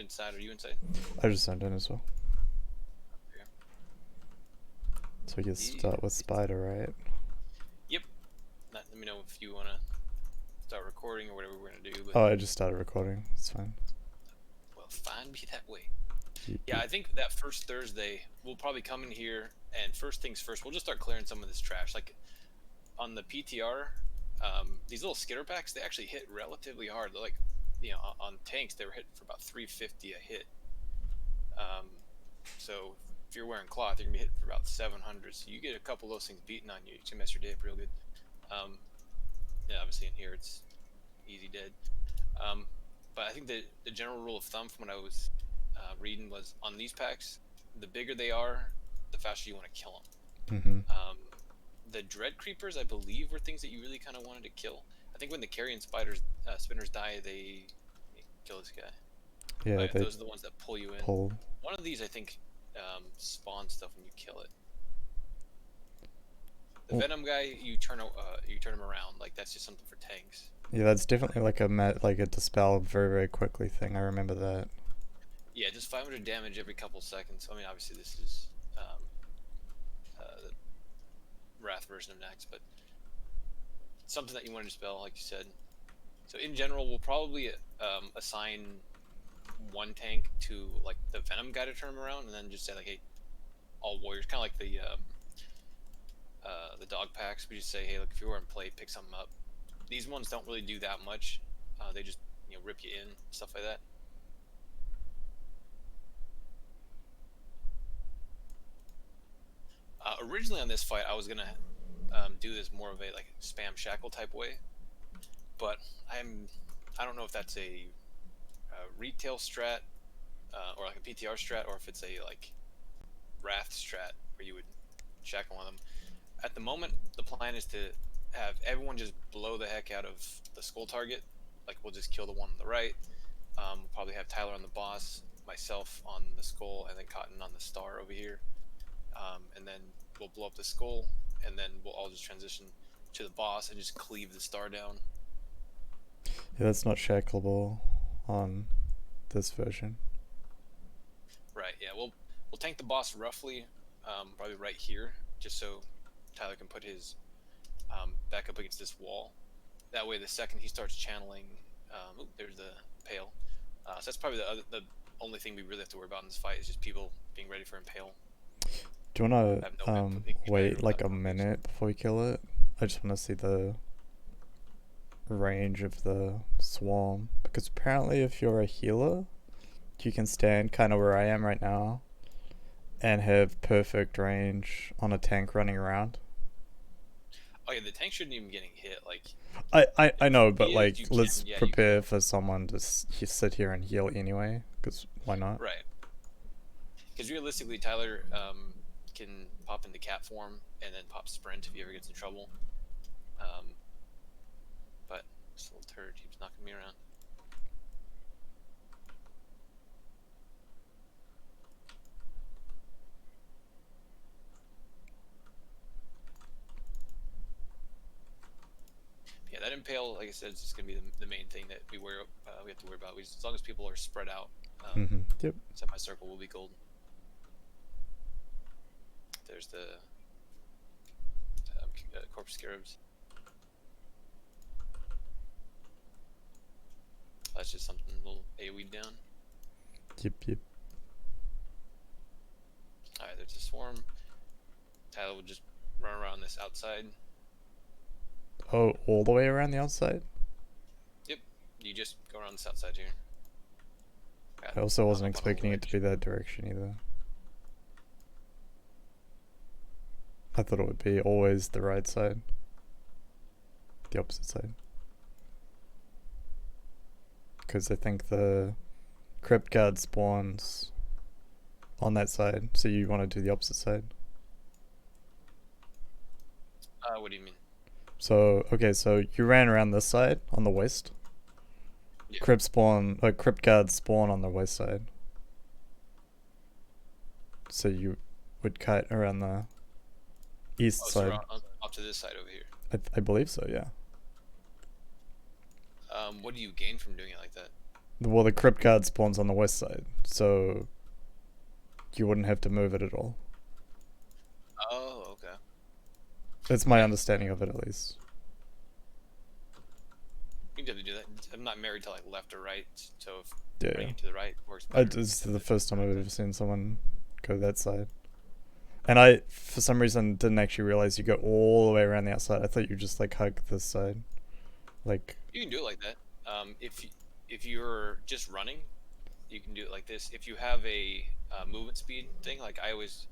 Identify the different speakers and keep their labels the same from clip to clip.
Speaker 1: inside? Are you inside?
Speaker 2: I just sent in as well.
Speaker 1: Okay.
Speaker 2: So we can start with Spider, right?
Speaker 1: Yep. Let me know if you want to start recording or whatever we're going to do. But,
Speaker 2: Oh, I just started recording. It's fine.
Speaker 1: well, fine be that way.
Speaker 2: Yep,
Speaker 1: Yeah,
Speaker 2: yep.
Speaker 1: I think that first Thursday, we'll probably come in here, and first things first, we'll just start clearing some of this trash. Like, on the PTR, these little skitter packs, they actually hit relatively hard. They're like, on tanks, they were hitting for about 350 a hit. So if you're wearing cloth, you're gonna be hitting for about 700. So you get a couple of those things beaten on you, you can mess your day up real good. Yeah, obviously in here it's easy dead. But I think the general rule of thumb from what I was reading was on these packs, the bigger they are, the faster you want to kill them. The dread creepers, I believe, were things that you really kind of wanted to kill. I think when the carrion spinners die, they kill this guy.
Speaker 2: Yeah,
Speaker 1: But
Speaker 2: they
Speaker 1: those are the ones that pull you in.
Speaker 2: pull.
Speaker 1: One of these, I think, spawns stuff when you kill it. The venom guy, you turn him around. Like, that's just something for tanks.
Speaker 2: Yeah, that's definitely like a dispel very, very quickly thing. I remember that.
Speaker 1: Yeah, just 500 damage every couple seconds. I mean, obviously this is the Wrath version of Naxx, but something that you want to dispel, like you said. So in general, we'll probably assign one tank to like the venom guy to turn him around, and then just say like, hey, all warriors, kind of like the dog packs. We just say, hey, look, if you're in play, pick something up. These ones don't really do that much. They just rip you in, stuff like that. Originally on this fight, I was gonna do this more of a like spam shackle type way, but I don't know if that's a retail strat or like a PTR strat, or if it's a like Wrath strat where you would shackle on them. At the moment, the plan is to have everyone just blow the heck out of the skull target. Like, we'll just kill the one on the right. We'll probably have Tyler on the boss, myself on the skull, and then Cotton on the star over here. And then we'll blow up the skull, and then we'll all just transition to the boss and just cleave the star down.
Speaker 2: Yeah, that's not shackleable on this version.
Speaker 1: Right, yeah, we'll tank the boss roughly, probably right here, just so Tyler can put his back up against this wall. That way, the second he starts channeling, there's the Impale. So that's probably the only thing we really have to worry about in this fight is just people being ready for Impale.
Speaker 2: Do you want to wait like a minute before we kill it? I just want to see the range of the swarm, because apparently if you're a healer, you can stand kind of where I am right now and have perfect range on a tank running around.
Speaker 1: Oh yeah, the tank shouldn't even be getting hit. Like,
Speaker 2: I know, but like, let's
Speaker 1: yeah,
Speaker 2: prepare for someone to sit here and heal anyway, because why not?
Speaker 1: Right. Because realistically, Tyler can pop into cat form and then pop sprint if he ever gets in trouble. But this little turd keeps knocking me around. Yeah, that Impale, like I said, is just gonna be the main thing that we have to worry about. As long as people are spread out,
Speaker 2: Yep.
Speaker 1: Semicircle will be gold. There's the corpse scarabs. That's just something a little AoE down.
Speaker 2: Yep.
Speaker 1: Alright, there's a swarm. Tyler will just run around this outside.
Speaker 2: Oh, all the way around the outside?
Speaker 1: Yep, you just go around this outside here.
Speaker 2: I also wasn't expecting it to be that direction either. I thought it would be always the right side. The opposite side. Because I think the crypt guard spawns on that side, so you want to do the opposite side.
Speaker 1: What do you mean?
Speaker 2: So, okay, so you ran around this side on the west.
Speaker 1: Yeah.
Speaker 2: Crypt guards spawn on the west side. So you would cut around the east side.
Speaker 1: So off to this side over here.
Speaker 2: I believe so, yeah.
Speaker 1: What do you gain from doing it like that?
Speaker 2: Well, the crypt guard spawns on the west side, so you wouldn't have to move it at all.
Speaker 1: Oh, okay.
Speaker 2: That's my
Speaker 1: Yeah,
Speaker 2: understanding of it, at least.
Speaker 1: you can definitely do that. I'm not married to like left or right, so if
Speaker 2: Yeah,
Speaker 1: running it to the right works better.
Speaker 2: this is the
Speaker 1: Definitely
Speaker 2: first time I've
Speaker 1: right
Speaker 2: ever
Speaker 1: side.
Speaker 2: seen someone go that side. And I, for some reason, didn't actually realize you go all the way around the outside. I thought you just like hug this side. Like,
Speaker 1: You can do it like that. If you're just running, you can do it like this. If you have a movement speed thing, like I always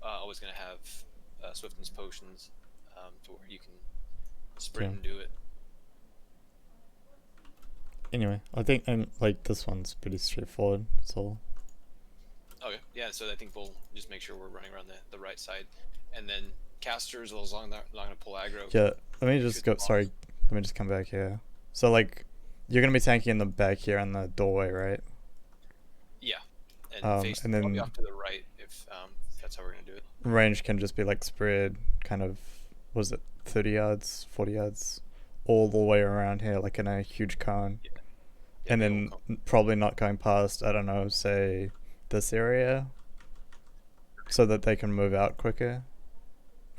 Speaker 1: gonna have Swiftness potions, to where you can
Speaker 2: yeah.
Speaker 1: sprint and do it.
Speaker 2: Anyway, I think and like this one's pretty straightforward. So
Speaker 1: Okay, yeah. So I think we'll just make sure we're running around the right side, and then casters, as long as they're not gonna pull aggro, can
Speaker 2: yeah, let me just
Speaker 1: shoot the
Speaker 2: go. Sorry,
Speaker 1: boss.
Speaker 2: let me just come back here. So like, you're gonna be tanking in the back here in the doorway, right?
Speaker 1: Yeah, and face
Speaker 2: And
Speaker 1: probably
Speaker 2: then
Speaker 1: off to the right if that's how we're gonna do it.
Speaker 2: range can just be like spread, kind of. Was it 30 yards, 40 yards, all the way around here, like in a huge cone,
Speaker 1: Yeah, yeah,
Speaker 2: and
Speaker 1: big old
Speaker 2: then
Speaker 1: cone.
Speaker 2: probably not going past. I don't know, say this area, so that they can move out quicker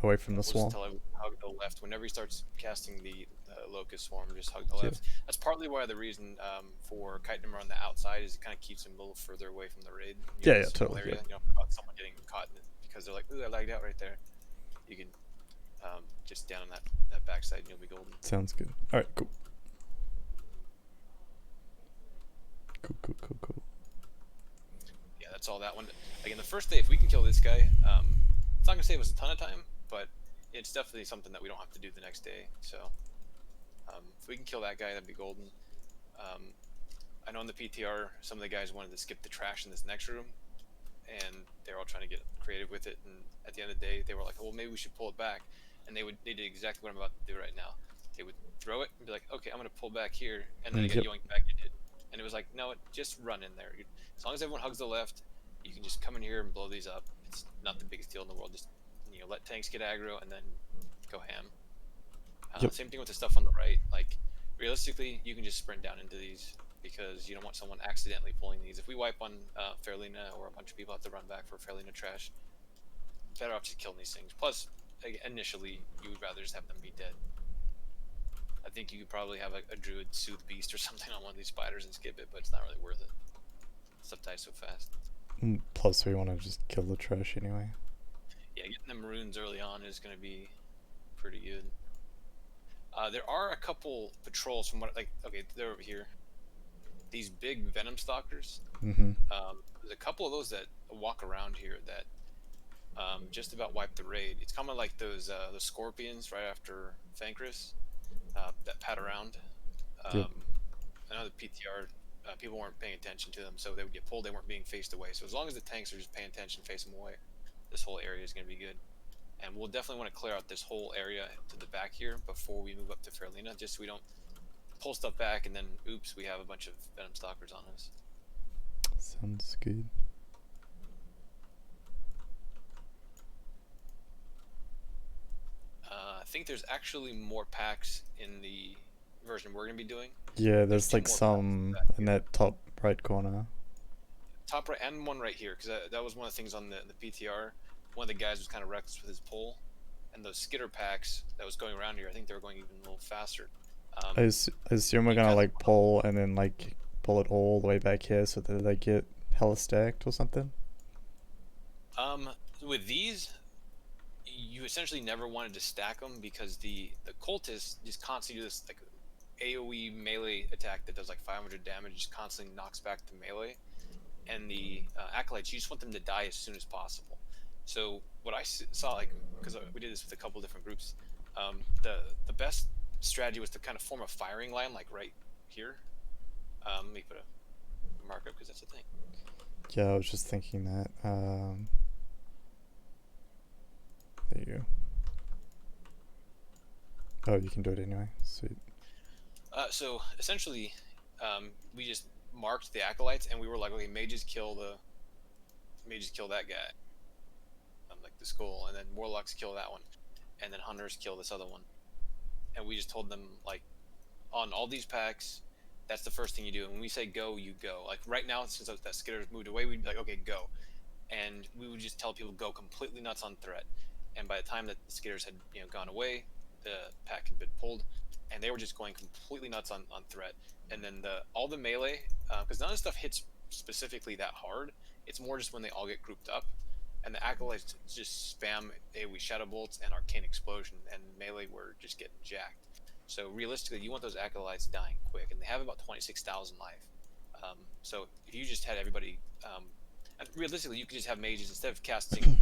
Speaker 2: away from the
Speaker 1: We'll just
Speaker 2: swarm.
Speaker 1: tell him hug the left whenever he starts casting the locust swarm. Just hug the
Speaker 2: Yeah.
Speaker 1: left. That's partly why the reason for kiting him around the outside is it kind of keeps him a little further away from the raid. You
Speaker 2: Yeah,
Speaker 1: have
Speaker 2: yeah,
Speaker 1: this small
Speaker 2: totally. Yeah.
Speaker 1: area. You know, about someone getting caught in it because they're like, "Ooh, I lagged out right there." You can just down on that backside, and you'll be golden.
Speaker 2: Sounds good. All right, cool. Cool, cool, cool, cool.
Speaker 1: Yeah, that's all that one. Again, the first day, if we can kill this guy, it's not gonna save us a ton of time, but it's definitely something that we don't have to do the next day. So if we can kill that guy, that'd be golden. Um, I know in the PTR, some of the guys wanted to skip the trash in this next room, and they're all trying to get creative with it. And at the end of the day, they were like, "Well, maybe we should pull it back." And they did exactly what I'm about to do right now. They would throw it and be like, "Okay, I'm gonna pull back here," and then they get
Speaker 2: Yep.
Speaker 1: yoinked back into it. And it was like, "No, just run in there. As long as everyone hugs the left, you can just come in here and blow these up. It's not the biggest deal in the world. Just let tanks get aggro and then go ham."
Speaker 2: Yep.
Speaker 1: Same thing with the stuff on the right. Like, realistically, you can just sprint down into these because you don't want someone accidentally pulling these. If we wipe on Faerlina or a bunch of people have to run back for Faerlina trash, better off just killing these things. Plus, initially, you would rather just have them be dead. I think you could probably have a druid soothe beast or something on one of these spiders and skip it, but it's not really worth it. Stuff dies so fast.
Speaker 2: Plus, we want to just kill the trash anyway.
Speaker 1: Yeah, getting them runes early on is going to be pretty good. There are a couple patrols from what, like, okay, they're over here. These big venom stalkers.
Speaker 2: Mm-hmm.
Speaker 1: There's a couple of those that walk around here that just about wipe the raid. It's kind of like those the scorpions right after Thancris that pat around.
Speaker 2: Yep.
Speaker 1: I know the PTR people weren't paying attention to them, so they would get pulled. They weren't being faced away. So as long as the tanks are just paying attention, face them away, this whole area is going to be good. And we'll definitely want to clear out this whole area to the back here before we move up to Faerlina, just so we don't pull stuff back and then, oops, we have a bunch of venom stalkers on us.
Speaker 2: Sounds good.
Speaker 1: I think there's actually more packs in the version we're going to be doing.
Speaker 2: Yeah,
Speaker 1: There's
Speaker 2: there's
Speaker 1: two
Speaker 2: like
Speaker 1: more packs
Speaker 2: some
Speaker 1: back
Speaker 2: in
Speaker 1: here.
Speaker 2: that top right corner.
Speaker 1: Top right, and one right here, because that was one of the things on the PTR. One of the guys was kind of reckless with his pull, and those skitter packs that was going around here, I think they were going even a little faster.
Speaker 2: I assume we're
Speaker 1: You
Speaker 2: gonna
Speaker 1: cast
Speaker 2: like pull and then like pull it all the way back here so that they get hella stacked or something.
Speaker 1: with these, you essentially never wanted to stack them because the cultists just constantly do this like AoE melee attack that does like 500 damage, just constantly knocks back the melee. And the acolytes, you just want them to die as soon as possible. So what I saw, like, because we did this with a couple different groups, the best strategy was to kind of form a firing line, like right here. Let me put a markup because that's the thing.
Speaker 2: Yeah, I was just thinking that. There you go. Oh, you can do it anyway. Sweet.
Speaker 1: So essentially, we just marked the acolytes, and we were like, okay, mages kill that guy, like the skull, and then warlocks kill that one, and then hunters kill this other one. And we just told them, like, on all these packs, that's the first thing you do. And when we say go, you go. Like right now, since that skitter's moved away, we'd be like, okay, go. And we would just tell people go completely nuts on threat. And by the time that the skitters had gone away, the pack had been pulled, and they were just going completely nuts on threat. And then all the melee, because none of the stuff hits specifically that hard. It's more just when they all get grouped up, and the acolytes just spam AoE shadow bolts and arcane explosion, and melee were just getting jacked. So realistically, you want those acolytes dying quick, and they have about 26,000 life. So if you just had everybody, and realistically, you could just have mages instead of casting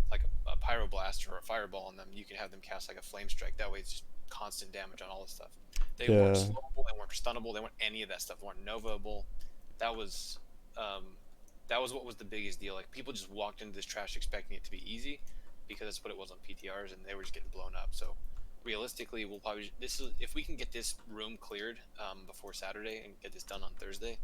Speaker 1: like a pyroblast or a fireball on them, you can have them cast like a flame strike. That way, it's just constant damage on all this stuff. They weren't slowable, they weren't stunnable, they weren't any of that stuff. They weren't novaable. That was what was the biggest deal. Like people just walked into this trash expecting it to be easy, because that's what it was on PTRs, and they were just getting blown up. So realistically, we'll probably if we can get this room cleared before Saturday and get this done on Thursday,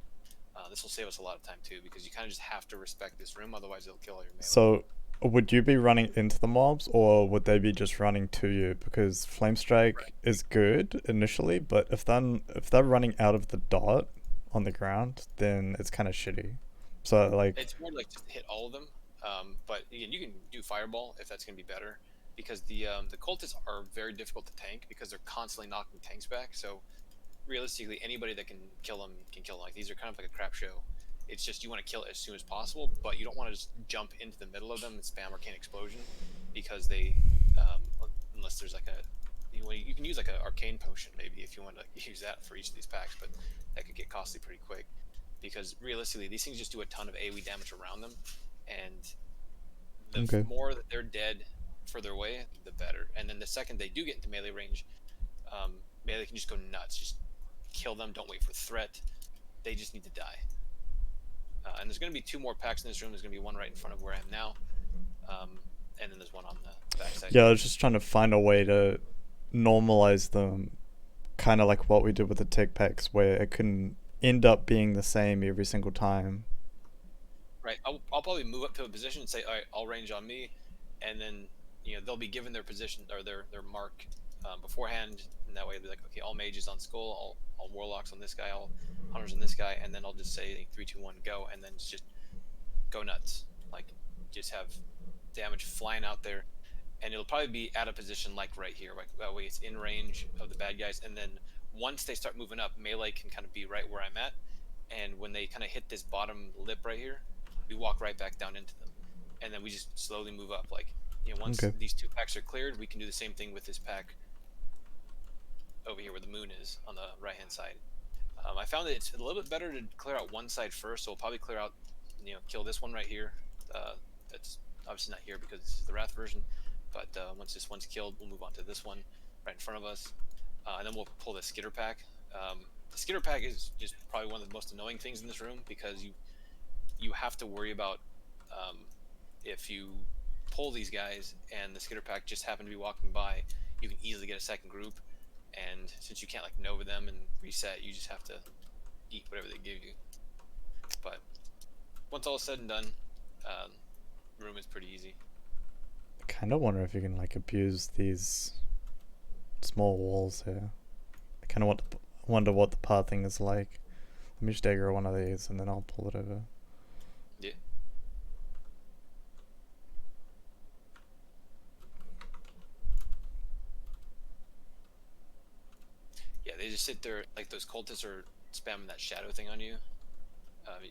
Speaker 1: this will save us a lot of time too, because you kind of just have to respect this room, otherwise it'll kill all your melee.
Speaker 2: So would you be running into the mobs, or would they be just running to you? Because Flame Strike is good initially, but if they're running out of the dot on the ground, then it's kind of shitty. So like,
Speaker 1: it's more like just hit all of them. But again, you can do Fireball if that's going to be better, because the cultists are very difficult to tank because they're constantly knocking tanks back. So realistically, anybody that can kill them can kill them. Like these are kind of like a crap show. It's just you want to kill it as soon as possible, but you don't want to just jump into the middle of them and spam Arcane Explosion, because they, unless there's like you can use like an Arcane Potion maybe if you want to use that for each of these packs, but that could get costly pretty quick, because realistically these things just do a ton of AoE damage around them, and the more that they're dead further away, the better. And then the second they do get into melee range, melee can just go nuts, just kill them, don't wait for threat, they just need to die. And there's going to be 2 more packs in this room. There's going to be one right in front of where I am now, and then there's one on the back side.
Speaker 2: Yeah, I was just trying to find a way to normalize them, kind of like what we did with the tech packs, where it couldn't end up being the same every single time.
Speaker 1: Right. I'll probably move up to a position and say, all right, I'll range on me, and then they'll be given their position or their mark beforehand, and that way they'll be like, okay, all mages on skull, all warlocks on this guy, all hunters on this guy, and then I'll just say 3, 2, 1, go, and then just go nuts. Like just have damage flying out there, and it'll probably be at a position like right here. Like that way it's in range of the bad guys, and then once they start moving up, melee can kind of be right where I'm at, and when they kind of hit this bottom lip right here, we walk right back down into them, and then we just slowly move up. Like once these 2 packs are cleared, we can do the same thing with this pack over here where the moon is on the right hand side. I found that it's a little bit better to clear out one side first, so we'll probably clear out, kill this one right here. That's obviously not here because this is the Wrath version, but once this one's killed, we'll move on to this one right in front of us, and then we'll pull the skitter pack. The skitter pack is just probably one of the most annoying things in this room, because you have to worry about if you pull these guys and the skitter pack just happen to be walking by, you can easily get a second group, and since you can't like nova them and reset, you just have to eat whatever they give you. But once all is said and done, the room is pretty easy.
Speaker 2: I kind of wonder if you can like abuse these small walls here. I kind of wonder what the pathing is like. Let me just dagger one of these and then I'll pull it over.
Speaker 1: Yeah. Yeah, they just sit there like those cultists are spamming that shadow thing on you.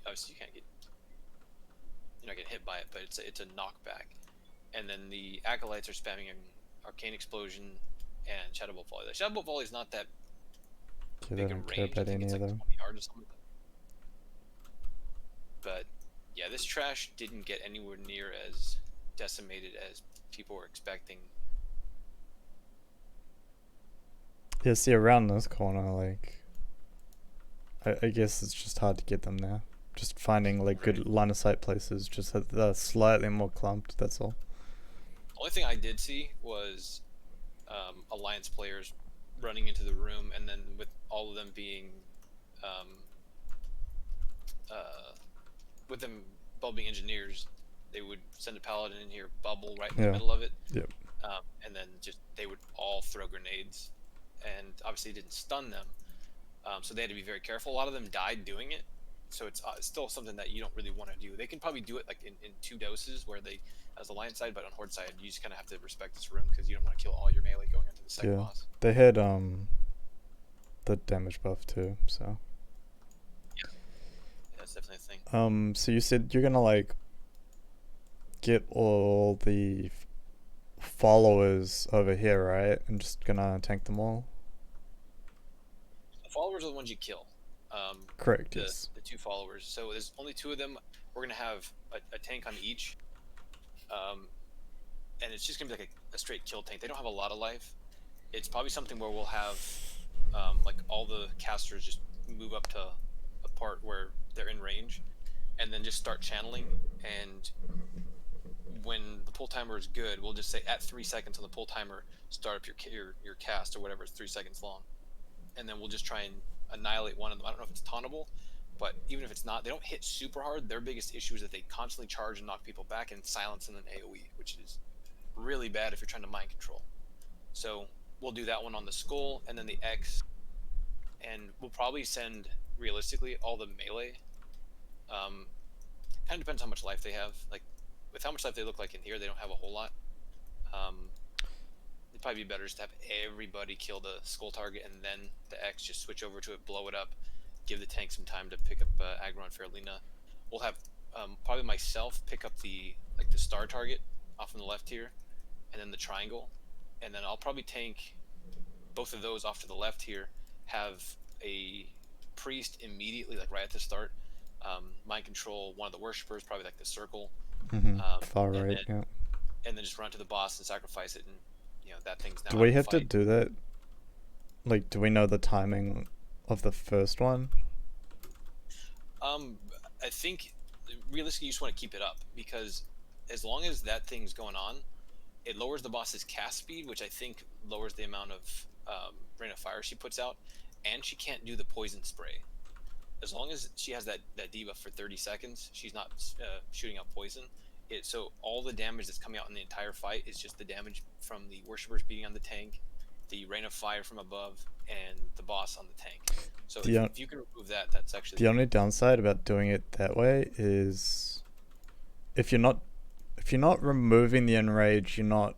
Speaker 1: Obviously, you're not getting hit by it, but it's a knockback. And then the acolytes are spamming an arcane explosion and shadow bolt volley. The shadow bolt volley is not that big a range. I think it's like 20 yards or something. But yeah, this trash didn't get anywhere near as decimated as people were expecting.
Speaker 2: Yeah, see, around this corner, like, I guess it's just hard to get them there. Just finding like good line of sight places, just that they're slightly more clumped, that's all.
Speaker 1: The only thing I did see was Alliance players running into the room, and then with all of them being with them all being engineers, they would send a paladin in here, bubble right in the middle of it, and then just they would all throw grenades, and obviously it didn't stun them, So they had to be very careful. A lot of them died doing it, so it's still something that you don't really want to do. They can probably do it like in 2 doses, where they, as Alliance side, but on Horde side, you just kind of have to respect this room because you don't want to kill all your melee going into the second
Speaker 2: Yeah.
Speaker 1: boss.
Speaker 2: They had the damage buff too, so.
Speaker 1: Yeah, that's definitely a thing.
Speaker 2: So you said you're gonna like get all the followers over here, right? And just gonna tank them all.
Speaker 1: The followers are the ones you kill.
Speaker 2: Correct. Yes.
Speaker 1: The 2 followers. So there's only 2 of them. We're gonna have a tank on each, and it's just gonna be like a straight kill tank. They don't have a lot of life. It's probably something where we'll have like all the casters just move up to a part where they're in range, and then just start channeling. And when the pull timer is good, we'll just say at 3 seconds on the pull timer, start up your cast or whatever. It's 3 seconds long, and then we'll just try and annihilate one of them. I don't know if it's tauntable, but even if it's not, they don't hit super hard. Their biggest issue is that they constantly charge and knock people back and silence and then AoE, which is really bad if you're trying to mind control. So we'll do that one on the skull, and then the X, and we'll probably send realistically all the melee. Kind of depends how much life they have. Like with how much life they look like in here, they don't have a whole lot. It'd probably be better just to have everybody kill the skull target and then the X, just switch over to it, blow it up, give the tank some time to pick up aggro and Faerlina. We'll have probably myself pick up the star target off on the left here, and then the triangle, and then I'll probably tank both of those off to the left here. Have a priest immediately, like right at the start, mind control one of the worshippers, probably like the circle.
Speaker 2: Far right. Yeah.
Speaker 1: And then just run to the boss and sacrifice it, and that thing's now.
Speaker 2: Do we have to do that? Like, do we know the timing of the first one?
Speaker 1: I think realistically you just want to keep it up, because as long as that thing's going on, it lowers the boss's cast speed, which I think lowers the amount of rain of fire she puts out, and she can't do the poison spray. As long as she has that debuff for 30 seconds, she's not shooting out poison. So all the damage that's coming out in the entire fight is just the damage from the worshippers beating on the tank, the rain of fire from above, and the boss on the tank. So if you can remove that, that's actually
Speaker 2: the only downside about doing it that way is if you're not removing the enrage, you're not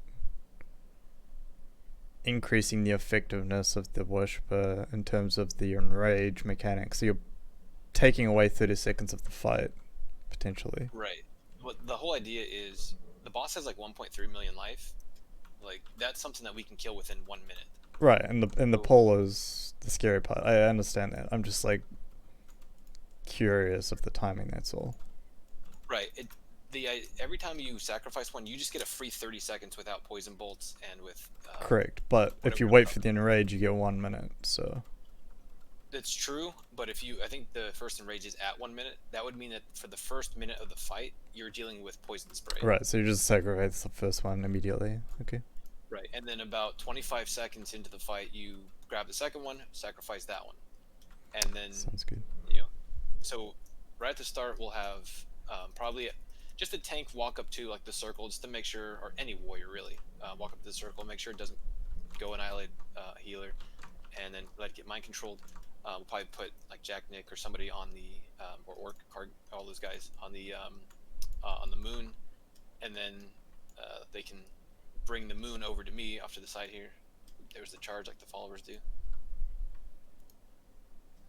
Speaker 2: increasing the effectiveness of the worshipper in terms of the enrage mechanic. So you're taking away 30 seconds of the fight potentially.
Speaker 1: Right. But the whole idea is the boss has like 1.3 million life. Like that's something that we can kill within 1 minute.
Speaker 2: Right, and the pull is the scary part. I understand that. I'm just like curious of the timing. That's all.
Speaker 1: Right. Every time you sacrifice one, you just get a free 30 seconds without poison bolts and with.
Speaker 2: Correct, but if you wait for the enrage, you get 1 minute. So.
Speaker 1: That's true, but I think the first enrage is at 1 minute. That would mean that for the first minute of the fight, you're dealing with poison spray.
Speaker 2: Right, so you just sacrifice the first one immediately. Okay.
Speaker 1: Right, and then about 25 seconds into the fight, you grab the second one, sacrifice that one, and then.
Speaker 2: Sounds good.
Speaker 1: So right at the start, we'll have probably just a tank walk up to like the circle, just to make sure, or any warrior really, walk up to the circle, make sure it doesn't go annihilate healer, and then let it get mind controlled. We'll probably put like Jack Nick or somebody on the or Orc, all those guys on the moon, and then they can bring the moon over to me off to the side here. There's the charge like the followers do.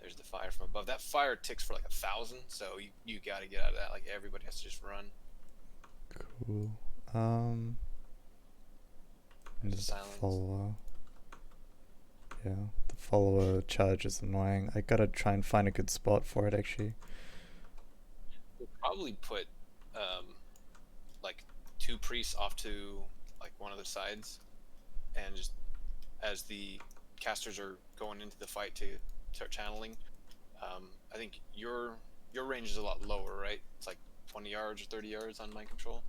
Speaker 1: There's the fire from above. That fire ticks for like 1,000, so you gotta get out of that. Like everybody has to just run.
Speaker 2: Cool. Just follower. Yeah, the follower charge is annoying. I gotta try and find a good spot for it actually.
Speaker 1: We'll probably put like 2 priests off to like one of the sides, and just as the casters are going into the fight to start channeling. I think your range is a lot lower, right? It's like 20 yards or 30 yards on mind control.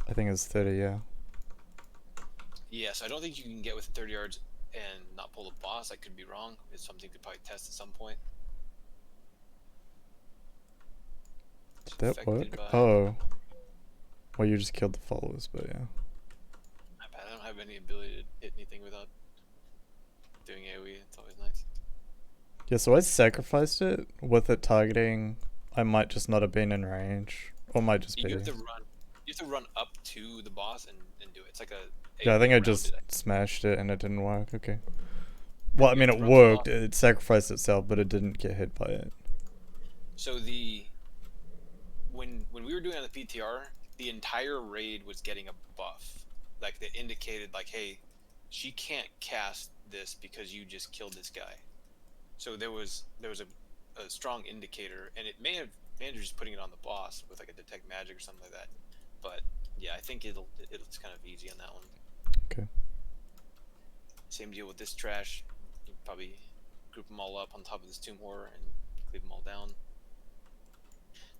Speaker 2: I think it's 30, yeah.
Speaker 1: Yes, I don't think you can get within 30 yards and not pull the boss. I could be wrong. It's something to probably test at some point.
Speaker 2: Did that work? Oh. Well, you just killed the followers, but yeah.
Speaker 1: I don't have have any ability to hit anything without doing AoE. It's always nice.
Speaker 2: Yeah, so I sacrificed it with it targeting. I might just not have been in range, or might just
Speaker 1: You
Speaker 2: be.
Speaker 1: have to run. You have to run up to the boss and do it. It's like a
Speaker 2: Yeah, I think
Speaker 1: AoE
Speaker 2: I
Speaker 1: around
Speaker 2: just
Speaker 1: it.
Speaker 2: smashed it and it didn't work. Okay.
Speaker 1: Yeah,
Speaker 2: Well, I
Speaker 1: you
Speaker 2: mean,
Speaker 1: have to
Speaker 2: it
Speaker 1: run to the
Speaker 2: worked.
Speaker 1: boss.
Speaker 2: It sacrificed itself, but it didn't get hit by it.
Speaker 1: So when we were doing it on the PTR, the entire raid was getting a buff, like that indicated like, hey, she can't cast this because you just killed this guy. So there was a strong indicator, and it may have managed just putting it on the boss with like a detect magic or something like that. But yeah, I think it's kind of easy on that one.
Speaker 2: Okay.
Speaker 1: Same deal with this trash. You probably group them all up on top of this tomb horror and cleave them all down.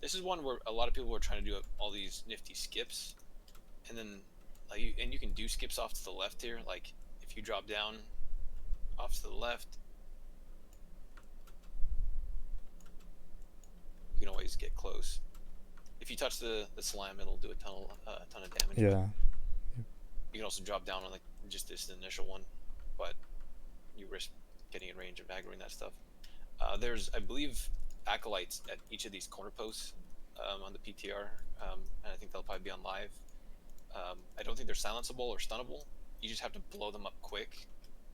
Speaker 1: This is one where a lot of people are trying to do all these nifty skips, and then you can do skips off to the left here. Like if you drop down off to the left, you can always get close. If you touch the slime, it'll do a ton of damage.
Speaker 2: Yeah.
Speaker 1: You can also drop down on like just this initial one, but you risk getting in range of aggroing that stuff. There's, I believe, acolytes at each of these corner posts on the PTR, and I think they'll probably be on live. I don't think they're silenceable or stunnable. You just have to blow them up quick,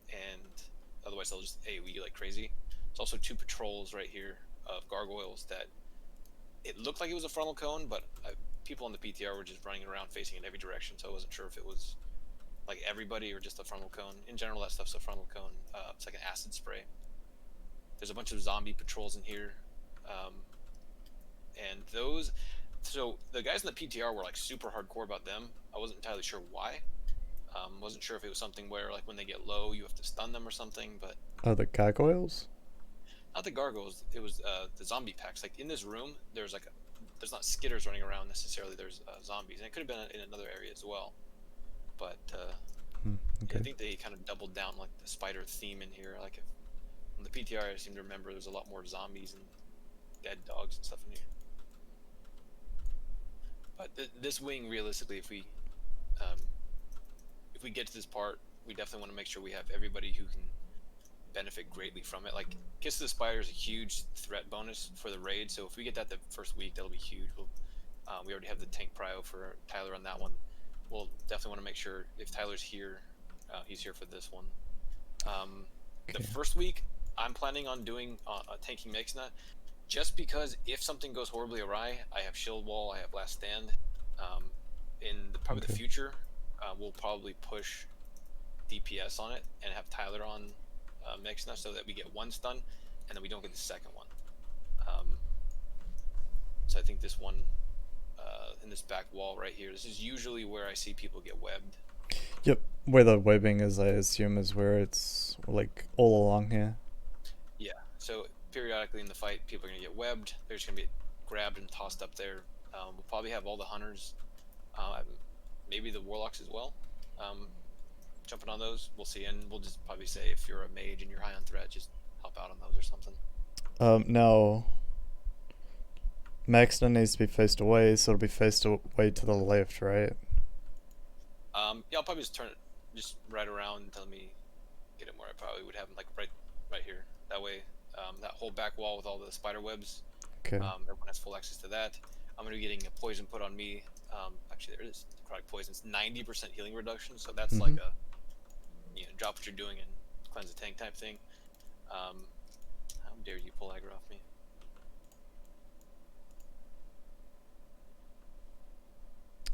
Speaker 1: and otherwise they'll just AoE you like crazy. There's also 2 patrols right here of gargoyles that it looked like it was a frontal cone, but people on the PTR were just running around facing in every direction, so I wasn't sure if it was like everybody or just a frontal cone. In general, that stuff's a frontal cone. It's like an acid spray. There's a bunch of zombie patrols in here, and those. So the guys in the PTR were like super hardcore about them. I wasn't entirely sure why. Wasn't sure if it was something where like when they get low, you have to stun them or something. But
Speaker 2: Oh, the gargoyles?
Speaker 1: not the gargoyles. It was the zombie packs. Like in this room, there's not skitters running around necessarily. There's zombies, and it could have been in another area as well. But
Speaker 2: Okay.
Speaker 1: yeah, I think they kind of doubled down like the spider theme in here. Like if, on the PTR, I seem to remember there's a lot more zombies and dead dogs and stuff in here. But this wing, realistically, if we get to this part, we definitely want to make sure we have everybody who can benefit greatly from it. Like Kiss of the Spider is a huge threat bonus for the raid, so if we get that the first week, that'll be huge. We already have the tank prio for Tyler on that one. We'll definitely want to make sure if Tyler's here, he's here for this one. The first week, I'm planning on doing tanking Maexxna, just because if something goes horribly awry, I have Shield Wall, I have Last Stand. In probably the future, we'll probably push DPS on it and have Tyler on Maexxna so that we get 1 stun and then we don't get the second one. So I think this one in this back wall right here, this is usually where I see people get webbed.
Speaker 2: Yep. Where the webbing is, I assume, is where it's like all along here.
Speaker 1: Yeah. So periodically in the fight, people are gonna get webbed. They're just gonna be grabbed and tossed up there. We'll probably have all the hunters, maybe the warlocks as well, jumping on those. We'll see, and we'll just probably say if you're a mage and you're high on threat, just help out on those or something.
Speaker 2: Now, Maexxna needs to be faced away, so it'll be faced away to the left, right?
Speaker 1: Yeah, I'll probably just turn it just right around until me get it where I probably would have them like right here. That way, that whole back wall with all the spider webs.
Speaker 2: Okay.
Speaker 1: Everyone has full access to that. I'm gonna be getting a poison put on me. Actually, there it is. Necrotic poison. It's 90% healing reduction, so that's like a drop what you're doing and cleanse the tank type thing. How dare you pull aggro off me?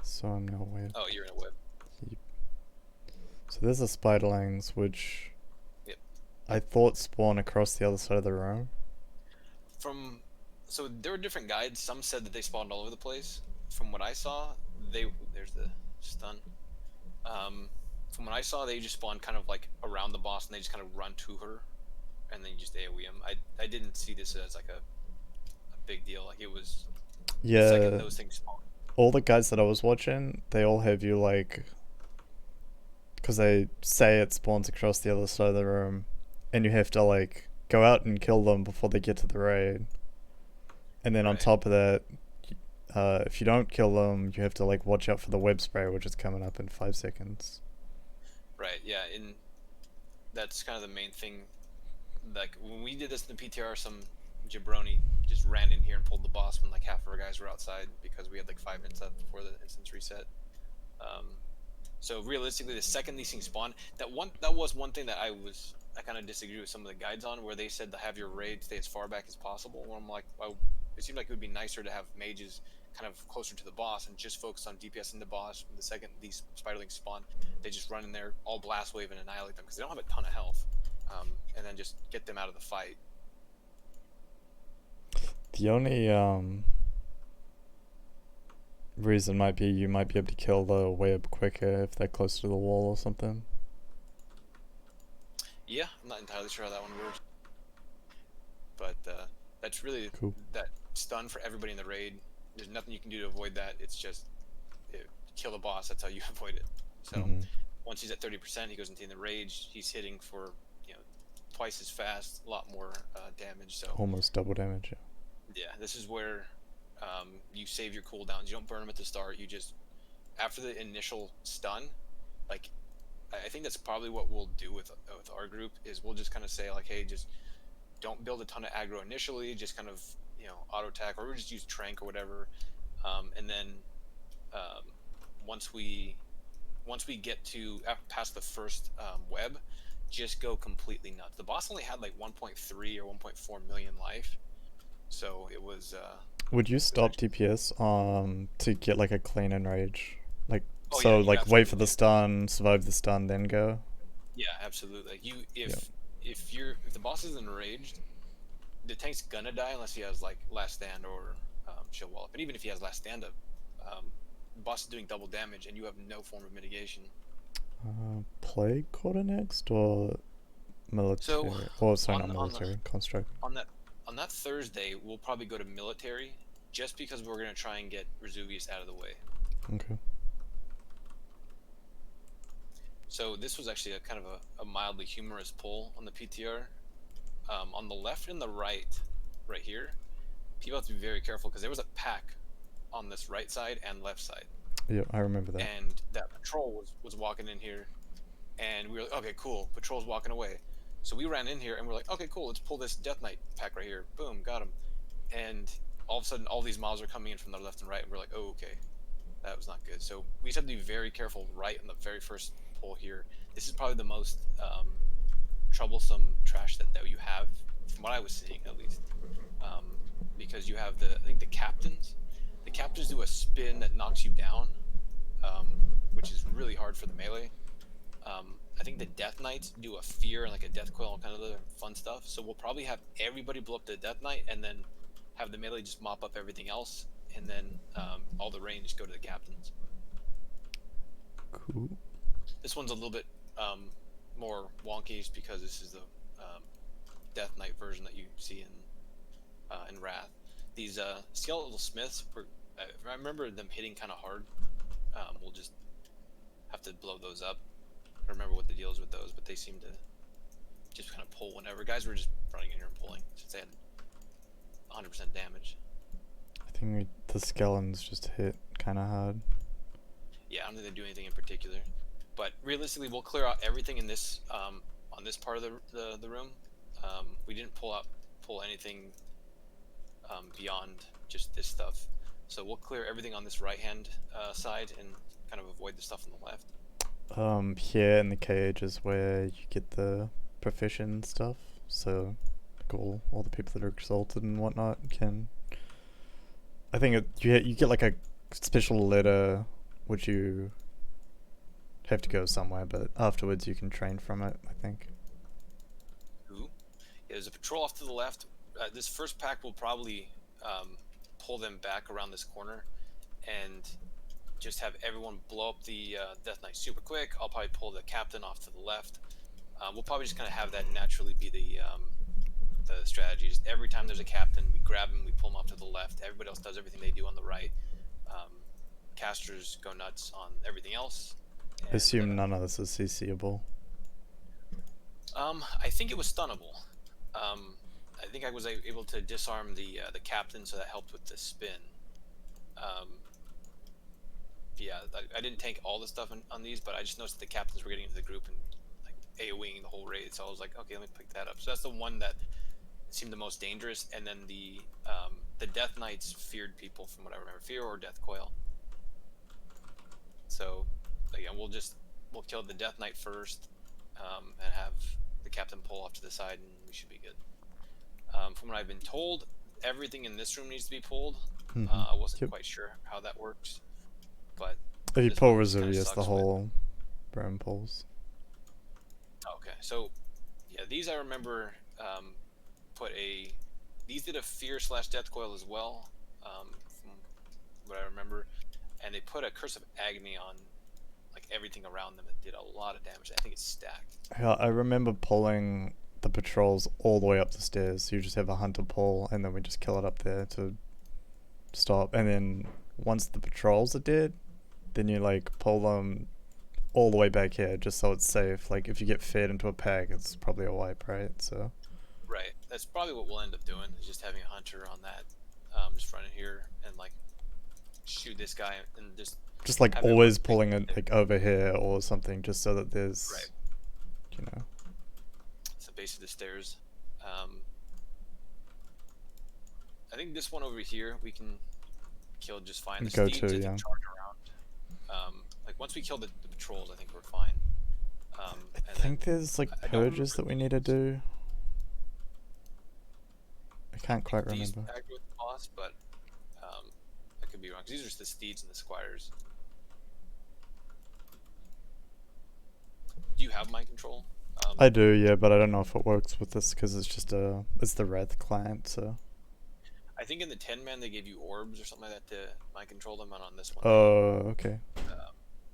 Speaker 2: So I'm now web.
Speaker 1: Oh, you're in a web.
Speaker 2: Yep. So there's the spiderlings, which
Speaker 1: Yep.
Speaker 2: I thought spawn across the other side of the room.
Speaker 1: So there were different guides. Some said that they spawned all over the place. From what I saw, there's the stun. From what I saw, they just spawned kind of like around the boss, and they just kind of run to her, and then you just AoE them. I didn't see this as like a big deal. Like it was.
Speaker 2: Yeah.
Speaker 1: The second those things spawn.
Speaker 2: All the guys that I was watching, they all have you like, because they say it spawns across the other side of the room, and you have to like go out and kill them before they get to the raid. And then on top of that, if you don't kill them, you have to like watch out for the web spray, which is coming up in 5 seconds.
Speaker 1: Right. Yeah. And that's kind of the main thing. Like when we did this in the PTR, some jabroni just ran in here and pulled the boss when like half of our guys were outside because we had like 5 minutes left before the instance reset. So realistically, the second these things spawn, that was one thing that I kind of disagree with some of the guides on, where they said to have your raid stay as far back as possible. Where I'm like, well, it seemed like it would be nicer to have mages kind of closer to the boss and just focus on DPS in the boss. The second these spiderlings spawn, they just run in there, all blast wave and annihilate them because they don't have a ton of health, and then just get them out of the fight.
Speaker 2: The only reason might be you might be able to kill the web quicker if they're close to the wall or something.
Speaker 1: Yeah, I'm not entirely sure how that one works, but that's really
Speaker 2: Cool.
Speaker 1: that stun for everybody in the raid. There's nothing you can do to avoid that. It's just kill the boss. That's how you avoid it. So once he's at 30%, he goes into the rage. He's hitting for twice as fast, a lot more damage. So
Speaker 2: almost double damage.
Speaker 1: Yeah, this is where you save your cooldowns. You don't burn them at the start. You just after the initial stun, like I think that's probably what we'll do with our group is we'll just kind of say like, hey, just don't build a ton of aggro initially. Just kind of auto attack, or we'll just use trank or whatever, and then once we get to past the first web, just go completely nuts. The boss only had like 1.3 or 1.4 million life, so it was.
Speaker 2: Would you stop DPS to get like a clean enrage? Like
Speaker 1: Oh,
Speaker 2: so,
Speaker 1: yeah,
Speaker 2: like
Speaker 1: absolutely.
Speaker 2: wait for the stun, survive the stun, then go.
Speaker 1: Yeah, absolutely. Like if the boss is enraged, the tank's gonna die unless he has like last stand or chill wallop. And even if he has last stand up, the boss is doing double damage and you have no form of mitigation.
Speaker 2: Plague quarter next or military? Sorry, not military. Construct.
Speaker 1: On that Thursday, we'll probably go to military, just because we're gonna try and get Razuvious out of the way.
Speaker 2: Okay.
Speaker 1: So this was actually a kind of a mildly humorous pull on the PTR. On the left and the right here, people have to be very careful because there was a pack on this right side and left side.
Speaker 2: Yeah, I remember that.
Speaker 1: And that patrol was walking in here, and we were like, okay, cool, patrol's walking away. So we ran in here and we're like, okay, cool, let's pull this Death Knight pack right here. Boom, got him. And all of a sudden, all these mobs are coming in from the left and right, and we're like, oh, okay, that was not good. So we just have to be very careful right on the very first pull here. This is probably the most troublesome trash that you have, from what I was seeing at least, because you have I think the captains do a spin that knocks you down, which is really hard for the melee. I think the Death Knights do a fear and like a death coil and kind of other fun stuff. So we'll probably have everybody blow up the Death Knight and then have the melee just mop up everything else, and then all the range go to the captains.
Speaker 2: Cool.
Speaker 1: This one's a little bit more wonky because this is the Death Knight version that you see in Wrath. These skeletal smiths, I remember them hitting kind of hard. We'll just have to blow those up. I don't remember what the deal is with those, but they seem to just kind of pull whenever. Guys were just running in here and pulling since they had 100% damage.
Speaker 2: I think the skeletons just hit kind of hard.
Speaker 1: Yeah, I don't think they do anything in particular. But realistically, we'll clear out everything in this on this part of the room. We didn't pull anything beyond just this stuff. So we'll clear everything on this right-hand side and kind of avoid the stuff on the left.
Speaker 2: Here in the cage is where you get the proficient stuff. So, all the people that are exalted and whatnot can. I think you get like a special letter, which you have to go somewhere, but afterwards you can train from it, I think.
Speaker 1: Ooh. Yeah, there's a patrol off to the left. This first pack will probably pull them back around this corner and just have everyone blow up the Death Knight super quick. I'll probably pull the captain off to the left. We'll probably just kind of have that naturally be the strategy. Just every time there's a captain, we grab him, we pull him off to the left. Everybody else does everything they do on the right. Casters go nuts on everything else. And,
Speaker 2: Assume none of this is CCable.
Speaker 1: I think it was stunnable. I think I was able to disarm the captain, so that helped with the spin. yeah, I didn't tank all the stuff on these, but I just noticed that the captains were getting into the group and like AoEing the whole raid. So I was like, okay, let me pick that up. So that's the one that seemed the most dangerous. And then the Death Knights feared people, from what I remember, fear or death coil. So again, we'll kill the Death Knight first, and have the captain pull off to the side, and we should be good. From what I've been told, everything in this room needs to be pulled. I wasn't quite sure how that works, but
Speaker 2: if you
Speaker 1: this
Speaker 2: pull
Speaker 1: one just kinda
Speaker 2: Razuvious,
Speaker 1: sucks
Speaker 2: the
Speaker 1: with-
Speaker 2: whole room pulls.
Speaker 1: Okay, so yeah, these I remember these did a fear / death coil as well, from what I remember, and they put a curse of agony on like everything around them. It did a lot of damage. I think it's stacked.
Speaker 2: Yeah, I remember pulling the patrols all the way up the stairs. So you just have a hunter pull, and then we just kill it up there to stop. And then once the patrols are dead, then you like pull them all the way back here, just so it's safe. Like if you get fed into a pack, it's probably a wipe, right? So.
Speaker 1: Right. That's probably what we'll end up doing, is just having a hunter on that, just running here and like shoot this guy and
Speaker 2: just like
Speaker 1: have
Speaker 2: always
Speaker 1: everyone
Speaker 2: pulling
Speaker 1: pick
Speaker 2: it like over here or something, just so that there's,
Speaker 1: right.
Speaker 2: you know.
Speaker 1: It's the base of the stairs. I think this one over here we can kill just fine. The
Speaker 2: Go
Speaker 1: steeds,
Speaker 2: to,
Speaker 1: I think,
Speaker 2: yeah.
Speaker 1: charge around. Like once we kill the patrols, I think we're fine.
Speaker 2: I think there's like purges that we need to do. I can't quite
Speaker 1: these
Speaker 2: remember.
Speaker 1: aggro with the boss, but I could be wrong, because these are just the steeds and the squires. Do you have mind control?
Speaker 2: I do, yeah, but I don't know if it works with this because it's just it's the Wrath client, so.
Speaker 1: I think in the 10-man they gave you orbs or something like that to mind control them, and on this one.
Speaker 2: Oh, okay.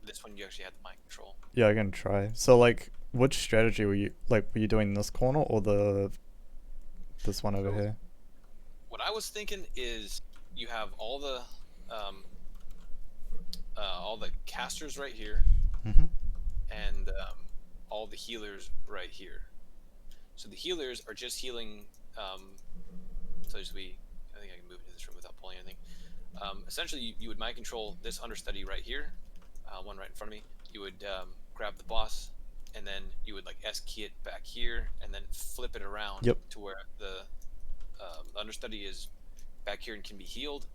Speaker 1: This one you actually had the mind control.
Speaker 2: Yeah, I can try. So like, which strategy were you doing in this corner or this one over here?
Speaker 1: What I was thinking is you have all the casters right here, and all the healers right here. So the healers are just healing. So as I think I can move into this room without pulling anything. Essentially, you would mind control this understudy right here, one right in front of me. You would grab the boss, and then you would like S key it back here, and then flip it around to where the understudy is back here and can be healed,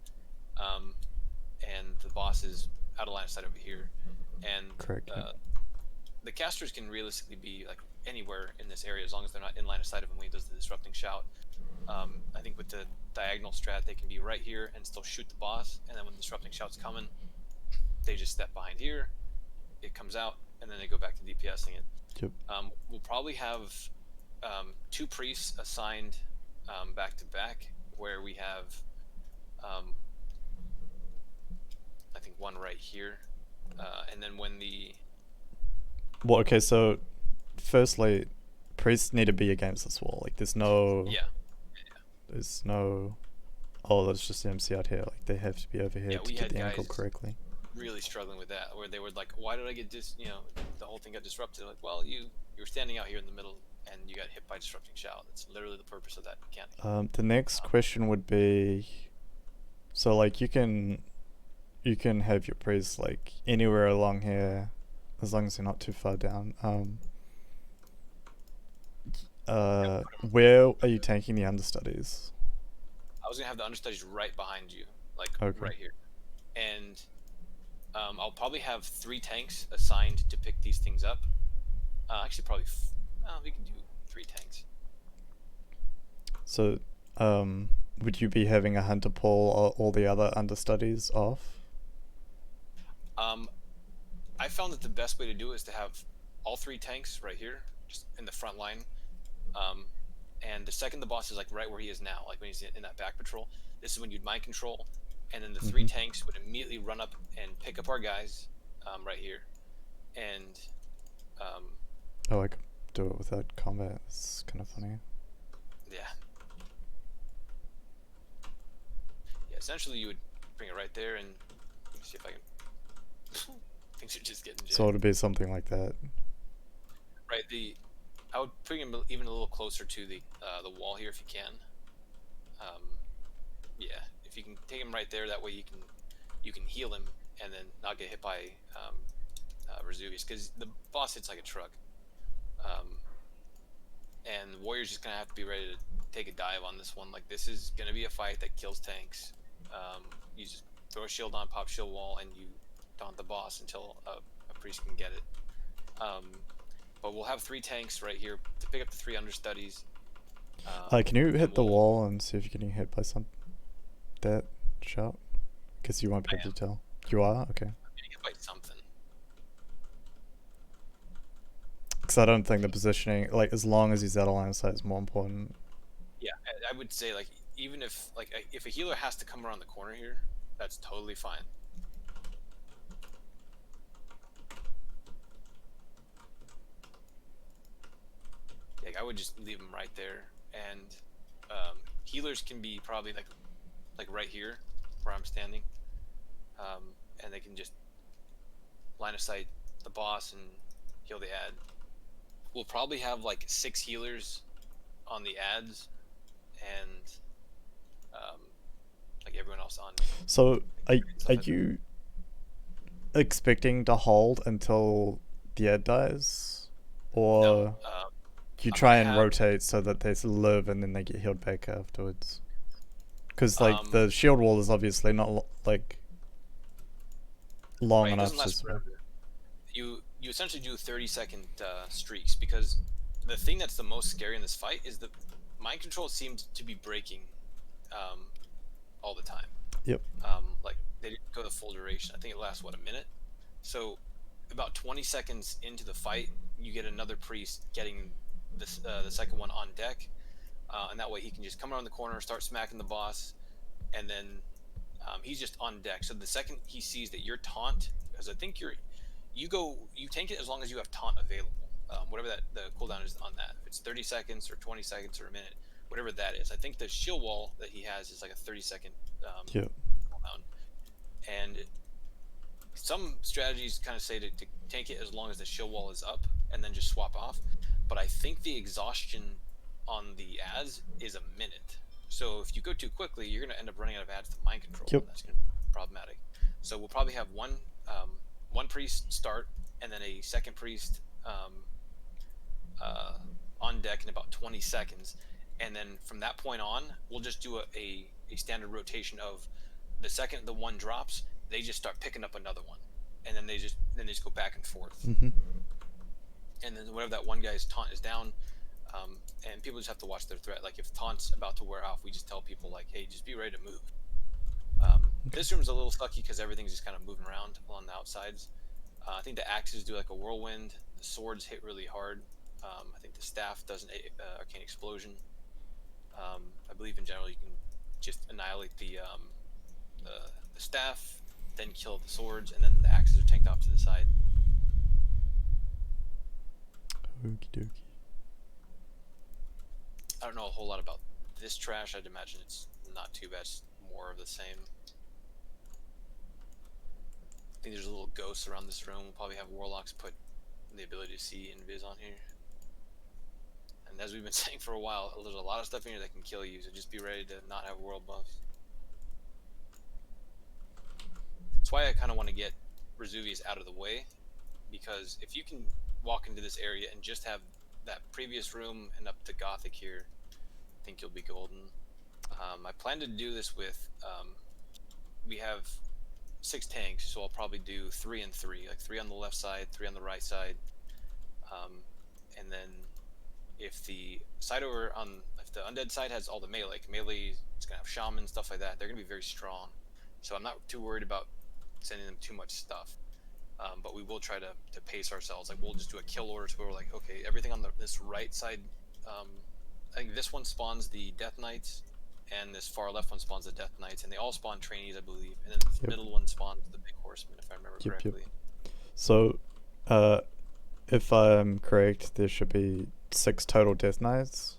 Speaker 1: and the boss is out of line of sight over here. And
Speaker 2: correct.
Speaker 1: The casters can realistically be like anywhere in this area as long as they're not in line of sight of him when he does the disrupting shout. I think with the diagonal strat, they can be right here and still shoot the boss, and then when the disrupting shout's coming, they just step behind here, it comes out, and then they go back to DPSing it.
Speaker 2: Yep.
Speaker 1: We'll probably have 2 priests assigned back to back, where we have I think one right here, and then when the
Speaker 2: well, okay, so firstly, priests need to be against this wall. Like there's no there's no let's just MC out here. Like they have to be over here to get the angle correctly.
Speaker 1: Really struggling with that, where they were like, why did I get the whole thing got disrupted. Like, well, you were standing out here in the middle and you got hit by disrupting shout. That's literally the purpose of that mechanic.
Speaker 2: The next question would be, so like you can have your priests like anywhere along here, as long as they're not too far down. Where are you tanking the understudies?
Speaker 1: I was gonna have the understudies right behind you, like right here, and I'll probably have 3 tanks assigned to pick these things up. Actually, probably we can do 3 tanks.
Speaker 2: So, would you be having a hunter pull all the other understudies off?
Speaker 1: I found that the best way to do it is to have all 3 tanks right here, just in the front line. And the second the boss is like right where he is now, like when he's in that back patrol, this is when you'd mind control, and then the 3 tanks would immediately run up and pick up our guys right here. And
Speaker 2: I could do it without combat. It's kind of funny.
Speaker 1: Yeah, essentially you would bring it right there, and see if I can things are just getting jammed.
Speaker 2: So it would be something like that.
Speaker 1: Right, I would bring him even a little closer to the wall here if you can. Yeah, if you can take him right there, that way you can heal him and then not get hit by Razuvious, because the boss hits like a truck. And Warrior's just gonna have to be ready to take a dive on this one. Like, this is gonna be a fight that kills tanks. You just throw a shield on, pop shield wall, and you taunt the boss until a priest can get it. But we'll have 3 tanks right here to pick up the 3 understudies.
Speaker 2: Can you hit the wall and see if you're getting hit by that shot? Because you won't be able to tell. You are? Okay.
Speaker 1: I'm getting hit by something.
Speaker 2: Because I don't think the positioning, like, as long as he's out of line of sight, is more important.
Speaker 1: Yeah, I would say, like, even if, like, if a healer has to come around the corner here, that's totally fine. Like, I would just leave him right there, and healers can be probably like right here where I'm standing, and they can just line of sight the boss and heal the ad. We'll probably have like 6 healers on the ads, and like everyone else on.
Speaker 2: So are you expecting to hold until the ad dies, or
Speaker 1: No,
Speaker 2: you try and rotate so that they live and then they get healed back afterwards? Because like the shield wall is obviously not like long
Speaker 1: right,
Speaker 2: enough
Speaker 1: to survive. You essentially do 30-second streaks, because the thing that's the most scary in this fight is the mind control seems to be breaking all the time.
Speaker 2: Yep.
Speaker 1: Like, they didn't go the full duration. I think it lasts, what, a minute? So about 20 seconds into the fight, you get another priest getting this, the second one on deck, and that way he can just come around the corner, start smacking the boss, and then he's just on deck. So the second he sees that you're taunt, because I think you tank it as long as you have taunt available, whatever that the cooldown is on that. If it's 30 seconds or 20 seconds or a minute, whatever that is. I think the shield wall that he has is like a 30-second cooldown. And some strategies kind of say to tank it as long as the shield wall is up and then just swap off. But I think the exhaustion on the ads is a minute. So if you go too quickly, you're going to end up running out of ads to mind control.
Speaker 2: Yep.
Speaker 1: And that's going to be problematic. So we'll probably have one priest start, and then a second priest on deck in about 20 seconds. And then from that point on, we'll just do a standard rotation of the second the one drops, they just start picking up another one, and then they just go back and forth.
Speaker 2: Mm-hmm.
Speaker 1: And then whenever that one guy's taunt is down, and people just have to watch their threat. Like, if taunt's about to wear off, we just tell people, like, hey, just be ready to move. This room's a little sucky because everything's just kind of moving around on the outsides. I think the axes do like a whirlwind. The swords hit really hard. I think the staff does an arcane explosion. I believe in general you can just annihilate the staff, then kill the swords, and then the axes are tanked off to the side.
Speaker 2: Okie dokie.
Speaker 1: I don't know a whole lot about this trash. I'd imagine it's not too bad. It's more of the same. I think there's little ghosts around this room. We'll probably have warlocks put the ability to see invis on here. And as we've been saying for a while, there's a lot of stuff in here that can kill you, so just be ready to not have world buffs. That's why I kind of want to get Razuvious out of the way, because if you can walk into this area and just have that previous room and up to Gothik here, I think you'll be golden. I plan to do this with, we have 6 tanks, so I'll probably do 3 and 3, like 3 on the left side, 3 on the right side, and then if the side over on, if the undead side has all the melee, like melee, it's gonna have shaman, stuff like that, they're gonna be very strong. So I'm not too worried about sending them too much stuff. But we will try to pace ourselves. Like, we'll just do a kill order, so we're like, okay, everything on this right side, I think this one spawns the Death Knights, and this far left one spawns the Death Knights, and they all spawn trainees, I believe, and then the middle one spawns the Big Horsemen, if I remember correctly.
Speaker 2: So, if I'm correct, there should be 6 total Death Knights,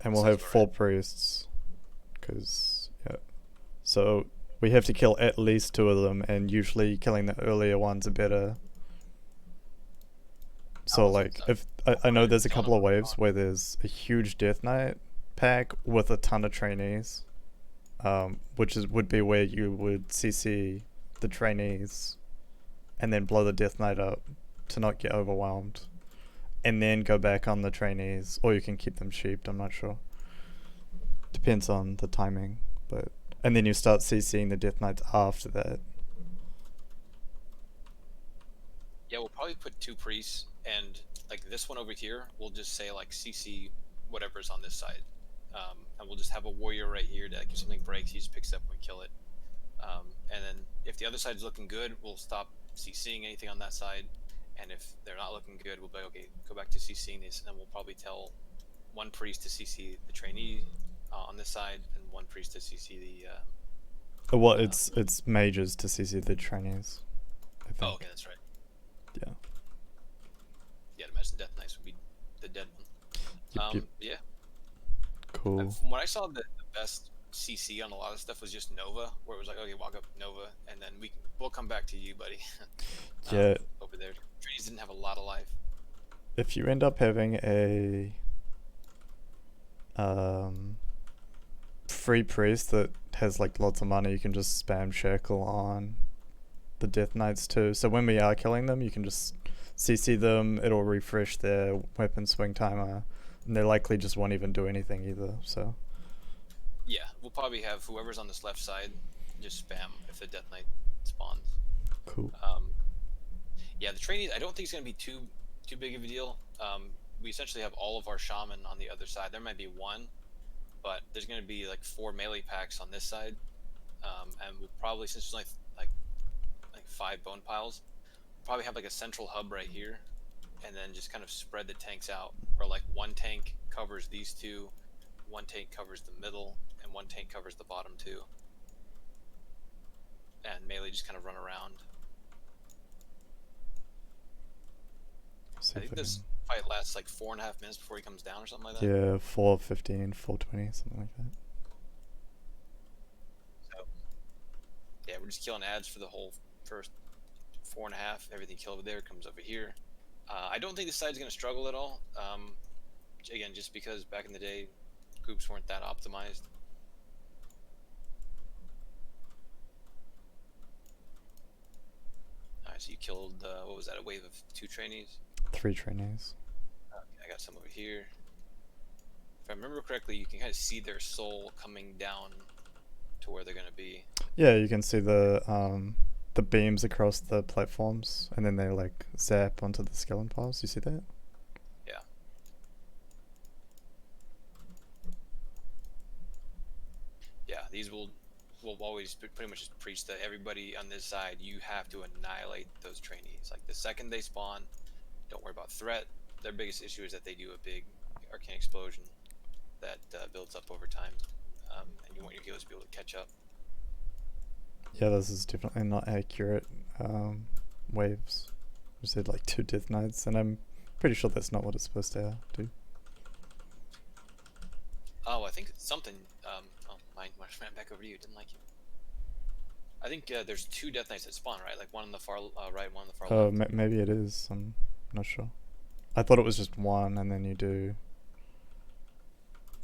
Speaker 2: and we'll have 4 priests, because, yeah, so we have to kill at least 2 of them, and usually killing the earlier ones are better. So like, if I know there's a couple of waves where there's a huge Death Knight pack with a ton of trainees, which would be where you would CC the trainees, and then blow the Death Knight up to not get overwhelmed, and then go back on the trainees, or you can keep them sheeped. I'm not sure. Depends on the timing, but and then you start CCing the Death Knights after that.
Speaker 1: Yeah, we'll probably put 2 priests, and like this one over here, we'll just say like CC whatever's on this side, and we'll just have a warrior right here that if something breaks, he just picks it up and we kill it. And then if the other side's looking good, we'll stop CCing anything on that side, and if they're not looking good, we'll be like, okay, go back to CCing this, and then we'll probably tell 1 priest to CC the trainee on this side, and 1 priest to CC the.
Speaker 2: Well, it's mages to CC the trainees, I think.
Speaker 1: Oh, okay, that's right.
Speaker 2: Yeah.
Speaker 1: Yeah, the Master Death Knights would be the dead one.
Speaker 2: Yep.
Speaker 1: Yeah.
Speaker 2: Cool.
Speaker 1: From what I saw, the best CC on a lot of stuff was just Nova, where it was like, okay, walk up Nova, and then we'll come back to you, buddy.
Speaker 2: Yeah.
Speaker 1: Over there, trees didn't have a lot of life.
Speaker 2: If you end up having a free priest that has like lots of money, you can just spam Shackle on the Death Knights too. So when we are killing them, you can just CC them, it'll refresh their weapon swing timer, and they likely just won't even do anything either, so.
Speaker 1: Yeah, we'll probably have whoever's on this left side just spam if the Death Knight spawns.
Speaker 2: Cool.
Speaker 1: Yeah, the training, I don't think it's going to be too big of a deal. We essentially have all of our shaman on the other side. There might be 1, but there's going to be like 4 melee packs on this side, and we'll probably, since there's like 5 bone piles, we'll probably have like a central hub right here, and then just kind of spread the tanks out, where like 1 tank covers these 2, 1 tank covers the middle, and 1 tank covers the bottom 2, and melee just kind of run around. I think this fight lasts like 4.5 minutes before he comes down or something like that.
Speaker 2: Yeah, 4:15, 4:20, something like that.
Speaker 1: So, yeah, we're just killing ads for the whole first 4.5. Everything killed over there comes over here. I don't think this side's going to struggle at all. Again, just because back in the day, groups weren't that optimized. Alright, so you killed, what was that, a wave of 2 trainees?
Speaker 2: 3 trainees.
Speaker 1: I got some over here. If I remember correctly, you can kind of see their soul coming down to where they're going to be.
Speaker 2: Yeah, you can see the beams across the platforms, and then they like zap onto the skeleton piles. You see that?
Speaker 1: Yeah. Yeah, these will always pretty much just preach that everybody on this side, you have to annihilate those trainees. Like the second they spawn, don't worry about threat. Their biggest issue is that they do a big arcane explosion that builds up over time, and you want your healers to be able to catch up.
Speaker 2: Yeah, this is definitely not accurate waves. We said like 2 Death Knights, and I'm pretty sure that's not what it's supposed to do.
Speaker 1: Oh, I think it's something. Oh, mine ran back over to you. Didn't like you. I think there's 2 Death Knights that spawn, right? Like 1 on the far right, 1 on the far left.
Speaker 2: Maybe it is. I'm not sure. I thought it was just 1, and then you do.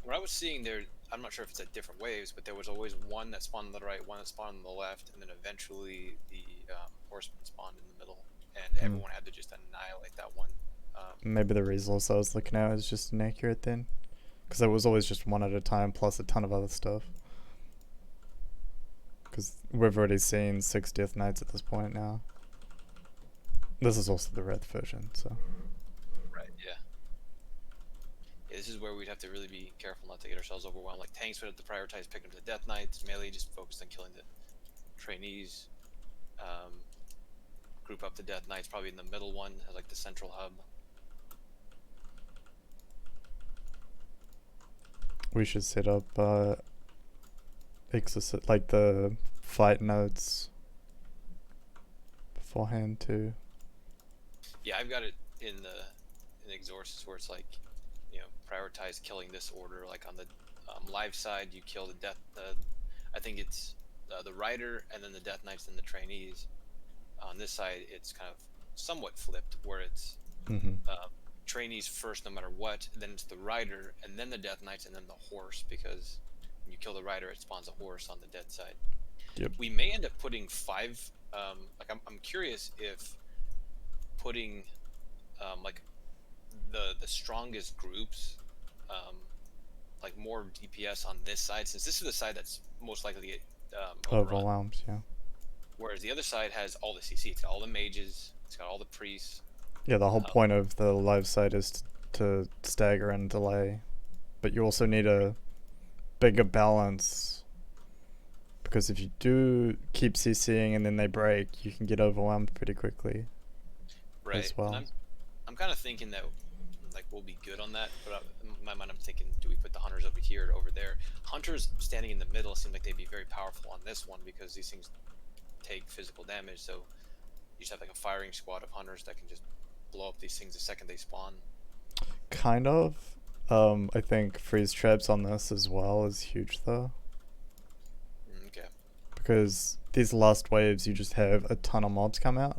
Speaker 1: What I was seeing there, I'm not sure if it's at different waves, but there was always 1 that spawned on the right, 1 that spawned on the left, and then eventually the horseman spawned in the middle, and everyone had to just annihilate that 1.
Speaker 2: Maybe the resource I was looking at is just inaccurate then, because it was always just 1 at a time plus a ton of other stuff. Because we've already seen 6 Death Knights at this point now. This is also the red version, so.
Speaker 1: Right, yeah. Yeah, this is where we'd have to really be careful not to get ourselves overwhelmed. Like tanks would have to prioritize picking up the Death Knights, melee just focused on killing the trainees. Group up the Death Knights probably in the middle one, as like the central hub.
Speaker 2: We should set up exorcist, like the fight notes beforehand too.
Speaker 1: Yeah, I've got it in Exorcist where it's like, you know, prioritize killing this order. Like on the live side, you kill the death. I think it's the rider and then the Death Knights and the trainees. On this side, it's kind of somewhat flipped, where it's trainees first, no matter what. Then it's the rider, and then the Death Knights, and then the horse. Because when you kill the rider, it spawns a horse on the dead side.
Speaker 2: Yep.
Speaker 1: We may end up putting 5 Like I'm curious if putting like the strongest groups, um, like more DPS on this side, since this is the side that's most likely to get overrun.
Speaker 2: Overwhelmed, yeah.
Speaker 1: Whereas the other side has all the CC. It's got all the mages. It's got all the priests.
Speaker 2: Yeah, the whole
Speaker 1: Um,
Speaker 2: point of the live side is to stagger and delay, but you also need a bigger balance, because if you do keep CCing and then they break, you can get overwhelmed pretty quickly
Speaker 1: right.
Speaker 2: as well.
Speaker 1: And I'm kind of thinking that like we'll be good on that, but in my mind I'm thinking, do we put the hunters over here or over there? Hunters standing in the middle seem like they'd be very powerful on this one because these things take physical damage. So you just have like a firing squad of hunters that can just blow up these things the second they spawn.
Speaker 2: Kind of. I think freeze traps on this as well is huge though,
Speaker 1: Okay.
Speaker 2: because these last waves you just have a ton of mobs come out,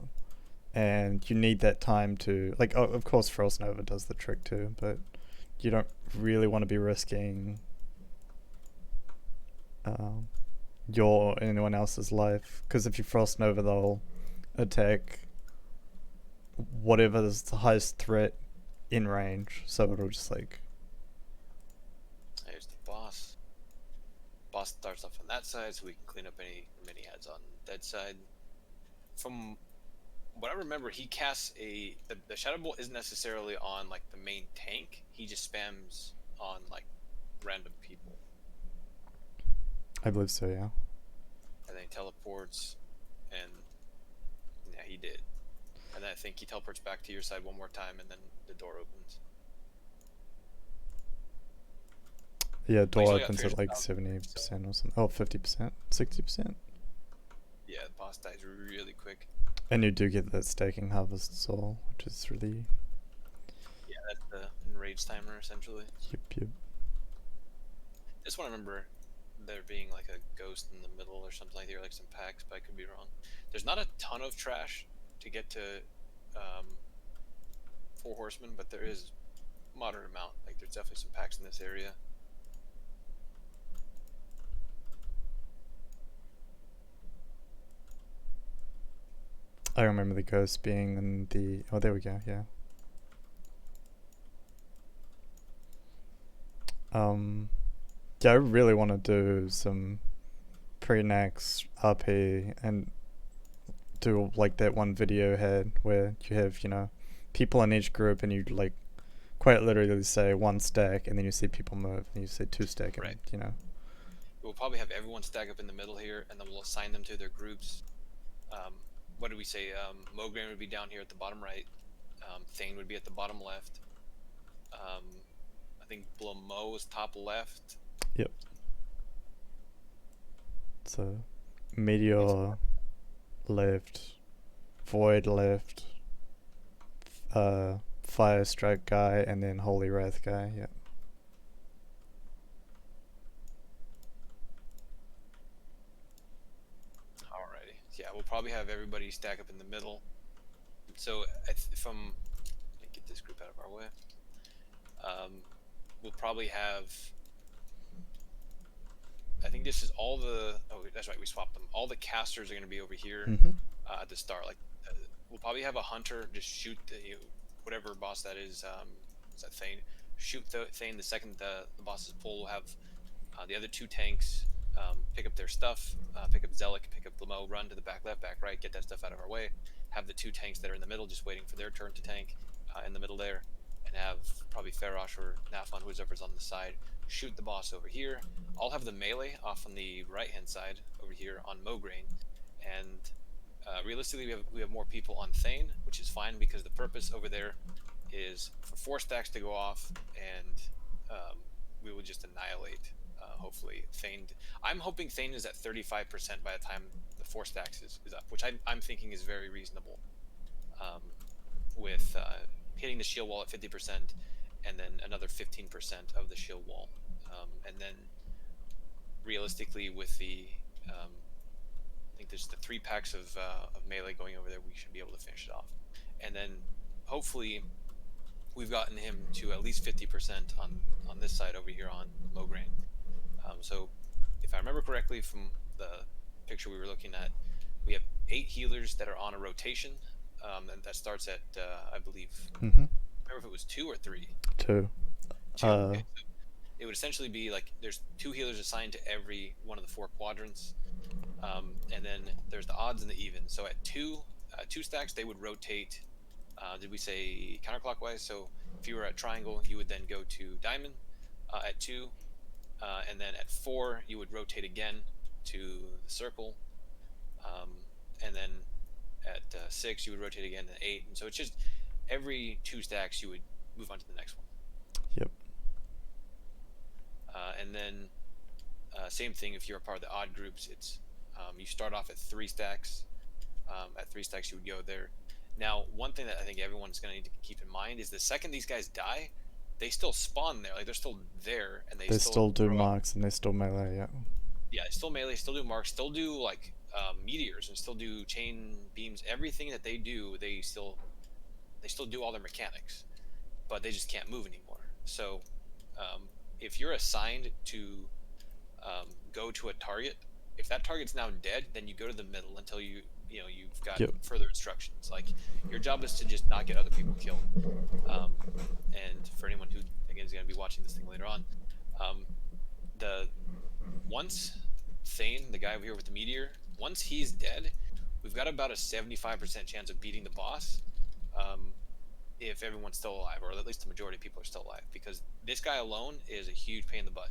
Speaker 2: and you need that time to, like, oh, of course Frost Nova does the trick too, but you don't really want to be risking your or anyone else's life, because if you Frost Nova, they'll attack whatever is the highest threat in range, so it'll just like,
Speaker 1: There's the boss. Boss starts off on that side, so we can clean up any mini heads on that side. From what I remember, he casts the Shadow Bolt isn't necessarily on like the main tank. He just spams on like random people,
Speaker 2: I believe so, yeah.
Speaker 1: and then he teleports, and yeah, he did. And then I think he teleports back to your side one more time, and then the door opens.
Speaker 2: Yeah,
Speaker 1: But he's
Speaker 2: door
Speaker 1: only got
Speaker 2: opens at like 70% or something. Oh, 50%, 60%.
Speaker 1: Yeah, the boss dies really quick.
Speaker 2: And you do get that staking harvest soul, which is really,
Speaker 1: Yeah, that's the enrage timer essentially.
Speaker 2: yep.
Speaker 1: This one I remember there being like a ghost in the middle or something like that, or like some packs, but I could be wrong. There's not a ton of trash to get to Four Horsemen, but there is a moderate amount. Like there's definitely some packs in this area.
Speaker 2: I remember the ghost being in the, oh, there we go, yeah. Yeah, I really want to do some pre-Naxx RP and do like that one video had where you have, people in each group, and you like quite literally say one stack, and then you see people move, and you say two stack, and
Speaker 1: Right. We'll probably have everyone stack up in the middle here, and then we'll assign them to their groups. What did we say? Mograine would be down here at the bottom right. Thane would be at the bottom left. I think Blamo is top left.
Speaker 2: Yep. So, Meteor left, Void left, Fire Strike guy, and then Holy Wrath guy, yep.
Speaker 1: Alrighty. Yeah, we'll probably have everybody stack up in the middle. So, let me get this group out of our way. We'll probably have, I think this is all the, oh, that's right, we swapped them. All the casters are going to be over here at the start. Like, we'll probably have a hunter just shoot whatever boss that is that Thane? Shoot Thane the second the boss is pulled. We'll have the other two tanks pick up their stuff, pick up Zealot, pick up Blamo, run to the back left, back right, get that stuff out of our way. Have the two tanks that are in the middle just waiting for their turn to tank in the middle there, and have probably Ferosh or Nafon, whoever's on the side, shoot the boss over here. I'll have the melee off on the right hand side over here on Mograine, and realistically we have more people on Thane, which is fine because the purpose over there is for 4 stacks to go off, and we will just annihilate hopefully Thane. I'm hoping Thane is at 35% by the time the 4 stacks is up, which I'm thinking is very reasonable, with hitting the shield wall at 50% and then another 15% of the shield wall, and then realistically with the I think there's the 3 packs of melee going over there, we should be able to finish it off, and then hopefully we've gotten him to at least 50% on this side over here on Mograine. So if I remember correctly from the picture we were looking at, We have 8 healers that are on a rotation. And that starts at I believe.
Speaker 2: Mm-hmm.
Speaker 1: Remember if it was 2 or 3?
Speaker 2: 2.
Speaker 1: 2. Okay. So it would essentially be like there's 2 healers assigned to every one of the 4 quadrants, and then there's the odds and the even. So at 2 stacks, they would rotate. Did we say counterclockwise? So if you were at triangle, you would then go to diamond at 2, and then at 4 you would rotate again to the circle, and then at 6 you would rotate again to 8, and so it's just every 2 stacks you would move on to the next one.
Speaker 2: Yep.
Speaker 1: And then same thing if you're a part of the odd groups. It's you start off at 3 stacks. At 3 stacks you would go there. Now, one thing that I think everyone's going to need to keep in mind is the second these guys die, they still spawn there. Like they're still there, and
Speaker 2: They still do marks and they still melee. Yeah.
Speaker 1: Yeah, still melee, still do marks, still do like meteors, and still do chain beams. Everything that they do, they still do all their mechanics, but they just can't move anymore. So if you're assigned to go to a target, if that target's now dead, then you go to the middle until you've got further instructions. Like your job is to just not get other people killed. And for anyone who again is going to be watching this thing later on, once Thane, the guy over here with the meteor, once he's dead, we've got about a 75% chance of beating the boss. If everyone's still alive, or at least the majority of people are still alive, because this guy alone is a huge pain in the butt.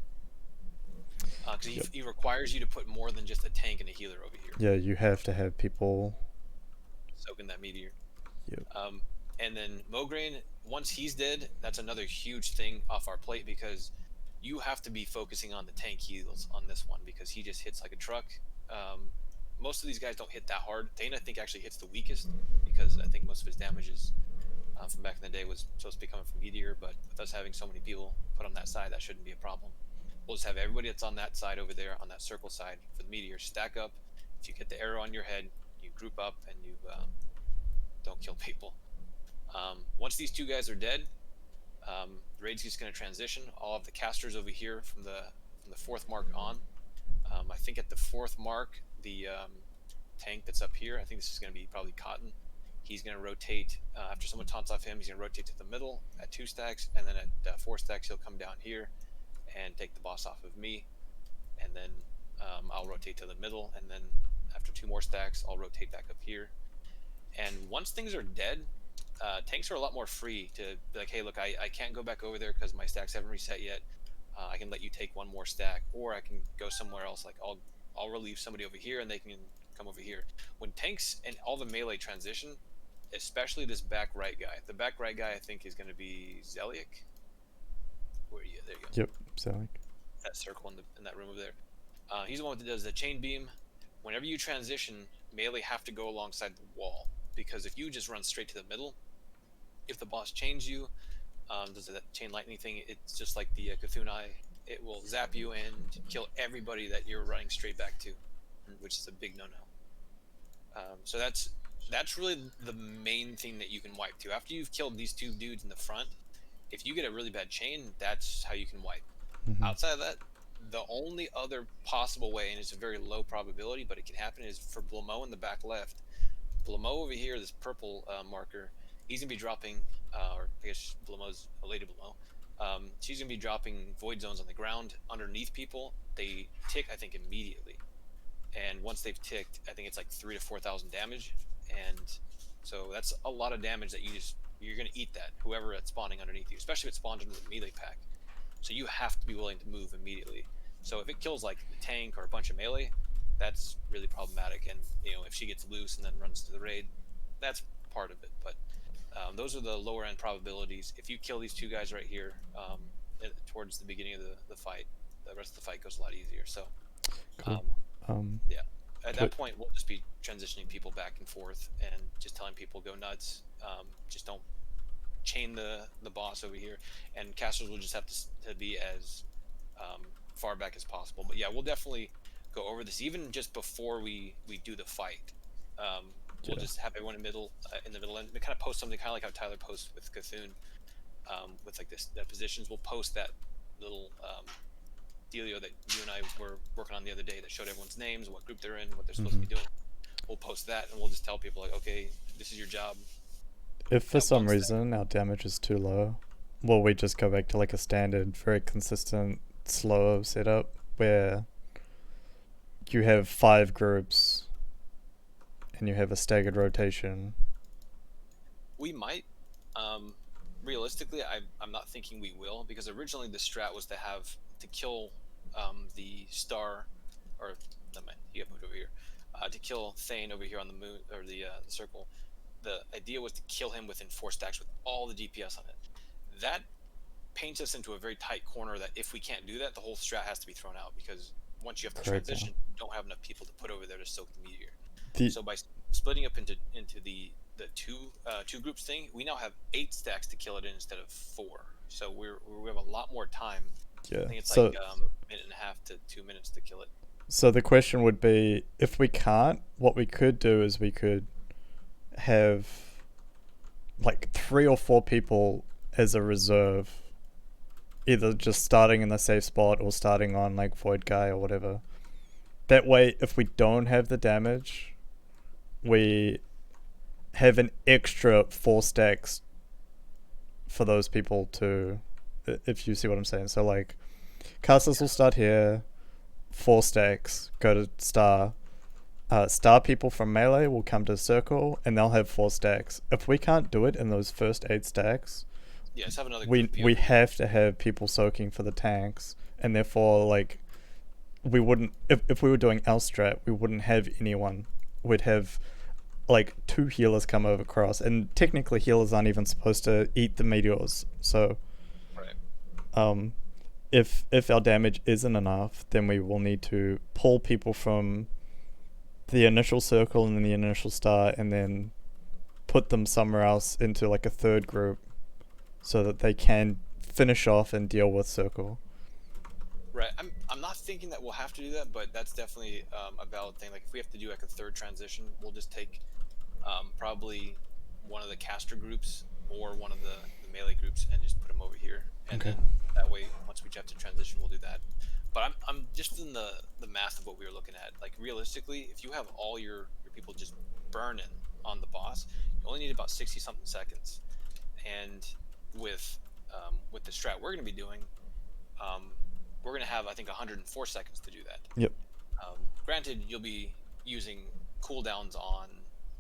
Speaker 1: Because he requires you to put more than just a tank and a healer over here.
Speaker 2: Yeah, you have to have people
Speaker 1: soaking that meteor.
Speaker 2: Yep.
Speaker 1: And then Mograine, once he's dead, that's another huge thing off our plate, because you have to be focusing on the tank heals on this one, because he just hits like a truck. Most of these guys don't hit that hard. Thane, I think, actually hits the weakest, because I think most of his damages from back in the day was supposed to be coming from meteor, but with us having so many people put on that side, that shouldn't be a problem. We'll just have everybody that's on that side over there, on that circle side for the meteor, stack up. If you get the arrow on your head, you group up and you don't kill people. Once these 2 guys are dead, the raid's just going to transition. All of the casters over here from the 4th mark on. I think at the 4th mark, the tank that's up here, I think this is going to be probably Cotton. He's going to rotate, after someone taunts off him, he's going to rotate to the middle at 2 stacks, and then at 4 stacks he'll come down here and take the boss off of me, and then I'll rotate to the middle, and then after 2 more stacks I'll rotate back up here. And once things are dead, tanks are a lot more free to be like, hey look, I can't go back over there because my stacks haven't reset yet. I can let you take 1 more stack, or I can go somewhere else. Like I'll relieve somebody over here and they can come over here. When tanks and all the melee transition, especially this back right guy, the back right guy I think is going to be Zeliek. Where are you? There you go.
Speaker 2: Yep, Zeliek.
Speaker 1: That circle in that room over there. He's the one that does the chain beam. Whenever you transition, melee have to go alongside the wall, because if you just run straight to the middle, if the boss chains you, does that chain lightning thing, it's just like the Cthulhu Eye. It will zap you and kill everybody that you're running straight back to, which is a big no-no. So that's really the main thing that you can wipe to. After you've killed these 2 dudes in the front, if you get a really bad chain, that's how you can wipe.
Speaker 2: Mm-hmm.
Speaker 1: Outside of that, the only other possible way, and it's a very low probability, but it can happen, is for Blamo in the back left. Blamo over here, this purple marker, he's going to be dropping, or I guess Blamo's a lady Blamo. She's going to be dropping void zones on the ground underneath people. They tick, I think, immediately. And once they've ticked, I think it's like 3,000 to 4,000 damage. And so that's a lot of damage that you're going to eat that, whoever that's spawning underneath you, especially if it spawns under the melee pack. So you have to be willing to move immediately. So if it kills like the tank or a bunch of melee, that's really problematic. And if she gets loose and then runs to the raid, that's part of it. But those are the lower end probabilities. If you kill these 2 guys right here towards the beginning of the fight, the rest of the fight goes a lot easier. So
Speaker 2: cool.
Speaker 1: yeah, at that point we'll just be transitioning people back and forth and just telling people go nuts. Just don't chain the boss over here, and casters will just have to be as far back as possible. But yeah, we'll definitely go over this even just before we do the fight. We'll just have everyone in the middle and we kind of post something kind of like how Tyler posts with Cthulhu, with like the positions. We'll post that little dealio that you and I were working on the other day that showed everyone's names, what group they're in, what they're supposed to be doing. we'll post that, and we'll just tell people like, okay, this is your job.
Speaker 2: If for
Speaker 1: At
Speaker 2: some
Speaker 1: one stack.
Speaker 2: reason our damage is too low, will we just go back to like a standard, very consistent, slow setup where you have 5 groups and you have a staggered rotation?
Speaker 1: We might. Um, Realistically, I'm not thinking we will, because originally the strat was to kill the star, or never mind, he got moved over here, to kill Thane over here on the moon, or the circle. The idea was to kill him within 4 stacks with all the DPS on it. That paints us into a very tight corner that if we can't do that, the whole strat has to be thrown out, because once you have to
Speaker 2: Correct.
Speaker 1: transition, you don't have enough people to put over there to soak the meteor.
Speaker 2: The
Speaker 1: So by splitting up into the two groups thing, we now have 8 stacks to kill it in instead of 4. So we have a lot more time. I
Speaker 2: yeah.
Speaker 1: think it's
Speaker 2: So
Speaker 1: like minute and a half to 2 minutes to kill it.
Speaker 2: so the question would be, if we can't, what we could do is we could have like 3 or 4 people as a reserve, either just starting in the safe spot or starting on like Void Guy or whatever. That way, if we don't have the damage, we have an extra 4 stacks for those people to, if you see what I'm saying. So like, casters will start here, 4 stacks, go to star. Star people from melee will come to circle and they'll have 4 stacks. If we can't do it in those first 8 stacks,
Speaker 1: Yeah, let's have another
Speaker 2: we
Speaker 1: group
Speaker 2: we have to have people soaking for the tanks, and therefore like we wouldn't, if we were doing L strat, we wouldn't have anyone. We'd have like 2 healers come over across, and technically healers aren't even supposed to eat the meteors. So
Speaker 1: right.
Speaker 2: If our damage isn't enough, then we will need to pull people from the initial circle and then the initial star, and then put them somewhere else into like a third group, so that they can finish off and deal with circle.
Speaker 1: Right. I'm not thinking that we'll have to do that, but that's definitely a valid thing. Like if we have to do like a third transition, we'll just take probably one of the caster groups or one of the melee groups and just put them over here. And
Speaker 2: Okay.
Speaker 1: then that way, once we have to transition, we'll do that. But I'm just in the math of what we were looking at. Like realistically, if you have all your people just burning on the boss, you only need about 60 something seconds. And with the strat we're going to be doing, we're going to have, I think, 104 seconds to do that.
Speaker 2: Yep.
Speaker 1: Granted, you'll be using cooldowns on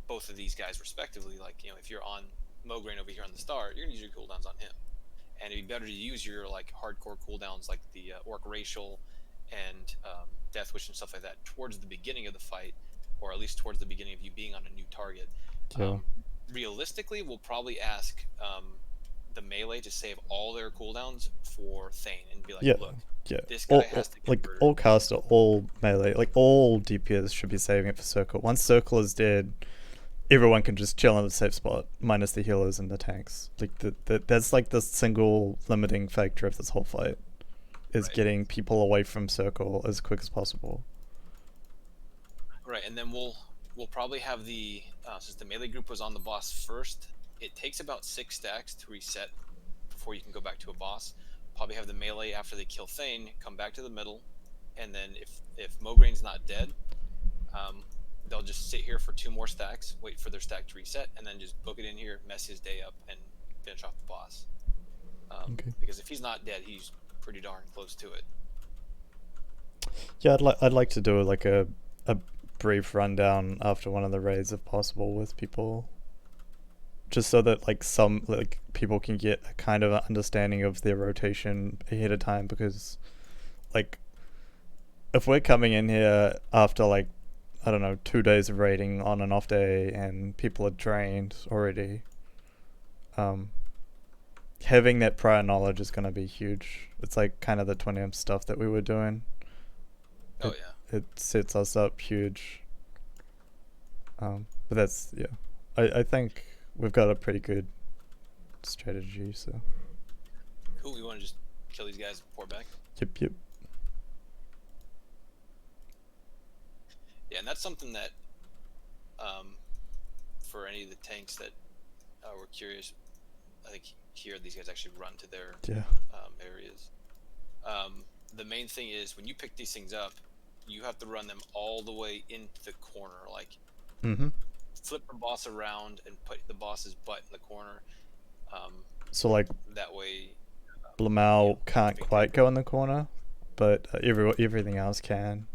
Speaker 1: both of these guys respectively. Like, you know, if you're on Mograine over here on the star, you're going to use your cooldowns on him. And it'd be better to use your like hardcore cooldowns like the Orc Racial and Death Wish and stuff like that towards the beginning of the fight, or at least towards the beginning of you being on a new target.
Speaker 2: Yeah.
Speaker 1: Realistically, we'll probably ask the melee to save all their cooldowns for Thane and be like,
Speaker 2: Yeah.
Speaker 1: look,
Speaker 2: Yeah.
Speaker 1: this guy has to
Speaker 2: like
Speaker 1: convert.
Speaker 2: all caster, all melee, like all DPS should be saving it for circle. Once circle is dead, everyone can just chill in the safe spot, minus the healers and the tanks. Like that's like the single limiting factor of this whole fight, is
Speaker 1: Right.
Speaker 2: getting people away from circle as quick as possible.
Speaker 1: Right, and then we'll probably have the since the melee group was on the boss first, it takes about 6 stacks to reset before you can go back to a boss. Probably have the melee after they kill Thane come back to the middle, and then if Mograine's not dead, they'll just sit here for 2 more stacks, wait for their stack to reset, and then just book it in here, mess his day up, and finish off the boss.
Speaker 2: Okay.
Speaker 1: Because if he's not dead, he's pretty darn close to it.
Speaker 2: Yeah, I'd like to do like a brief rundown after one of the raids if possible with people, just so that like some like people can get a kind of understanding of their rotation ahead of time, because like if we're coming in here after like, I don't know, 2 days of raiding on an off day and people are drained already, having that prior knowledge is going to be huge. It's like kind of the Twin Amp stuff that we were doing.
Speaker 1: Oh yeah.
Speaker 2: It sets us up huge. But that's, yeah. I think we've got a pretty good strategy, so.
Speaker 1: Cool, we want to just kill these guys and pour back?
Speaker 2: Yep.
Speaker 1: Yeah, and that's something that, for any of the tanks that were curious, I think here these guys actually run to their areas. The main thing is when you pick these things up, you have to run them all the way into the corner. Like
Speaker 2: Mm-hmm.
Speaker 1: Flip the boss around and put the boss's butt in the corner. Um,
Speaker 2: So like
Speaker 1: that way,
Speaker 2: Blamau can't
Speaker 1: activate the
Speaker 2: quite go in the corner, but everything else can.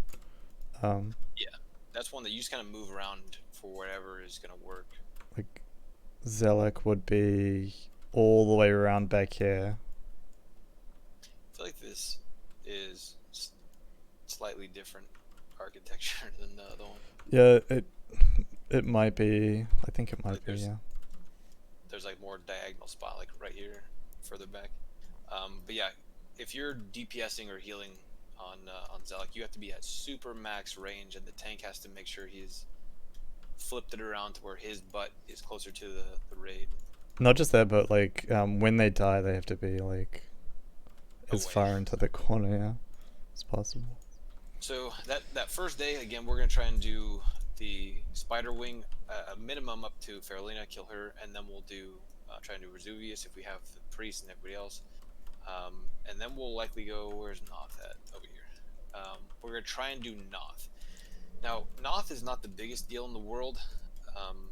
Speaker 2: Um,
Speaker 1: yeah, that's one that you just kind of move around for whatever is gonna work.
Speaker 2: like Zelek would be all the way around back here.
Speaker 1: I feel like this is slightly different architecture than the other one.
Speaker 2: Yeah, it might be. I think it might
Speaker 1: Like
Speaker 2: be. Yeah.
Speaker 1: there's like more diagonal spot like right here, further back. But yeah, if you're DPSing or healing on Zelek, you have to be at super max range, and the tank has to make sure he's flipped it around to where his butt is closer to the raid.
Speaker 2: Not just that, but like when they die, they have to be like as
Speaker 1: Away.
Speaker 2: far into the corner, yeah, as possible.
Speaker 1: So that first day, again, we're gonna try and do the spider wing, a minimum up to Faerlina, kill her, and then we'll do try and do Razuvious if we have the priest and everybody else, and then we'll likely go. Where's Noth at? Over here. We're gonna try and do Noth. Now, Noth is not the biggest deal in the world. Um,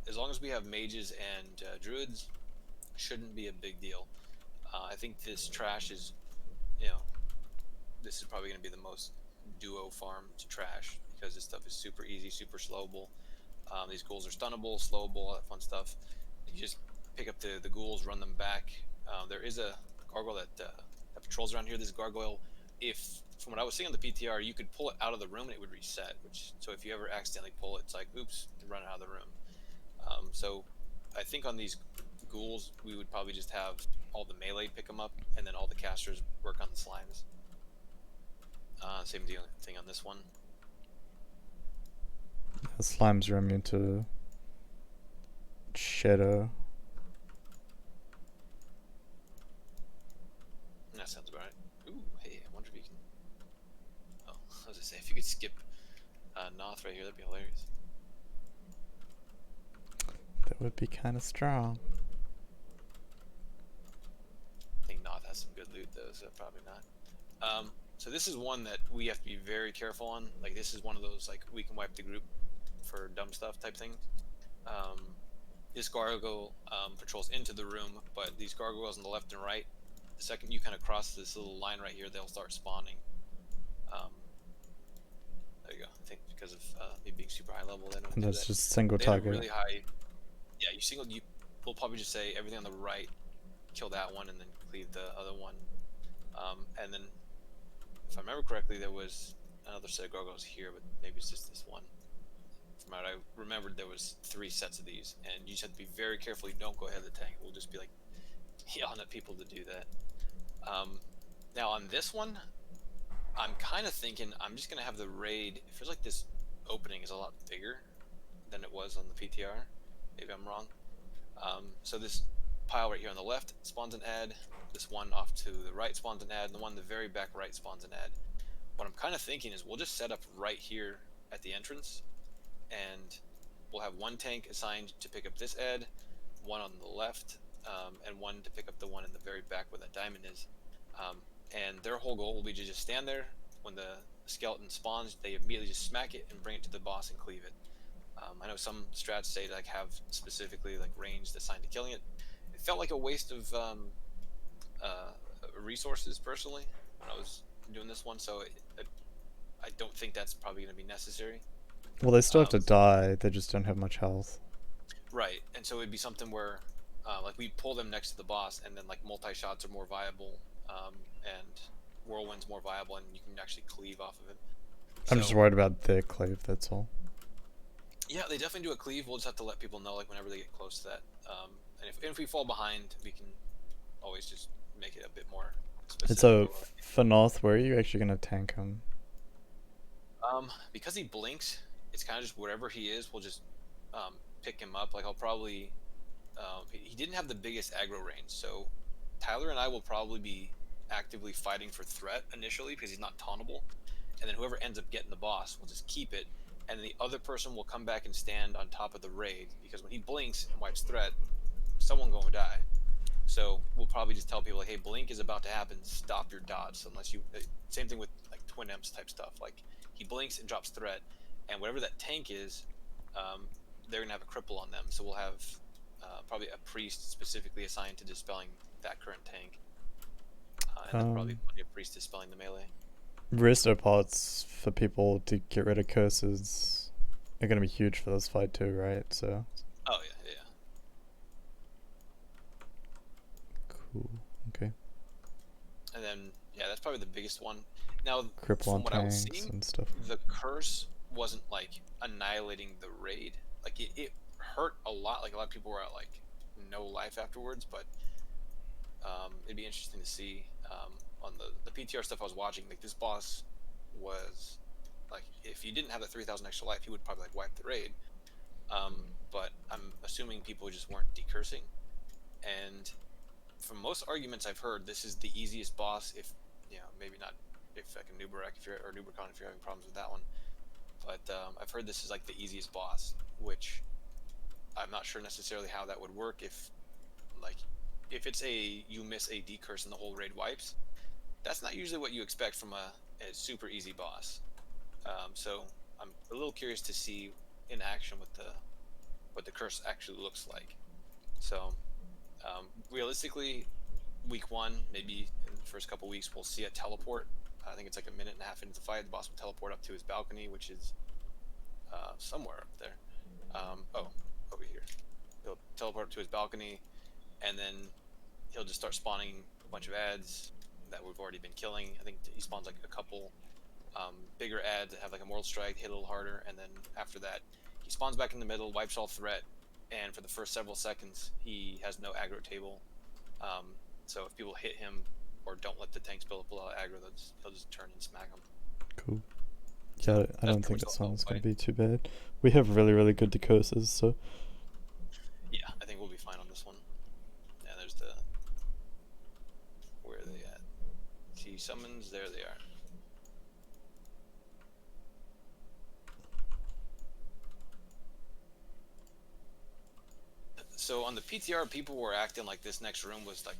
Speaker 1: as long as we have mages and druids, shouldn't be a big deal. I think this trash is, you know, this is probably going to be the most duo farm to trash because this stuff is super easy, super slowable. These ghouls are stunnable, slowable, all that fun stuff. You just pick up the ghouls, run them back. There is a gargoyle that patrols around here. This gargoyle, if from what I was seeing on the PTR, you could pull it out of the room and it would reset. So if you ever accidentally pull it, it's like, oops, you run out of the room. So I think on these ghouls, we would probably just have all the melee pick them up, and then all the casters work on the slimes. Same thing on this one.
Speaker 2: The slimes are immune to shadow.
Speaker 1: That sounds about right. Ooh, hey, I wonder if you can. Oh, I was gonna say if you could skip Noth right here, that'd be hilarious.
Speaker 2: That would be kind of strong.
Speaker 1: I think Noth has some good loot though, so probably not. So this is one that we have to be very careful on. Like this is one of those like we can wipe the group for dumb stuff type thing. This gargoyle patrols into the room, but these gargoyles on the left and right, the second you kind of cross this little line right here, they'll start spawning. There you go. I think because of me being super high level, they don't
Speaker 2: And
Speaker 1: do
Speaker 2: that's
Speaker 1: that.
Speaker 2: just single
Speaker 1: They have
Speaker 2: target.
Speaker 1: really high. Yeah, you will probably just say everything on the right, kill that one, and then cleave the other one. And then, if I remember correctly, there was another set of gargoyles here, but maybe it's just this one. From what I remembered, there was 3 sets of these, and you just have to be very careful. You don't go ahead of the tank. We'll just be like yelling at people to do that. Now on this one, I'm kind of thinking I'm just gonna have the raid. It feels like this opening is a lot bigger than it was on the PTR. Maybe I'm wrong. So this pile right here on the left spawns an ad. This one off to the right spawns an ad, and the one in the very back right spawns an ad. What I'm kind of thinking is we'll just set up right here at the entrance, and we'll have one tank assigned to pick up this ad, one on the left, and one to pick up the one in the very back where that diamond is. And their whole goal will be to just stand there. When the skeleton spawns, they immediately just smack it and bring it to the boss and cleave it. I know some strats say like have specifically like range assigned to killing it. It felt like a waste of resources personally when I was doing this one, so I don't think that's probably going to be necessary.
Speaker 2: Well, they still have to die. They just don't have much health.
Speaker 1: Right, and so it'd be something where like we pull them next to the boss, and then like multi-shots are more viable, and whirlwind's more viable, and you can actually cleave off of it.
Speaker 2: I'm just worried about their cleave, that's all.
Speaker 1: Yeah, they definitely do a cleave. We'll just have to let people know like whenever they get close to that. And if we fall behind, we can always just make it a bit more specific.
Speaker 2: And so, for Noth, where are you actually going to tank him?
Speaker 1: Because he blinks, it's kind of just wherever he is, we'll just pick him up. Like I'll probably, he didn't have the biggest aggro range, so Tyler and I will probably be actively fighting for threat initially because he's not tauntable, and then whoever ends up getting the boss will just keep it, and the other person will come back and stand on top of the raid because when he blinks and wipes threat, someone going to die. So we'll probably just tell people like, hey, blink is about to happen, stop your dots. Unless you, same thing with like twin imps type stuff. Like he blinks and drops threat, and whatever that tank is, they're gonna have a cripple on them. So we'll have probably a priest specifically assigned to dispelling that current tank, and then probably a priest dispelling the melee.
Speaker 2: Resto pots for people to get rid of curses are going to be huge for this fight too, right? So.
Speaker 1: Oh yeah, yeah.
Speaker 2: Cool. Okay.
Speaker 1: And then yeah, that's probably the biggest one. Now,
Speaker 2: Cripple
Speaker 1: from
Speaker 2: on
Speaker 1: what I was
Speaker 2: tanks
Speaker 1: seeing,
Speaker 2: and stuff.
Speaker 1: the curse wasn't like annihilating the raid. Like it hurt a lot. Like a lot of people were at like no life afterwards, but it'd be interesting to see on the PTR stuff I was watching. Like this boss was like, if you didn't have that 3,000 extra life, he would probably like wipe the raid. But I'm assuming people just weren't decursing. And from most arguments I've heard, this is the easiest boss. If maybe not if like a Nubarek or Nubercon if you're having problems with that one. But I've heard this is like the easiest boss, which I'm not sure necessarily how that would work. If it's you miss a decurse and the whole raid wipes, that's not usually what you expect from a super easy boss. So I'm a little curious to see in action what the curse actually looks like. So realistically, week 1, maybe in the first couple weeks, we'll see a teleport. I think it's like a minute and a half into the fight. The boss will teleport up to his balcony, which is somewhere up there. Over here. He'll teleport up to his balcony, and then he'll just start spawning a bunch of ads that we've already been killing. I think he spawns like a couple bigger ads that have like a mortal strike, hit a little harder, and then after that, he spawns back in the middle, wipes all threat, and for the first several seconds, he has no aggro table. So if people hit him or don't let the tanks build up a lot of aggro, he'll just turn and smack them.
Speaker 2: Cool. Yeah, I don't think this one's going to be too bad. We have really, really good decurses, so.
Speaker 1: Yeah, I think we'll be fine on this one. Yeah, there's where are they at? See summons, there they are. So on the PTR, people were acting like this next room was like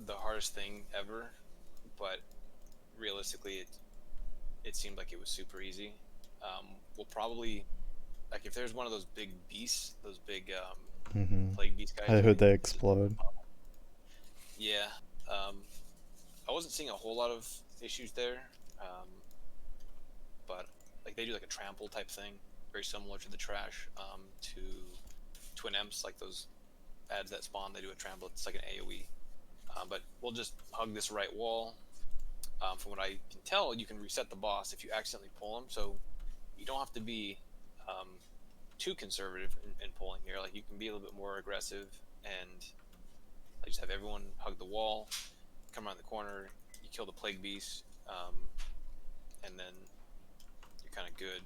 Speaker 1: the hardest thing ever, but realistically, it seemed like it was super easy. We'll probably, like, if there's one of those big beasts, those big plague beast guys.
Speaker 2: I heard they explode.
Speaker 1: Yeah. I wasn't seeing a whole lot of issues there, but like they do like a trample type thing, very similar to the trash, to Twin Imps, like those ads that spawn. They do a trample. It's like an AoE. But we'll just hug this right wall. From what I can tell, you can reset the boss if you accidentally pull him, so you don't have to be too conservative in pulling here. Like you can be a little bit more aggressive and just have everyone hug the wall, come around the corner, you kill the plague beast, and then you're kind of good.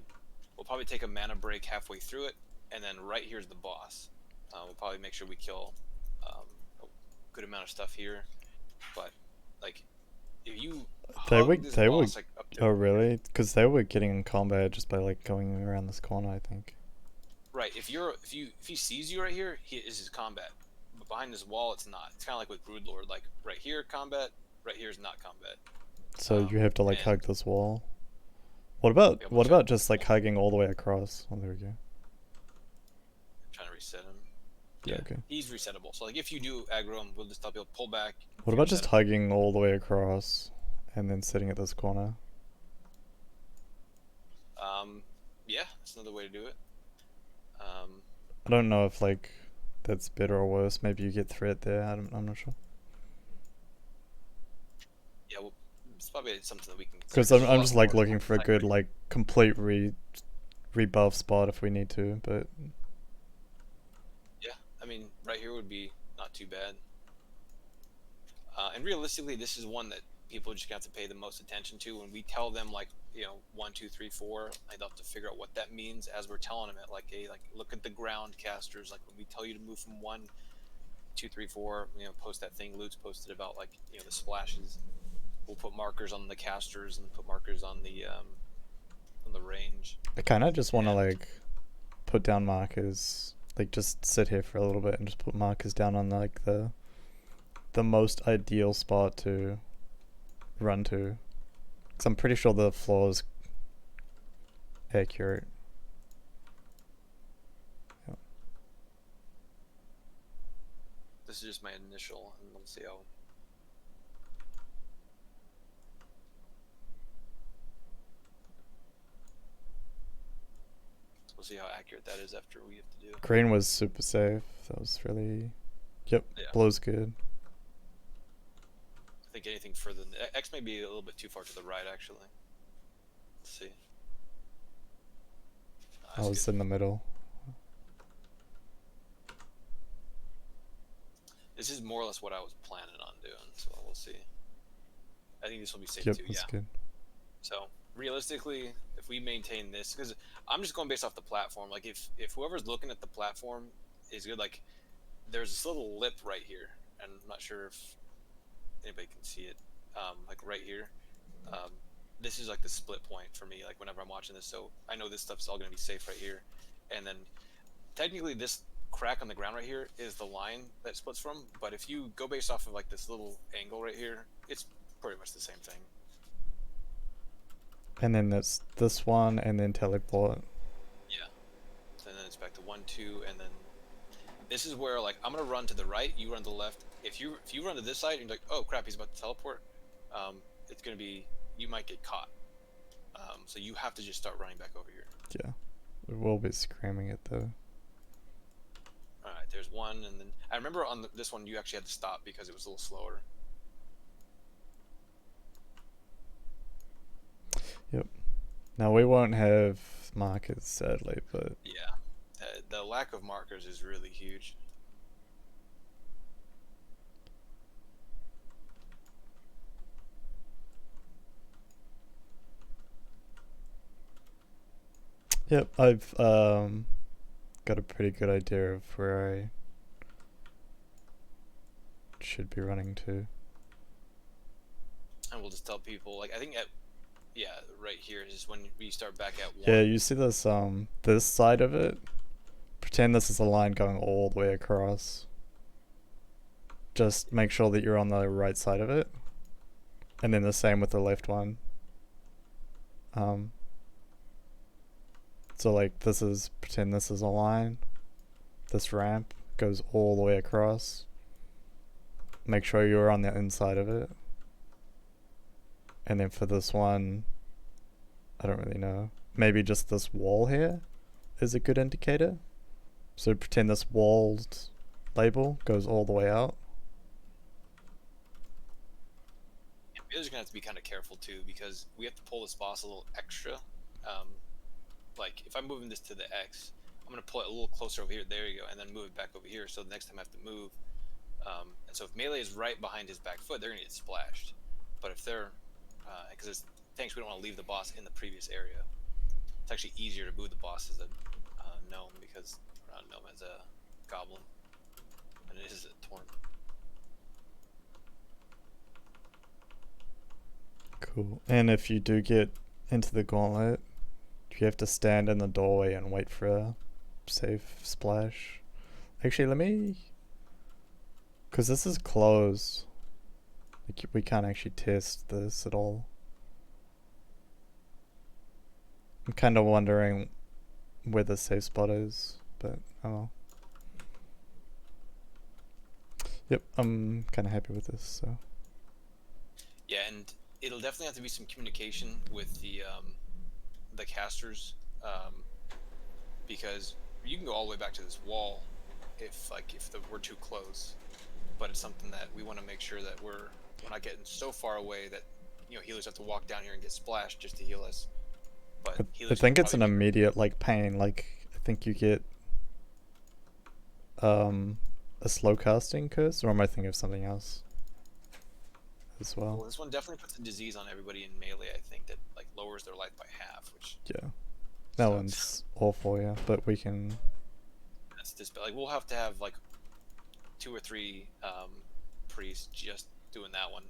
Speaker 1: We'll probably take a mana break halfway through it, and then right here's the boss. We'll probably make sure we kill a good amount of stuff here, but like if you
Speaker 2: they were like, oh really? Because they were getting in combat just by like going around this corner, I think.
Speaker 1: Right. If he sees you right here, he is his combat. But behind this wall, it's not. It's kind of like with Broodlord. Like right here, combat. Right here is not combat.
Speaker 2: So you have to like hug this wall. What about just like hugging all the way across? Oh, there we go.
Speaker 1: I'm trying to reset him.
Speaker 2: Yeah, okay.
Speaker 1: He's resettable. So like if you do aggro him, we'll just stop. He'll pull back.
Speaker 2: What about just hugging all the way across, and then sitting at this corner?
Speaker 1: Yeah, that's another way to do it.
Speaker 2: I don't know if like that's better or worse. Maybe you get threat there. I'm not sure.
Speaker 1: Yeah, well, it's probably something that we can.
Speaker 2: Because I'm just like looking for a good like complete rebuff spot if we need to, but.
Speaker 1: Yeah, I mean, right here would be not too bad. And realistically, this is one that people just have to pay the most attention to. When we tell them, like, 1, 2, 3, 4, they'll have to figure out what that means as we're telling them it. Like, hey, like, look at the ground casters. Like, when we tell you to move from 1, 2, 3, 4, post that thing Luke's posted about, like, the splashes. We'll put markers on the casters and put markers on the range.
Speaker 2: I kind of just want to, like, put down markers. Like, just sit here for a little bit and just put markers down on, like, the most ideal spot to run to. Because I'm pretty sure the floor is accurate.
Speaker 1: This is just my initial, and we'll see how. We'll see how accurate that is after we have to do.
Speaker 2: Green was super safe. That was really. Yep.
Speaker 1: Yeah.
Speaker 2: Blue's good.
Speaker 1: I think anything further than X may be a little bit too far to the right, actually. Let's see.
Speaker 2: I was in the middle.
Speaker 1: This is more or less what I was planning on doing, so we'll see. I think this will be safe
Speaker 2: Yep,
Speaker 1: too.
Speaker 2: that's
Speaker 1: Yeah.
Speaker 2: good.
Speaker 1: So realistically, if we maintain this, because I'm just going based off the platform. Like if whoever's looking at the platform is good, like there's this little lip right here, and I'm not sure if anybody can see it. Like right here. This is like the split point for me. Like whenever I'm watching this, so I know this stuff's all gonna be safe right here, and then technically this crack on the ground right here is the line that splits from. But if you go based off of like this little angle right here, it's pretty much the same thing.
Speaker 2: And then there's this one, and then teleport.
Speaker 1: Yeah. And then it's back to 1, 2, and then this is where like I'm gonna run to the right, you run to the left. If you run to this side and you're like, oh crap, he's about to teleport, it's gonna be, you might get caught. So you have to just start running back over here.
Speaker 2: Yeah. We will be screaming it though.
Speaker 1: Alright, there's one, and then I remember on this one you actually had to stop because it was a little slower.
Speaker 2: Yep. Now we won't have markers sadly, but
Speaker 1: Yeah, the lack of markers is really huge.
Speaker 2: yep, I've got a pretty good idea of where I should be running to.
Speaker 1: And we'll just tell people, like I think at, yeah, right here is when we start back at 1.
Speaker 2: Yeah, you see this this side of it? Pretend this is a line going all the way across. Just make sure that you're on the right side of it. And then the same with the left one. So like this is, pretend this is a line. This ramp goes all the way across. Make sure you're on the inside of it. And then for this one, I don't really know. Maybe just this wall here is a good indicator. So pretend this walled label goes all the way out.
Speaker 1: We're just gonna have to be kind of careful too, because we have to pull this boss a little extra. Like if I'm moving this to the X, I'm gonna pull it a little closer over here. There you go, and then move it back over here. So the next time I have to move, and so if melee is right behind his back foot, they're gonna get splashed. But if they're, because thanks, we don't want to leave the boss in the previous area. It's actually easier to move the boss as a gnome, because we're not a gnome, as a goblin, and it is a torn.
Speaker 2: Cool. And if you do get into the gauntlet, you have to stand in the doorway and wait for a safe splash. Actually, let me... Because this is closed. Like, we can't actually test this at all. I'm kind of wondering where the safe spot is, but oh well. Yep, I'm kind of happy with this, so...
Speaker 1: Yeah, and it'll definitely have to be some communication with the casters, because you can go all the way back to this wall if we're too close, but it's something that we want to make sure that we're not getting so far away that healers have to walk down here and get splashed just to heal us. But
Speaker 2: I think it's an immediate like pain. Like I think you get a slow casting curse, or am I thinking of something else as well?
Speaker 1: Well, this one definitely puts a disease on everybody in melee. I think that like lowers their life by half, which
Speaker 2: Yeah, that one's awful. Yeah, but we can.
Speaker 1: That's this. Like we'll have to have like 2 or 3 priests just doing that one,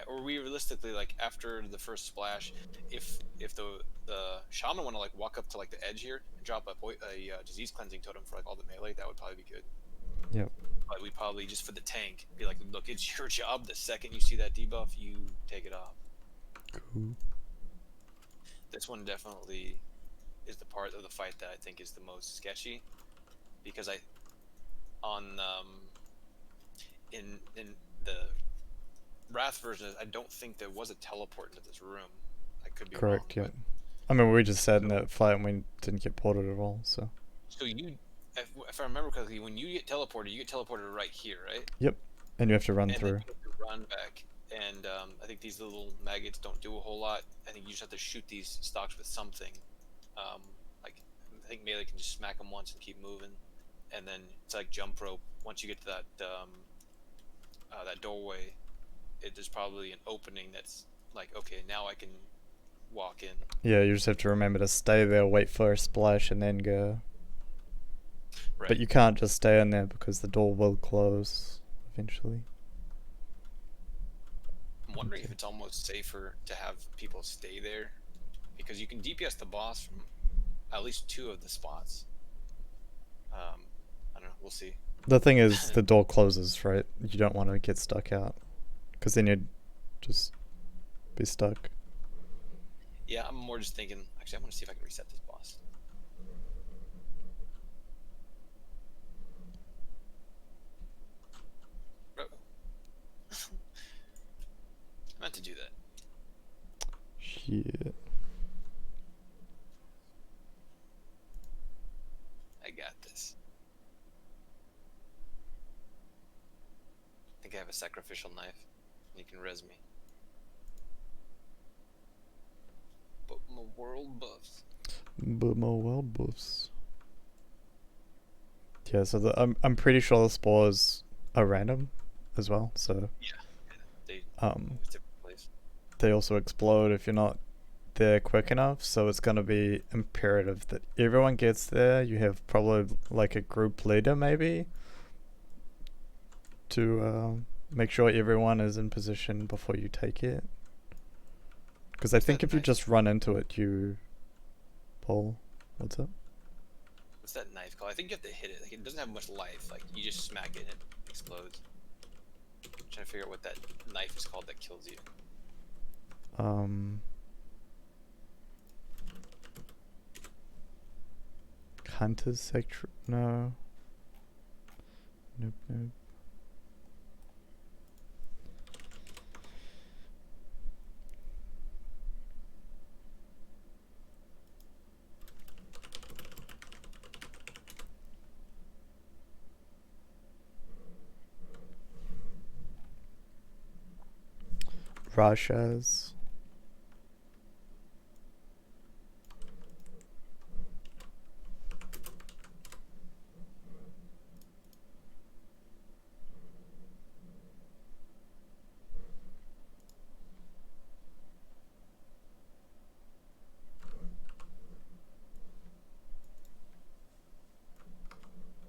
Speaker 1: or we realistically, like after the first splash, if the shaman want to like walk up to like the edge here and drop a disease cleansing totem for like all the melee, that would probably be good.
Speaker 2: Yep.
Speaker 1: But we probably just for the tank be like, look, it's your job. The second you see that debuff, you take it off.
Speaker 2: Cool.
Speaker 1: This one definitely is the part of the fight that I think is the most sketchy, because in the Wrath version, I don't think there was a teleport into this room. I could be wrong.
Speaker 2: Correct. Yeah. I mean, we just sat in
Speaker 1: So,
Speaker 2: that fight and we didn't get ported at all. So.
Speaker 1: so if I remember correctly, when you get teleported right here, right?
Speaker 2: Yep. And you have to run
Speaker 1: And then
Speaker 2: through.
Speaker 1: you have to run back. And I think these little maggots don't do a whole lot. I think you just have to shoot these stocks with something. Um, like I think melee can just smack them once and keep moving. And then it's like jump rope. Once you get to that doorway, there's probably an opening that's like, okay, now I can walk in.
Speaker 2: Yeah, you just have to remember to stay there, wait for a splash, and then go.
Speaker 1: Right.
Speaker 2: But you can't just stay in there because the door will close eventually.
Speaker 1: I'm wondering if it's almost safer to have people stay there, because you can DPS the boss from at least 2 of the spots. I don't know. We'll see.
Speaker 2: The thing is, the door closes, right? You don't want to get stuck out, because then you'd just be stuck.
Speaker 1: Yeah, I'm more just thinking. Actually, I want to see if I can reset this boss. I meant to do that.
Speaker 2: Shit.
Speaker 1: I got this. I think I have a sacrificial knife. You can res me. But my world buffs.
Speaker 2: But more world buffs. Yeah, so I'm pretty sure the spores are random as well. So
Speaker 1: Yeah, they
Speaker 2: um,
Speaker 1: it's a different place.
Speaker 2: they also explode if you're not there quick enough. So it's gonna be imperative that everyone gets there. You have probably like a group leader maybe to make sure everyone is in position before you take it. Because I think if you just run into it, you pull. What's up?
Speaker 1: What's that knife called? I think you have to hit it. Like, it doesn't have much life. Like, you just smack it and it explodes. I'm trying to figure out what that knife is called that kills you.
Speaker 2: Hunter's sector? No. Nope, nope. Rashas.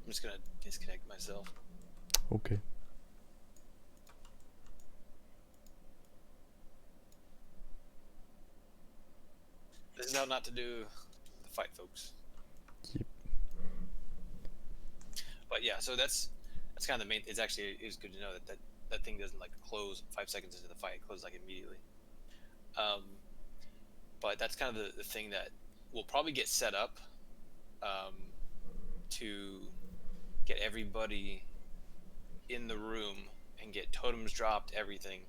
Speaker 1: I'm just gonna disconnect myself.
Speaker 2: Okay.
Speaker 1: This is how not to do the fight, folks.
Speaker 2: Yep.
Speaker 1: But yeah, so that's kind of the main. It's actually good to know that thing doesn't like close 5 seconds into the fight. It closes like immediately. But that's kind of the thing that will probably get set up to get everybody in the room and get totems dropped, everything,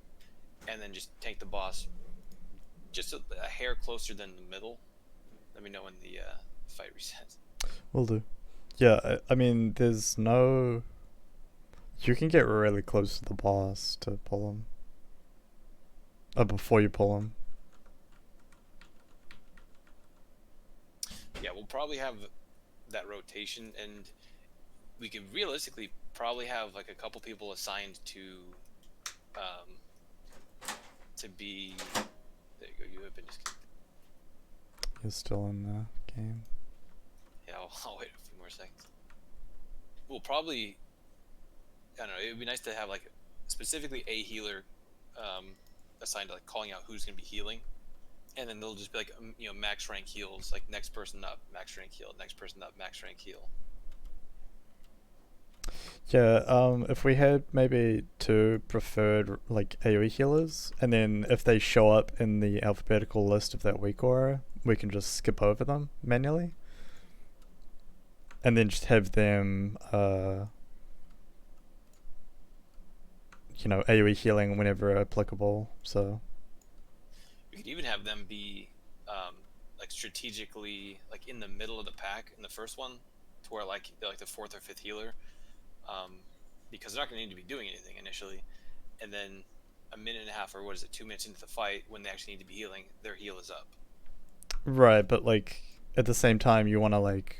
Speaker 1: and then just tank the boss just a hair closer than the middle. Let me know when the fight resets.
Speaker 2: Will do. Yeah, I mean, there's no... You can get really close to the boss to pull him. Before you pull him.
Speaker 1: Yeah, we'll probably have that rotation, and we could realistically probably have like a couple people assigned to be. There you go. You have been disconnected.
Speaker 2: You're still in the game.
Speaker 1: Yeah, I'll wait a few more seconds. We'll probably. I don't know. It would be nice to have like specifically a healer assigned to like calling out who's going to be healing, and then they'll just be like max rank heals, like next person up, max rank heal, next person up, max rank heal.
Speaker 2: Yeah, if we had maybe 2 preferred like AoE healers, and then if they show up in the alphabetical list of that weak aura, we can just skip over them manually. And then just have them you know, AoE healing whenever applicable. So
Speaker 1: We could even have them be like strategically like in the middle of the pack in the first one, to where like they're like the fourth or fifth healer, um, because they're not going to need to be doing anything initially, and then a minute and a half or what is it, 2 minutes into the fight when they actually need to be healing, their heal is up.
Speaker 2: right, but like at the same time, you want to like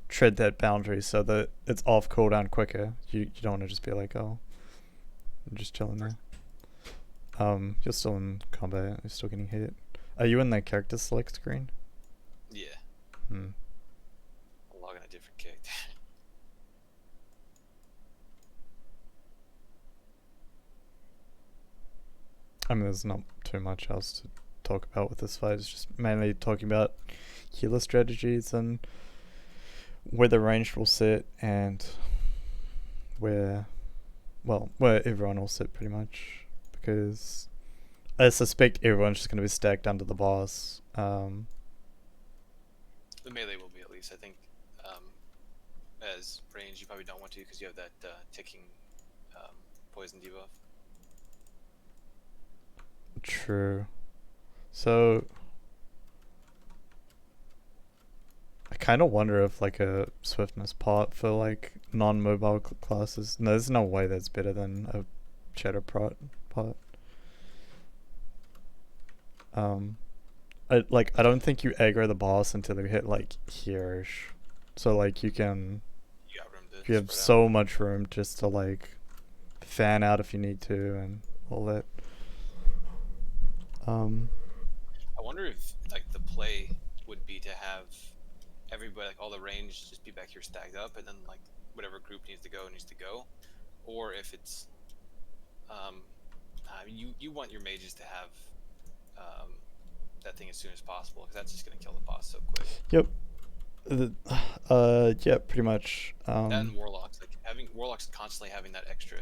Speaker 2: tread that boundary so that it's off cooldown quicker. You don't want to just be like, oh, I'm just chilling there. You're still in combat. You're still getting hit. Are you in the character select screen?
Speaker 1: Yeah.
Speaker 2: Hmm.
Speaker 1: I'll log in a different character.
Speaker 2: I mean, there's not too much else to talk about with this fight. It's just mainly talking about healer strategies and where the range will sit and where everyone will sit pretty much, because I suspect everyone's just going to be stacked under the boss.
Speaker 1: The melee will be, at least I think. As range, you probably don't want to because you have that ticking poison debuff.
Speaker 2: True. So I kind of wonder if like a swiftness pot for like non-mobile classes. No, there's no way that's better than a shadow pot. I don't think you aggro the boss until they hit like here-ish. So like you have
Speaker 1: spread
Speaker 2: so
Speaker 1: out.
Speaker 2: much room just to like fan out if you need to and all that.
Speaker 1: I wonder if like the play would be to have everybody, like all the range, just be back here stacked up, and then like whatever group needs to go, or if it's you want your mages to have that thing as soon as possible, because that's just gonna kill the boss so quick.
Speaker 2: Yep. Yeah, pretty much.
Speaker 1: That and warlocks, like having warlocks constantly having that extra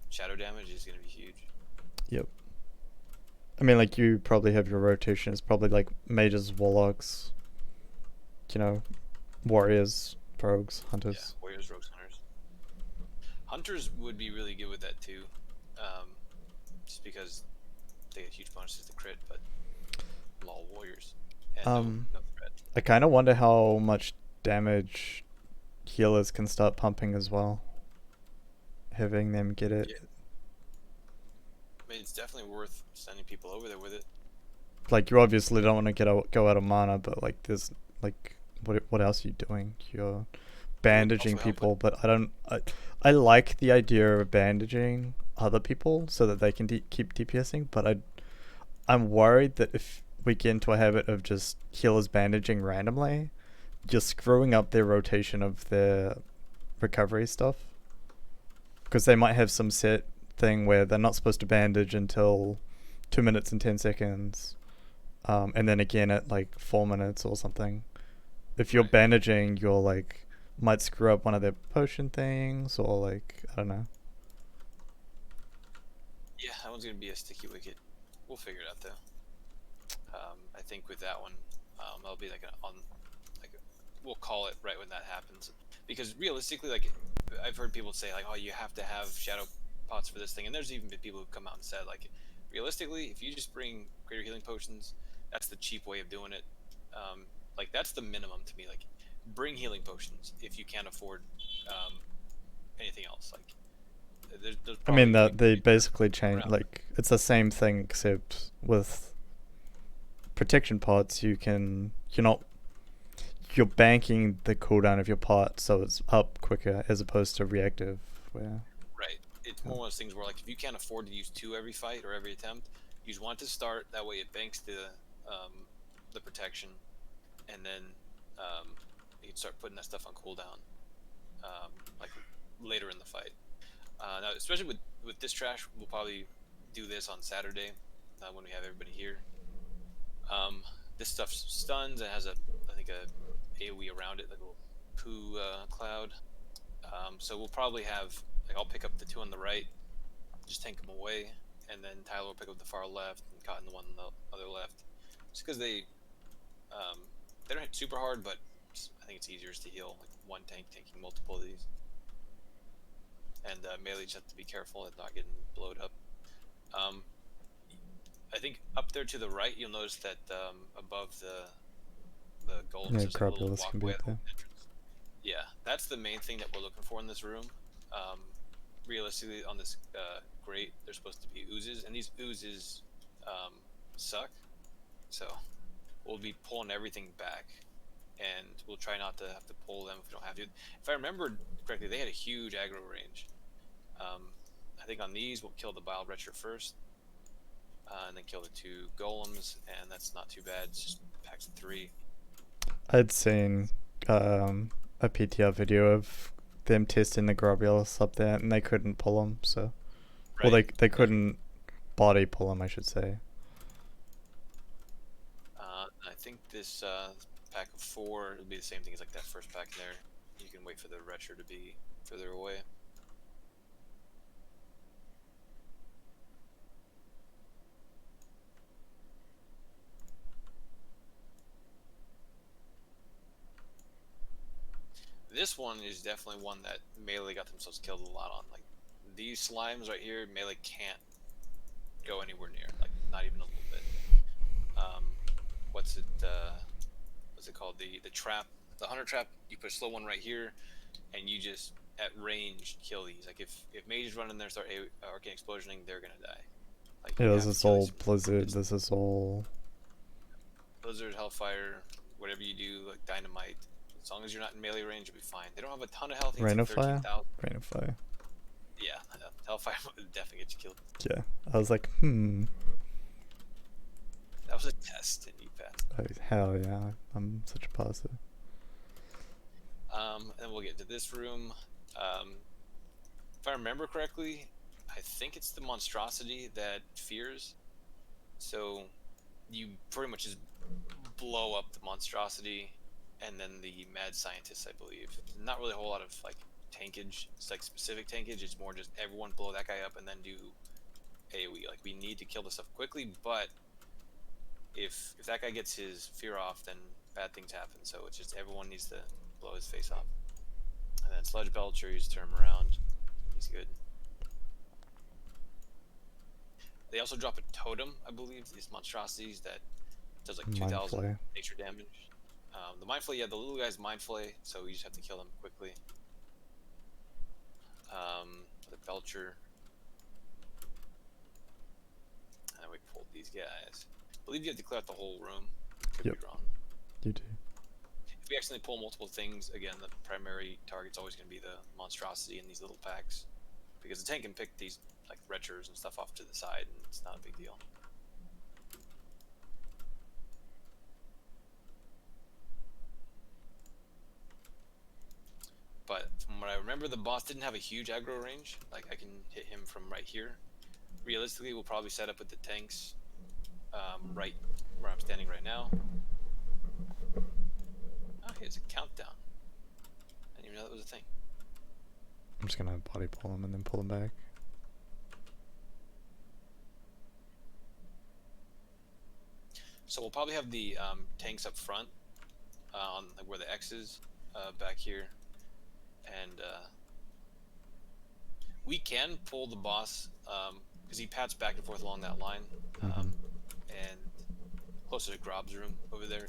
Speaker 1: shadow damage is gonna be huge.
Speaker 2: Yep. I mean, like you probably have your rotation. It's probably like mages, warlocks, you know, warriors, rogues, hunters.
Speaker 1: Yeah, warriors, rogues, hunters. Hunters would be really good with that too, just because they get huge bonuses to crit, but I'm all warriors and no threat.
Speaker 2: I kind of wonder how much damage healers can start pumping as well. Having them get it.
Speaker 1: Yeah. I mean, it's definitely worth sending people over there with it.
Speaker 2: Like you obviously don't want to go out of mana, but like there's like what else are you doing? You're bandaging people, but I like the idea of bandaging other people so that they can keep DPSing, but I'm worried that if we get into a habit of just healers bandaging randomly, you're screwing up their rotation of their recovery stuff, because they might have some set thing where they're not supposed to bandage until 2 minutes and 10 seconds, and then again at like 4 minutes or something. If you're bandaging, you're like might screw up one of their potion things, or like I don't know.
Speaker 1: Yeah, that one's gonna be a sticky wicket. We'll figure it out though. I think with that one, that'll be like we'll call it right when that happens, because realistically, like I've heard people say like, oh, you have to have shadow pots for this thing, and there's even been people who've come out and said like, realistically, if you just bring greater healing potions, that's the cheap way of doing it. Like that's the minimum to me. Like, bring healing potions if you can't afford anything else. Like, there's
Speaker 2: I mean
Speaker 1: probably
Speaker 2: that they basically change, like it's the same thing except with protection pots you're banking the cooldown of your pot so it's up quicker as opposed to reactive, where
Speaker 1: right. It's one of those things where like if you can't afford to use 2 every fight or every attempt, use 1 to start. That way it banks the protection, and then you can start putting that stuff on cooldown like later in the fight. Now, especially with this trash, we'll probably do this on Saturday when we have everybody here. This stuff stuns and has I think a AoE around it, like a little poo cloud. So we'll probably have, like, I'll pick up the 2 on the right, just tank them away, and then Tyler will pick up the far left and Cotton the one on the other left. Just because they don't hit super hard, but I think it's easier to heal like one tank tanking multiple of these. and melee just have to be careful and not getting blowed up. I think up there to the right, you'll notice that above the golems,
Speaker 2: Yeah,
Speaker 1: there's like a little
Speaker 2: Grobbulous can be
Speaker 1: walkway
Speaker 2: up
Speaker 1: at the
Speaker 2: there.
Speaker 1: entrance. Yeah, that's the main thing that we're looking for in this room. Realistically, on this grate, there's supposed to be oozes, and these oozes suck. So we'll be pulling everything back, and we'll try not to have to pull them if we don't have to. If I remember correctly, they had a huge aggro range. I think on these, we'll kill the Bile Retcher first, and then kill the 2 golems, and that's not too bad. It's just packs of 3.
Speaker 2: I'd seen a PTR video of them testing the Grobbulous up there, and they couldn't pull them. So,
Speaker 1: Right.
Speaker 2: well, they couldn't body pull them, I should say.
Speaker 1: I think this pack of 4 will be the same thing as like that first pack in there. You can wait for the Retcher to be further away. This one is definitely one that melee got themselves killed a lot on. Like these slimes right here, melee can't go anywhere near, like not even a little bit. What's it called? The trap, the hunter trap. You put a slow one right here, and you just at range kill these. Like if mages run in there and start arcane explosioning, they're gonna die. Like
Speaker 2: Yeah, this is all Blizzard. This is all
Speaker 1: Blizzard, Hellfire, whatever you do, like Dynamite. As long as you're not in melee range, you'll be fine. They don't have a ton of health.
Speaker 2: Rain of Fire. Rain of Fire.
Speaker 1: Yeah, Hellfire would definitely get you killed.
Speaker 2: Yeah, I was like,
Speaker 1: That was a test, and you passed.
Speaker 2: Oh, hell yeah, I'm such a passer.
Speaker 1: And we'll get to this room. If I remember correctly, I think it's the monstrosity that fears. So you pretty much just blow up the monstrosity, and then the mad scientist, I believe. Not really a whole lot of like tankage. It's like specific tankage. It's more just everyone blow that guy up and then do AoE. Like we need to kill this stuff quickly, but if that guy gets his fear off, then bad things happen. So it's just everyone needs to blow his face off. And then Sludge Belcher, you just turn him around. He's good. They also drop a totem, I believe, these monstrosities that does like 2,000 nature damage. The Mind Flay, yeah, the little guy's Mind Flay, so you just have to kill them quickly. The Belcher. And then we pulled these guys. I believe you have to clear out the whole room. Could be wrong.
Speaker 2: You do.
Speaker 1: If we accidentally pull multiple things, again, the primary target's always going to be the monstrosity in these little packs. Because the tank can pick these like retchers and stuff off to the side, and it's not a big deal. But from what I remember, the boss didn't have a huge aggro range. Like I can hit him from right here. Realistically, we'll probably set up with the tanks right where I'm standing right now. Okay, it's a countdown. I didn't even know that was a thing.
Speaker 2: I'm just gonna body pull him and then pull him back.
Speaker 1: So we'll probably have the tanks up front on like where the X is back here, and we can pull the boss because he pats back and forth along that line, and closer to Grob's room over there.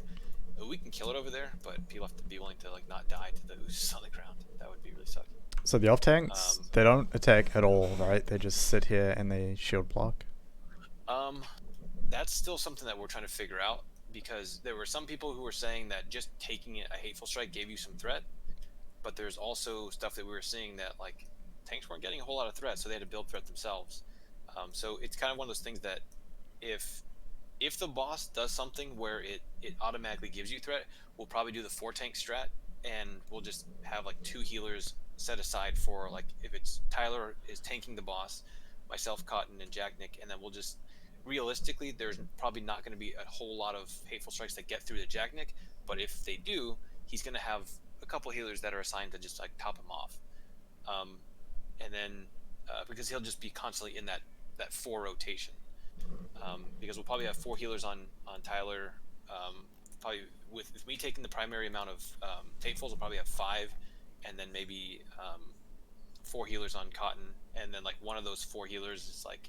Speaker 1: We can kill it over there, but people have to be willing to like not die to the oozes on the ground. That would be really sucky.
Speaker 2: So the off tanks, they don't attack at all, right? They just sit here and they shield block.
Speaker 1: That's still something that we're trying to figure out, because there were some people who were saying that just taking a hateful strike gave you some threat, but there's also stuff that we were seeing that like tanks weren't getting a whole lot of threat, so they had to build threat themselves. So it's kind of one of those things that if the boss does something where it automatically gives you threat, we'll probably do the 4 tank strat, and we'll just have like 2 healers set aside for like if it's Tyler is tanking the boss, myself, Cotton, and Jack Nick, and then we'll just realistically there's probably not going to be a whole lot of hateful strikes that get through to Jack Nick, but if they do, he's going to have a couple healers that are assigned to just like top him off, and then because he'll just be constantly in that 4 rotation. Because we'll probably have 4 healers on Tyler. Probably with me taking the primary amount of tatefuls, we'll probably have 5, and then maybe 4 healers on Cotton, and then like one of those 4 healers is like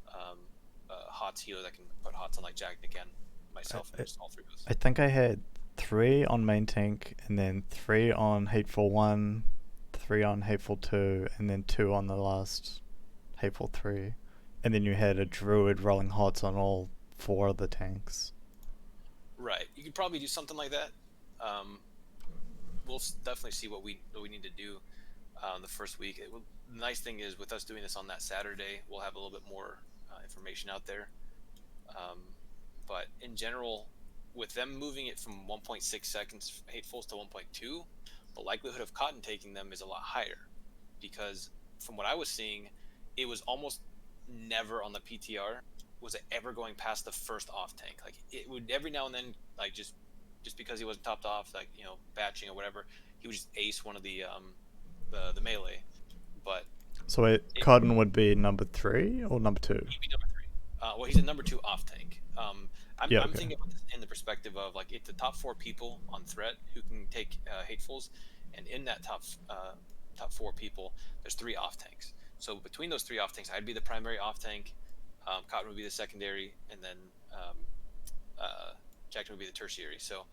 Speaker 1: a HOTS healer that can put HOTS on like Jagnik and myself, and just all 3 of us.
Speaker 2: I think I had 3 on main tank, and then 3 on Hateful 1, 3 on Hateful 2, and then 2 on the last Hateful 3. And then you had a druid rolling HOTS on all 4 of the tanks.
Speaker 1: Right. You could probably do something like that. We'll definitely see what we need to do the first week. The nice thing is, with us doing this on that Saturday, we'll have a little bit more information out there. But in general, with them moving it from 1.6 seconds Hatefuls to 1.2, the likelihood of Cotton taking them is a lot higher, because from what I was seeing, it was almost never on the PTR was it ever going past the first off tank. Like, it would every now and then, like, just because he wasn't topped off, like, you know, batching or whatever, he would just ace one of the melee. But
Speaker 2: so Cotton would be number 3 or number 2?
Speaker 1: He'd be number 3. Well, he's a number 2 off tank. I'm thinking about this in the perspective of, like, it's the top 4 people on threat who can take Hatefuls, and in that top 4 people, there's 3 off tanks. So between those 3 off tanks, I'd be the primary off tank, Cotton would be the secondary, and then Jackson would be the tertiary. So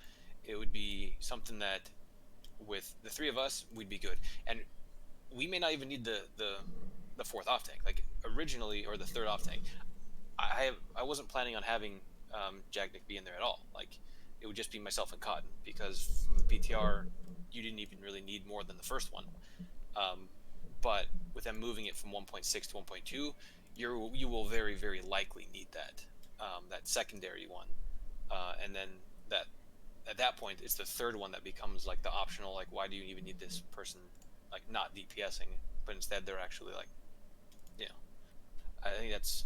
Speaker 1: it would be something that, with the 3 of us, we'd be good. And we may not even need the 4th off tank. Like, originally, or the 3rd off tank, I wasn't planning on having Jagnik be in there at all. Like, it would just be myself and Cotton, because from the PTR, you didn't even really need more than the first one. But with them moving it from 1.6 to 1.2, you will very, very likely need that secondary one, and then that at that point it's the 3rd one that becomes like the optional. Like, why do you even need this person, like, not DPSing, but instead they're actually, like, you know, I think it's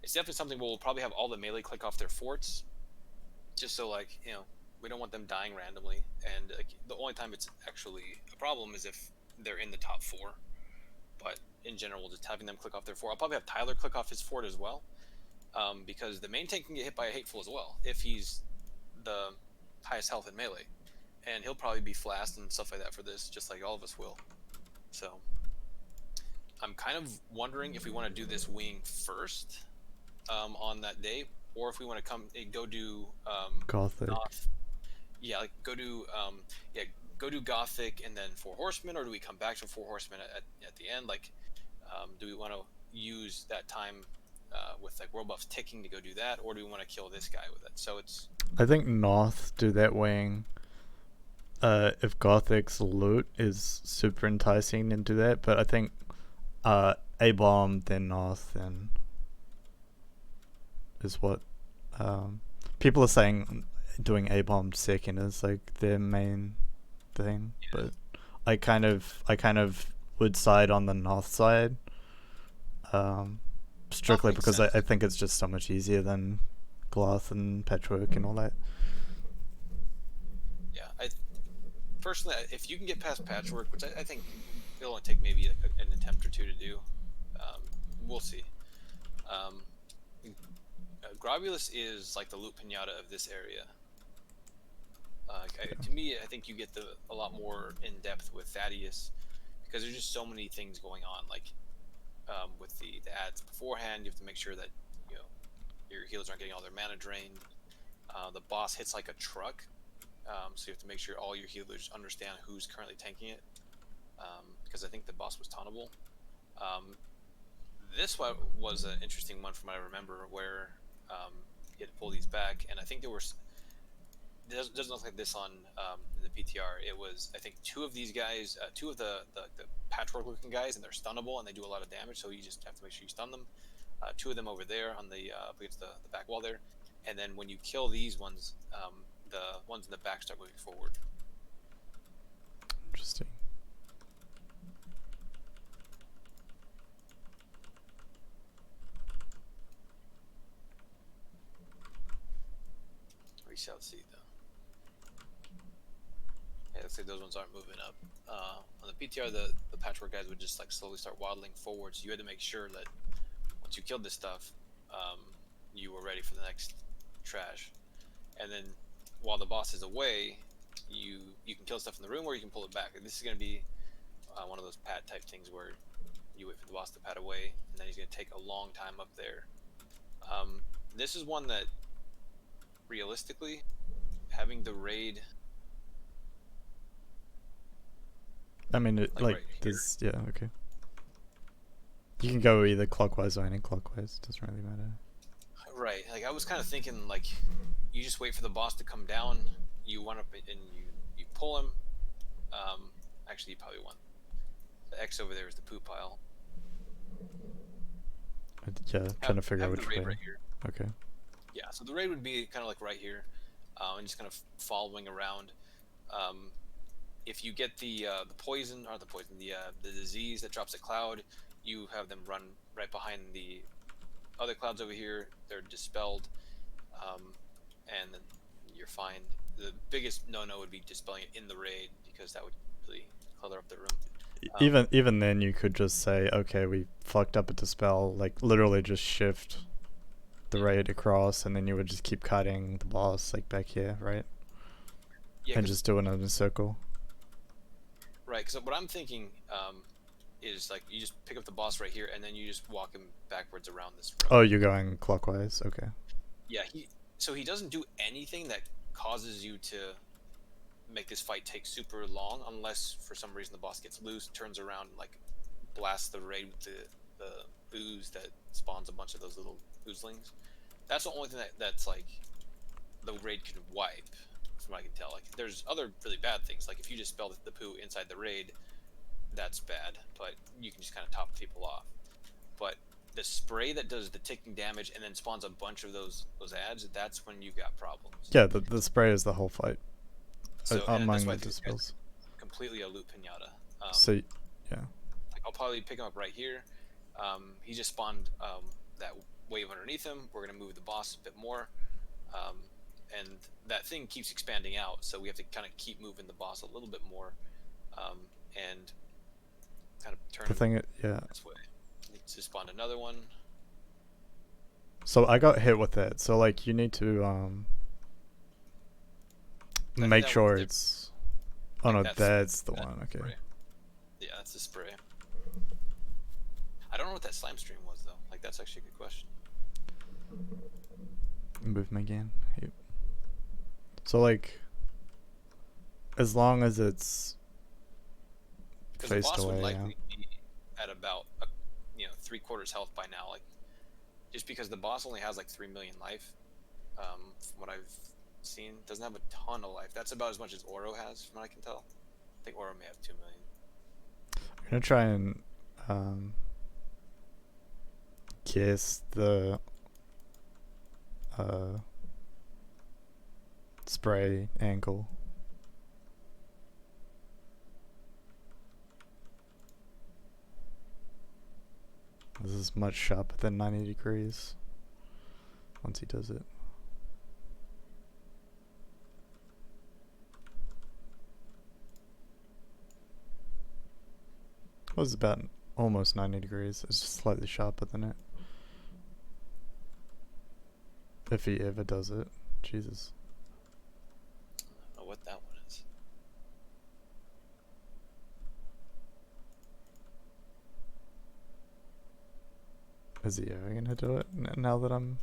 Speaker 1: definitely something where we'll probably have all the melee click off their forts, just so, like, you know, we don't want them dying randomly. And like, the only time it's actually a problem is if they're in the top 4. But in general, just having them click off their fort. I'll probably have Tyler click off his fort as well, because the main tank can get hit by a Hateful as well if he's the highest health in melee, and he'll probably be flashed and stuff like that for this, just like all of us will. So I'm kind of wondering if we want to do this wing first on that day, or if we want to go do
Speaker 2: Gothik.
Speaker 1: Noth. Yeah, like go do Gothik and then 4 Horsemen, or do we come back to 4 Horsemen at the end? Like, do we want to use that time with, like, world buffs ticking to go do that, or do we want to kill this guy with it? So it's...
Speaker 2: I think Noth do that wing. If Gothik's loot is super enticing, then do that. But I think A-bomb, then Noth, then is what people are saying. Doing A-bomb second is like their main thing, but I kind of would side on the Noth side, strictly because I think it's just so much easier than Gluth and Patchwork and all that.
Speaker 1: Yeah, I personally, if you can get past Patchwork, which I think it'll only take maybe like an attempt or 2 to do, we'll see. Grobbulous is like the loot pinata of this area. To me, I think you get a lot more in depth with Thaddius, because there's just so many things going on. Like, with the ads beforehand, you have to make sure that, you know, your healers aren't getting all their mana drained. The boss hits like a truck, so you have to make sure all your healers understand who's currently tanking it, because I think the boss was tauntable. This one was an interesting one from what I remember, where you had to pull these back, and I think there were... It doesn't look like this on the PTR. It was, I think, 2 of these guys, 2 of the Patchwork looking guys, and they're stunnable and they do a lot of damage, so you just have to make sure you stun them. 2 of them over there on the up against the back wall there, and then when you kill these ones, the ones in the back start moving forward.
Speaker 2: Interesting.
Speaker 1: We shall see, though. Yeah, looks like those ones aren't moving up. On the PTR, the Patchwork guys would just, like, slowly start waddling forward, so you had to make sure that once you killed this stuff, you were ready for the next trash. And then while the boss is away, you can kill stuff in the room, or you can pull it back. And this is going to be one of those pat type things where you wait for the boss to pat away, and then he's going to take a long time up there. This is one that, realistically, having the raid...
Speaker 2: I mean,
Speaker 1: like right
Speaker 2: this, yeah, okay. You can go either clockwise or anti-clockwise. Doesn't really matter.
Speaker 1: Right. Like, I was kind of thinking, like, you just wait for the boss to come down, you one up and you pull him. Actually, you probably want... The X over there is the poo pile.
Speaker 2: Yeah, trying to figure out which way.
Speaker 1: Right here.
Speaker 2: Okay.
Speaker 1: Yeah, so the raid would be kind of like right here, and just kind of following around. If you get the poison, or the disease that drops a cloud, you have them run right behind the other clouds over here. They're dispelled, and then you're fine. The biggest no-no would be dispelling it in the raid, because that would really clutter up the room.
Speaker 2: Even then, you could just say, okay, we fucked up a dispel, like literally just shift the raid across, and then you would just keep cutting the boss like back here, right?
Speaker 1: Yeah,
Speaker 2: and just do it in a circle.
Speaker 1: Right, because what I'm thinking is like you just pick up the boss right here, and then you just walk him backwards around this road.
Speaker 2: Oh, you're going clockwise, okay.
Speaker 1: Yeah, so he doesn't do anything that causes you to make this fight take super long, unless for some reason the boss gets loose, turns around, and, like, blasts the raid with the ooze that spawns a bunch of those little oozlings. That's the only thing that's like the raid can wipe, from what I can tell. Like, there's other really bad things, like if you just spell the poo inside the raid, that's bad, but you can just kind of top people off. But the spray that does the ticking damage and then spawns a bunch of those ads, that's when you got problems.
Speaker 2: Yeah, the spray is the whole fight.
Speaker 1: So,
Speaker 2: among the dispels.
Speaker 1: Completely a loot pinata.
Speaker 2: So, yeah.
Speaker 1: Like, I'll probably pick him up right here. He just spawned that wave underneath him. We're going to move the boss a bit more. And that thing keeps expanding out, so we have to kind of keep moving the boss a little bit more. And kind of turn him this way. Needs to spawn another one.
Speaker 2: So I got hit with it. So, like, you need to make sure it's... Oh, no, that's the one. Okay.
Speaker 1: Spray. Yeah, that's the spray. I don't know what that slime stream was, though. Like, that's actually a good question.
Speaker 2: Move him again. Yep. So, like, as long as it's faced away,
Speaker 1: would likely be at about 3/4 health by now. Like, just because the boss only has like 3 million life, from what I've seen, doesn't have a ton of life. That's about as much as Oro has, from what I can tell. I think Oro may have 2 million.
Speaker 2: I'm gonna try and guess the spray angle. This is much sharper than 90 degrees once he does it. It was about almost 90 degrees. It's just slightly sharper than it. If he ever does it. Jesus.
Speaker 1: I don't know what that one is.
Speaker 2: Is he ever gonna do it now that I'm...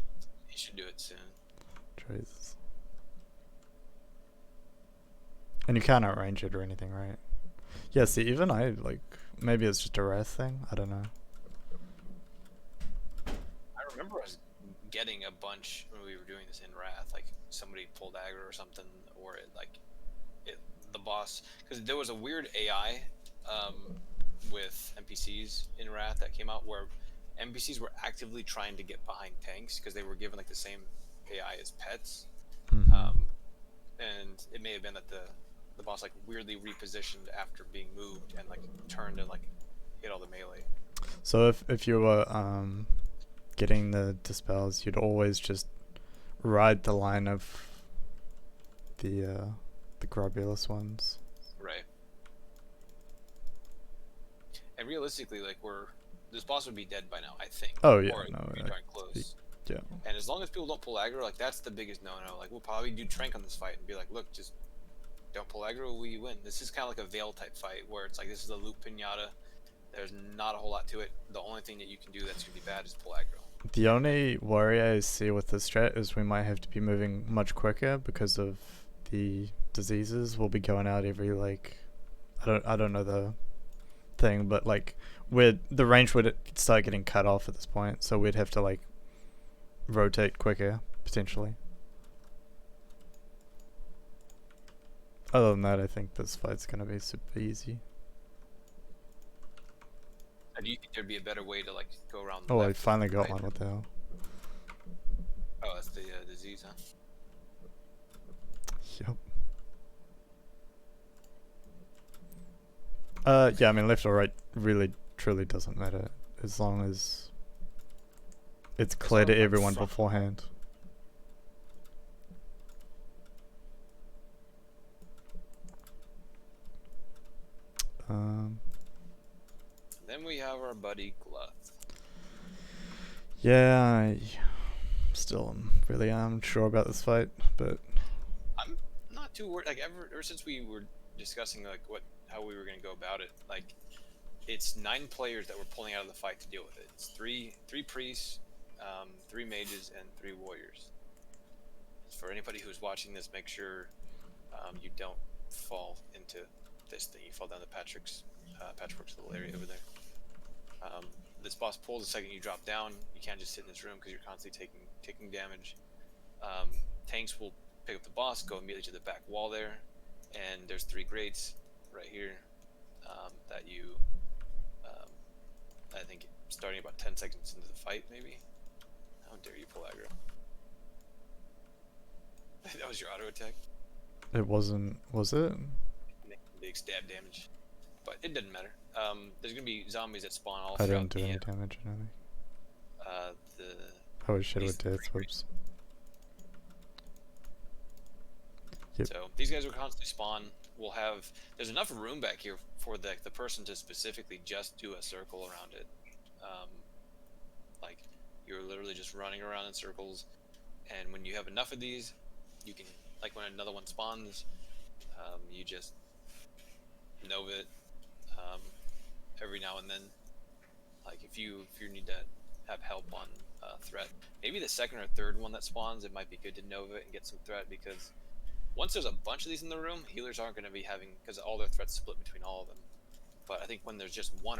Speaker 1: He should do it soon.
Speaker 2: Jesus. And you can't outrange it or anything, right? Yeah, see, even I, like, maybe it's just a wrath thing. I don't know.
Speaker 1: I remember us getting a bunch when we were doing this in Wrath. Like, somebody pulled aggro or something, or the boss... Because there was a weird AI with NPCs in Wrath that came out where NPCs were actively trying to get behind tanks because they were given like the same AI as pets. And it may have been that the boss like weirdly repositioned after being moved and like turned and like hit all the melee.
Speaker 2: So if you were getting the dispels, you'd always just ride the line of the Grobbulous ones.
Speaker 1: Right. And realistically, like this boss would be dead by now, I think.
Speaker 2: Oh yeah,
Speaker 1: or
Speaker 2: no,
Speaker 1: be darn close.
Speaker 2: Yeah.
Speaker 1: And as long as people don't pull aggro, like that's the biggest no-no. Like we'll probably do Trank on this fight and be like, look, just don't pull aggro, we win. This is kind of like a Veil type fight where it's like this is a loop pinata. There's not a whole lot to it. The only thing that you can do that's gonna be bad is pull aggro.
Speaker 2: The only worry I see with this strat is we might have to be moving much quicker because of the diseases. We'll be going out every like, I don't know the thing, but like the range would start getting cut off at this point, so we'd have to like rotate quicker potentially. Other than that, I think this fight's gonna be super easy.
Speaker 1: Do you think there'd be a better way to like go around?
Speaker 2: Oh, I finally got one. What the hell?
Speaker 1: Oh, that's the disease, huh?
Speaker 2: Yep. Yeah, I mean left or right really truly doesn't matter as long as it's clear to everyone beforehand.
Speaker 1: Then we have our buddy Gluth.
Speaker 2: Yeah, I still am really unsure about this fight, but
Speaker 1: I'm not too worried. Like ever since we were discussing like how we were gonna go about it, like it's 9 players that we're pulling out of the fight to deal with it. It's three priests, 3 mages, and 3 warriors. For anybody who's watching this, make sure you don't fall into this thing. You fall down the Patchwork's little area over there. This boss pulls the second you drop down. You can't just sit in this room because you're constantly taking damage. Tanks will pick up the boss, go immediately to the back wall there, and there's 3 grates right here that you, I think, starting about 10 seconds into the fight, maybe. How dare you pull aggro? That was your auto attack.
Speaker 2: it wasn't. Was it?
Speaker 1: Big stab damage, but it doesn't matter. There's gonna be zombies that spawn all
Speaker 2: I
Speaker 1: throughout
Speaker 2: didn't do any damage or anything.
Speaker 1: the
Speaker 2: Oh shit, with death. Whoops. Yep.
Speaker 1: So these guys will constantly spawn. There's enough room back here for the person to specifically just do a circle around it. Like you're literally just running around in circles, and when you have enough of these, you can, like when another one spawns, you just Nova it every now and then. Like if you need to have help on threat, maybe the second or third one that spawns, it might be good to Nova and get some threat, because once there's a bunch of these in the room, healers aren't going to be having, because all their threats split between all of them. But I think when there's just one,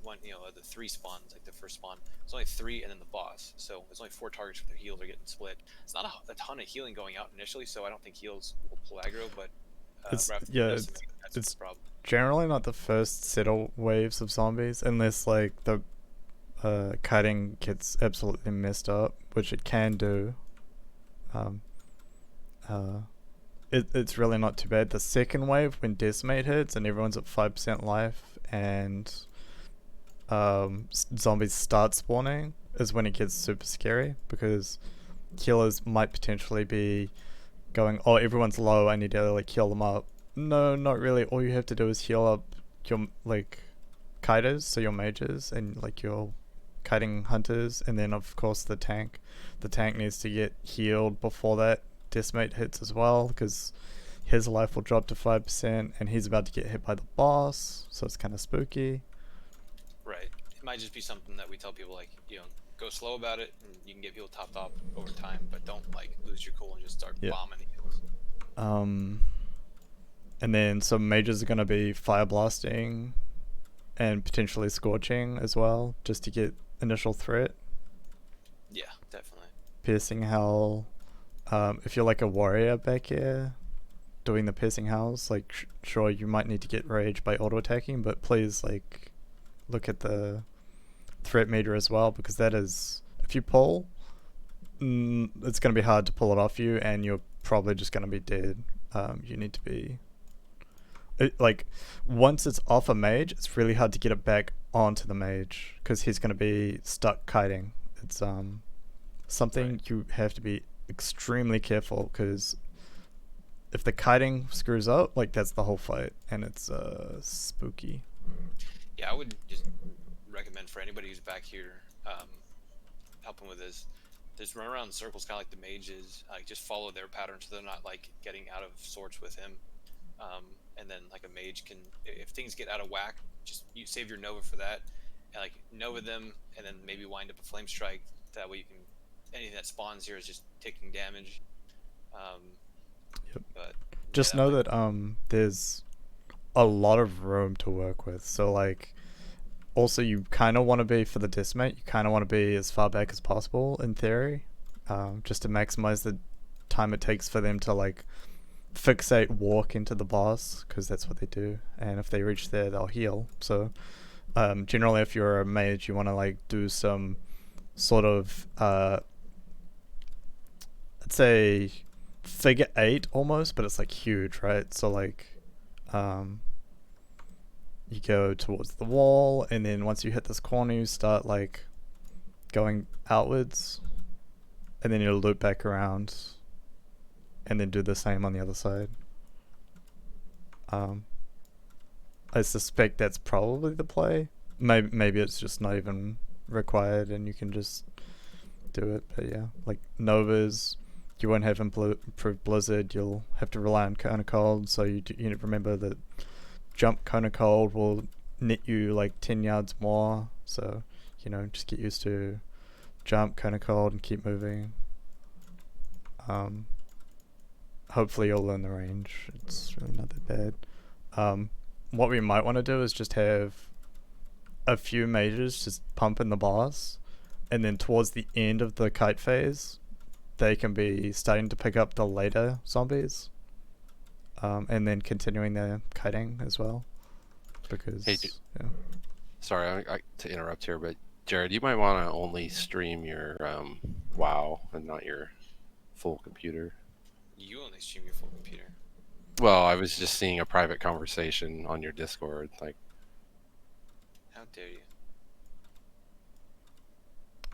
Speaker 1: the 3 spawns, like the first spawn, it's only 3 and then the boss. So there's only 4 targets where their heals are getting split. It's not a ton of healing going out initially, so I don't think heals will pull aggro, but
Speaker 2: it's
Speaker 1: the problem.
Speaker 2: Generally not the first set of waves of zombies, unless like the kiting gets absolutely messed up, which it can do. It's really not too bad. The second wave, when Decimate hits and everyone's at 5% life and zombies start spawning, is when it gets super scary, because healers might potentially be going, oh, everyone's low, I need to like heal them up. No, not really. All you have to do is heal up your like kiters, so your mages and like your kiting hunters, and then of course the tank. The tank needs to get healed before that Decimate hits as well, because his life will drop to 5% and he's about to get hit by the boss, so it's kind of spooky.
Speaker 1: Right. It might just be something that we tell people, like, go slow about it, and you can get people topped off over time, but don't like lose your cool and just start bombing the heals.
Speaker 2: And then some mages are going to be fire blasting and potentially scorching as well, just to get initial threat.
Speaker 1: Yeah, definitely.
Speaker 2: Piercing Howl. If you're like a warrior back here doing the piercing howls, like sure, you might need to get rage by auto attacking, but please like look at the threat meter as well, because that is, if you pull, it's going to be hard to pull it off you, and you're probably just going to be dead. You need to be like, once it's off a mage, it's really hard to get it back onto the mage, because he's going to be stuck kiting. It's something
Speaker 1: Right.
Speaker 2: You have to be extremely careful, because if the kiting screws up, like that's the whole fight, and it's spooky.
Speaker 1: Yeah, I would just recommend for anybody who's back here helping with this, just run around in circles, kind of like the mages. Like just follow their pattern, so they're not like getting out of sorts with him. and then like a mage can, if things get out of whack, just you save your Nova for that, and like Nova them, and then maybe wind up a Flame Strike. That way you can, anything that spawns here is just taking damage.
Speaker 2: Yep.
Speaker 1: But yeah,
Speaker 2: Just know that there's a lot of room to work with. So like, also you kind of want to be for the Dismate. You kind of want to be as far back as possible in theory, just to maximize the time it takes for them to like fixate walk into the boss, because that's what they do, and if they reach there they'll heal. So generally if you're a mage you want to like do some sort of I'd say figure eight almost, but it's like huge, right? So like you go towards the wall, and then once you hit this corner you start like going outwards, and then you loop back around and then do the same on the other side. I suspect that's probably the play. Maybe it's just not even required and you can just do it. But yeah, like Novas, you won't have improved Blizzard. You'll have to rely on Cone of Cold. So you need to remember that jump Cone of Cold will net you like 10 yards more. So, just get used to jump Cone of Cold and keep moving. Hopefully you'll learn the range. It's really not that bad. What we might want to do is just have a few mages just pumping the boss, and then towards the end of the kite phase they can be starting to pick up the later zombies, and then continuing their kiting as well, because
Speaker 3: Hey,
Speaker 2: yeah.
Speaker 3: sorry to interrupt here, but Jared, you might want to only stream your WoW and not your full computer.
Speaker 1: You only stream your full computer.
Speaker 3: Well, I was just seeing a private conversation on your Discord. Like,
Speaker 1: how dare you?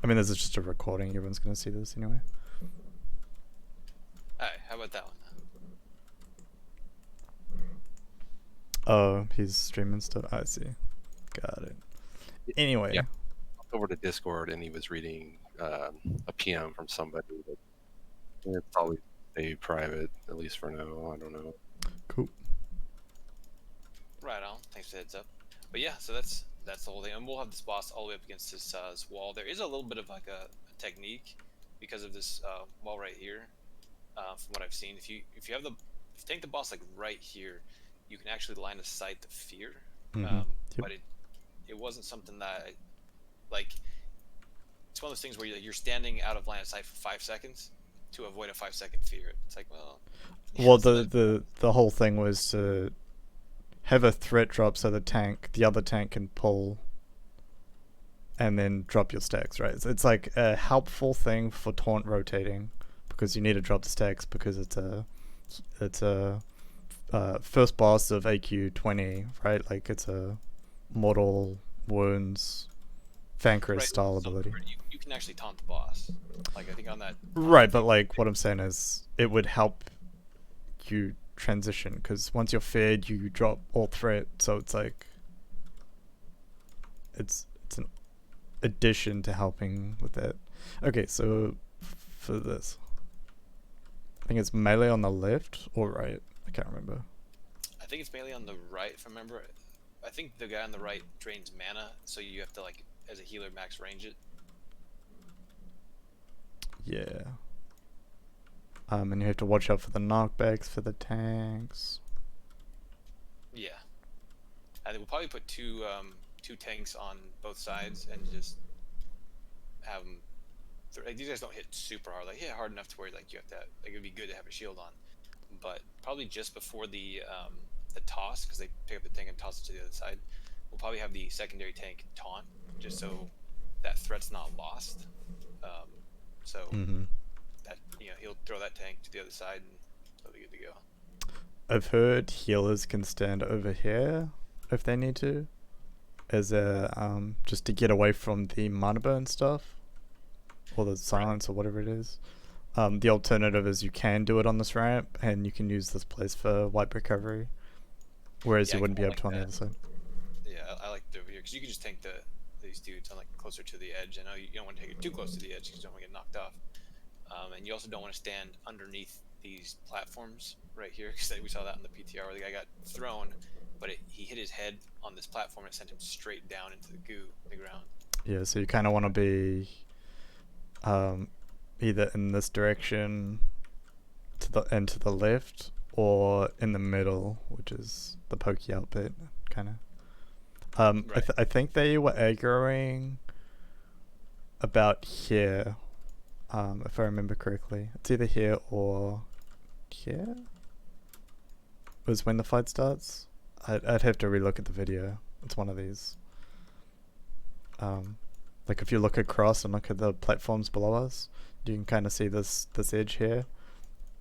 Speaker 2: I mean, this is just a recording. Everyone's gonna see this anyway.
Speaker 1: Alright, how about that one?
Speaker 2: Oh, he's streaming stuff. I see. Got it. Anyway.
Speaker 3: Yeah. Over to Discord, and he was reading a PM from somebody. That it's probably stay private, at least for now. I don't know.
Speaker 2: Cool.
Speaker 1: Right on. Thanks for the heads up. But yeah, so that's the whole thing. And we'll have this boss all the way up against this wall. There is a little bit of like a technique because of this wall right here. From what I've seen, if you take the boss like right here, you can actually line of sight the fear.
Speaker 2: Yep.
Speaker 1: But it wasn't something that like, it's one of those things where you're standing out of line of sight for 5 seconds to avoid a 5-second fear. It's like,
Speaker 2: well, the whole thing was to have a threat drop so the other tank can pull and then drop your stacks, right? It's like a helpful thing for taunt rotating, because you need to drop the stacks because it's a first boss of AQ 20, right? Like it's a mortal wounds Vanquist style ability.
Speaker 1: You can actually taunt the boss. Like I think on that.
Speaker 2: Right, but like what I'm saying is it would help you transition, because once you're fed you drop all threat, so it's like it's an addition to helping with that. Okay, so for this, I think it's melee on the left or right. I can't remember.
Speaker 1: I think it's melee on the right, if I remember. I think the guy on the right drains mana, so you have to like, as a healer, max range it.
Speaker 2: Yeah. And you have to watch out for the knockbacks for the tanks.
Speaker 1: Yeah. I think we'll probably put two tanks on both sides and just have them. Like, these guys don't hit super hard. Like hit hard enough to where like you have to. Like it'd be good to have a shield on, but probably just before the toss, because they pick up the tank and toss it to the other side. We'll probably have the secondary tank taunt, just so that threat's not lost. So that he'll throw that tank to the other side and they'll be good to go.
Speaker 2: I've heard healers can stand over here if they need to, as a just to get away from the mana burn stuff or the silence or whatever it is. The alternative is you can do it on this ramp and you can use this place for wipe recovery, whereas you wouldn't be able to on the other side.
Speaker 1: Yeah, I like it over here because you can just tank these dudes on like closer to the edge. I know you don't want to take it too close to the edge because you don't want to get knocked off, and you also don't want to stand underneath these platforms right here, because we saw that on the PTR where the guy got thrown, but he hit his head on this platform and it sent him straight down into the goo, the ground.
Speaker 2: Yeah, so you kind of want to be either in this direction to the left, or in the middle, which is the pokey out bit, kind of.
Speaker 1: Right.
Speaker 2: I think they were aggroing about here, if I remember correctly. It's either here or here. Was when the fight starts. I'd have to relook at the video. It's one of these. Like if you look across and look at the platforms below us, you can kind of see this edge here.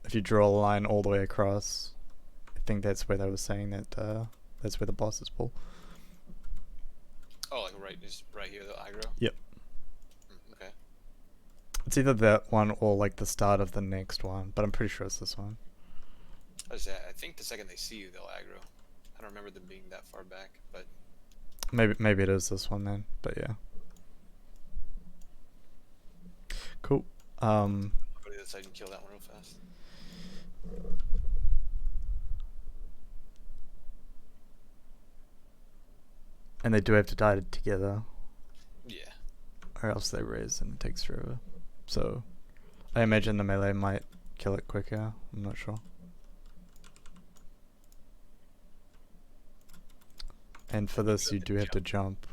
Speaker 2: If you draw a line all the way across, I think that's where they were saying that that's where the bosses pull.
Speaker 1: Oh, like right here, the aggro?
Speaker 2: Yep.
Speaker 1: Okay.
Speaker 2: It's either that one or like the start of the next one, but I'm pretty sure it's this one.
Speaker 1: I think the second they see you, they'll aggro. I don't remember them being that far back, but
Speaker 2: Maybe it is this one then, but yeah. Cool.
Speaker 1: I'll go to the other side and kill that one real fast.
Speaker 2: And they do have to die together,
Speaker 1: Yeah.
Speaker 2: or else they raise and it takes forever. So I imagine the melee might kill it quicker. I'm not sure. And for this, you do have to jump.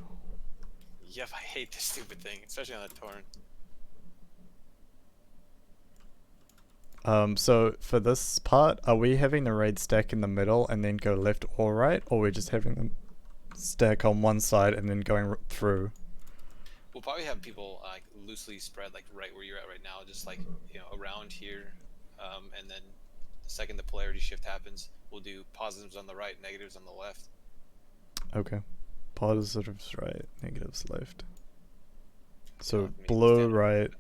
Speaker 1: Yep, I hate this stupid thing, especially on the torrent.
Speaker 2: So for this part, are we having the raid stack in the middle and then go left or right, or we're just having them stack on one side and then going through?
Speaker 1: We'll probably have people like loosely spread, like right where you're at right now, just like around here, and then the second the polarity shift happens, we'll do positives on the right, negatives on the left.
Speaker 2: Okay. Positives right, negatives left. So
Speaker 1: Yeah, I mean,
Speaker 2: blue
Speaker 1: standard.
Speaker 2: right,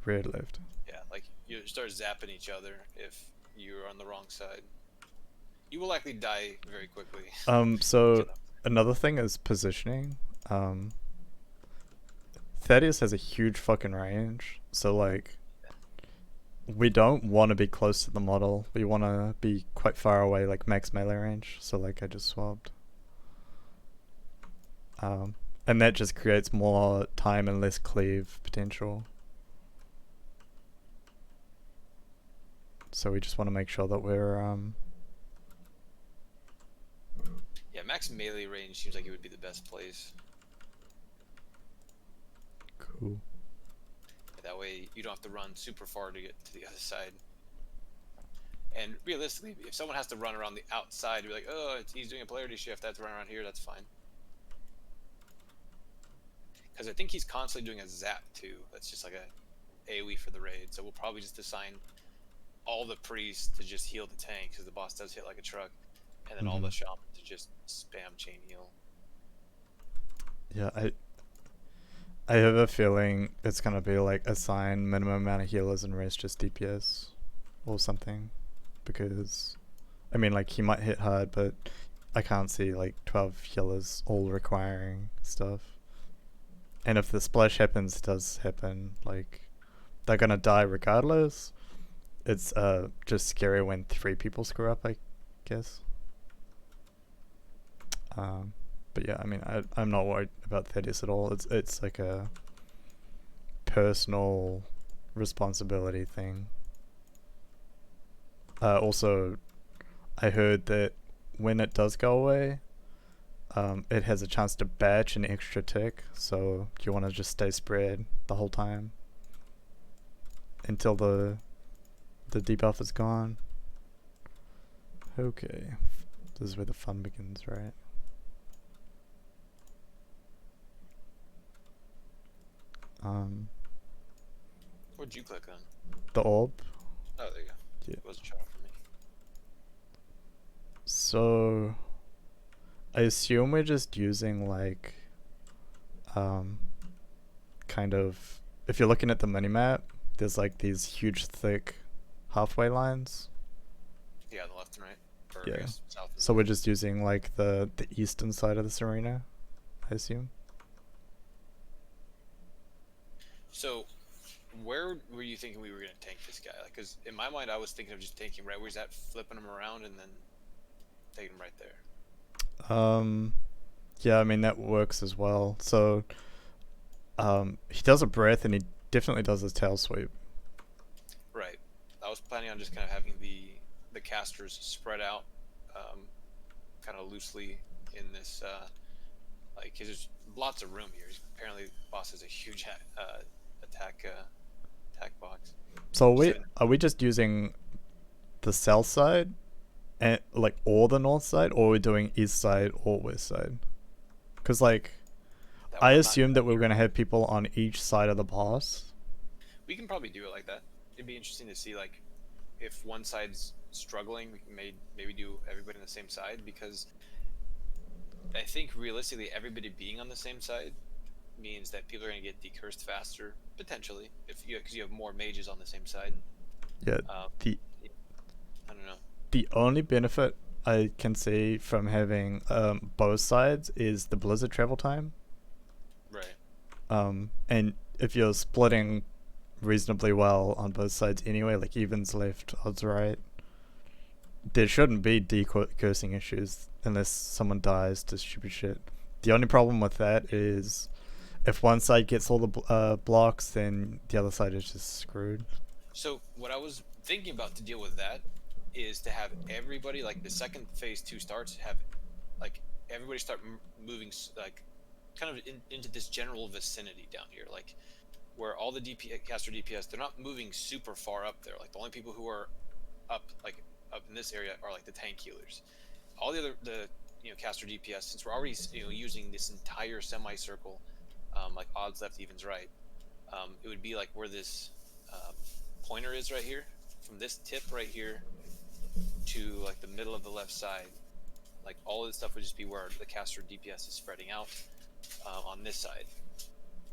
Speaker 2: red left.
Speaker 1: Yeah, like you start zapping each other if you're on the wrong side. You will likely die very quickly.
Speaker 2: So another thing is positioning. Thaddius has a huge fucking range, so like we don't want to be close to the model. We want to be quite far away, like max melee range. So like I just swapped. And that just creates more time and less cleave potential. So we just want to make sure that we're
Speaker 1: Yeah, max melee range seems like it would be the best place.
Speaker 2: cool.
Speaker 1: That way you don't have to run super far to get to the other side. And realistically, if someone has to run around the outside, you're like, oh, he's doing a polarity shift, that's run around here, that's fine. Because I think he's constantly doing a zap too. That's just like a AoE for the raid. So we'll probably just assign all the priests to just heal the tank, because the boss does hit like a truck, and then all the shaman to just spam chain heal.
Speaker 2: Yeah, I have a feeling it's gonna be like assign minimum amount of healers and rest just DPS or something, because I mean like he might hit hard, but I can't see like 12 healers all requiring stuff. And if the splash happens, it does happen. Like they're gonna die regardless. It's just scary when 3 people screw up, I guess. But yeah, I mean, I'm not worried about Thaddius at all. It's like a personal responsibility thing. Also, I heard that when it does go away, it has a chance to batch an extra tick. So you want to just stay spread the whole time until the debuff is gone. Okay, this is where the fun begins, right?
Speaker 1: What'd you click on?
Speaker 2: The orb.
Speaker 1: Oh, there you go.
Speaker 2: Yeah.
Speaker 1: It wasn't showing for me.
Speaker 2: So I assume we're just using like kind of, if you're looking at the minimap, there's like these huge thick halfway lines.
Speaker 1: Yeah, the left and right. Or
Speaker 2: Yeah.
Speaker 1: I guess south.
Speaker 2: So we're just using like the eastern side of this arena, I assume.
Speaker 1: So Where were you thinking we were gonna tank this guy? Like, because in my mind, I was thinking of just tanking right where he's at, flipping him around, and then taking him right there.
Speaker 2: Yeah, I mean that works as well. So, he does a breath, and he definitely does his tail sweep.
Speaker 1: Right. I was planning on just kind of having the casters spread out, kind of loosely in this. Like, 'cause there's lots of room here. Apparently, the boss has a huge attack box.
Speaker 2: So
Speaker 1: Just having
Speaker 2: are we just using the south side, and like, or the north side, or are we doing east side or west side? Because like,
Speaker 1: that
Speaker 2: I
Speaker 1: one,
Speaker 2: assumed that we were gonna have people on each side of the boss.
Speaker 1: we can probably do it like that. It'd be interesting to see, like, if one side's struggling, we can maybe do everybody on the same side, because I think realistically everybody being on the same side means that people are going to get decursed faster, potentially, if you because you have more mages on the same side.
Speaker 2: Yeah, the
Speaker 1: I don't know.
Speaker 2: the only benefit I can see from having both sides is the blizzard travel time.
Speaker 1: Right.
Speaker 2: And if you're splitting reasonably well on both sides anyway, like evens left, odds right, there shouldn't be decursing issues unless someone dies to stupid shit. The only problem with that is if one side gets all the blocks, then the other side is just screwed.
Speaker 1: So what I was thinking about to deal with that is to have everybody, like the second phase 2 starts, have like everybody start moving like kind of into this general vicinity down here, like where all the caster DPS, they're not moving super far up there. Like the only people who are up in this area are like the tank healers. All the caster DPS, since we're already using this entire semicircle, like odds left, evens right, it would be like where this pointer is right here, from this tip right here to like the middle of the left side. Like all of this stuff would just be where the caster DPS is spreading out on this side,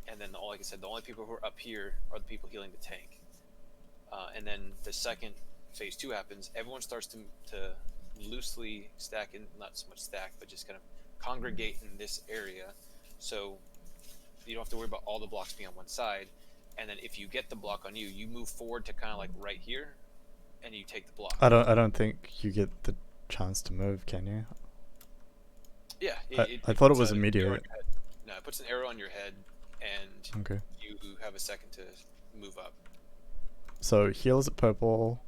Speaker 1: and then like I said, the only people who are up here are the people healing the tank. And then the second phase 2 happens, everyone starts to loosely stack in, not so much stack, but just kind of congregate in this area, so you don't have to worry about all the blocks being on one side. And then if you get the block on you, you move forward to kind of like right here, and you take the block.
Speaker 2: I don't think you get the chance to move, can you?
Speaker 1: Yeah,
Speaker 2: I thought it was
Speaker 1: puts
Speaker 2: immediate.
Speaker 1: No, it puts an arrow on your head, and
Speaker 2: Okay.
Speaker 1: you have a second to move up.
Speaker 2: So heals at purple,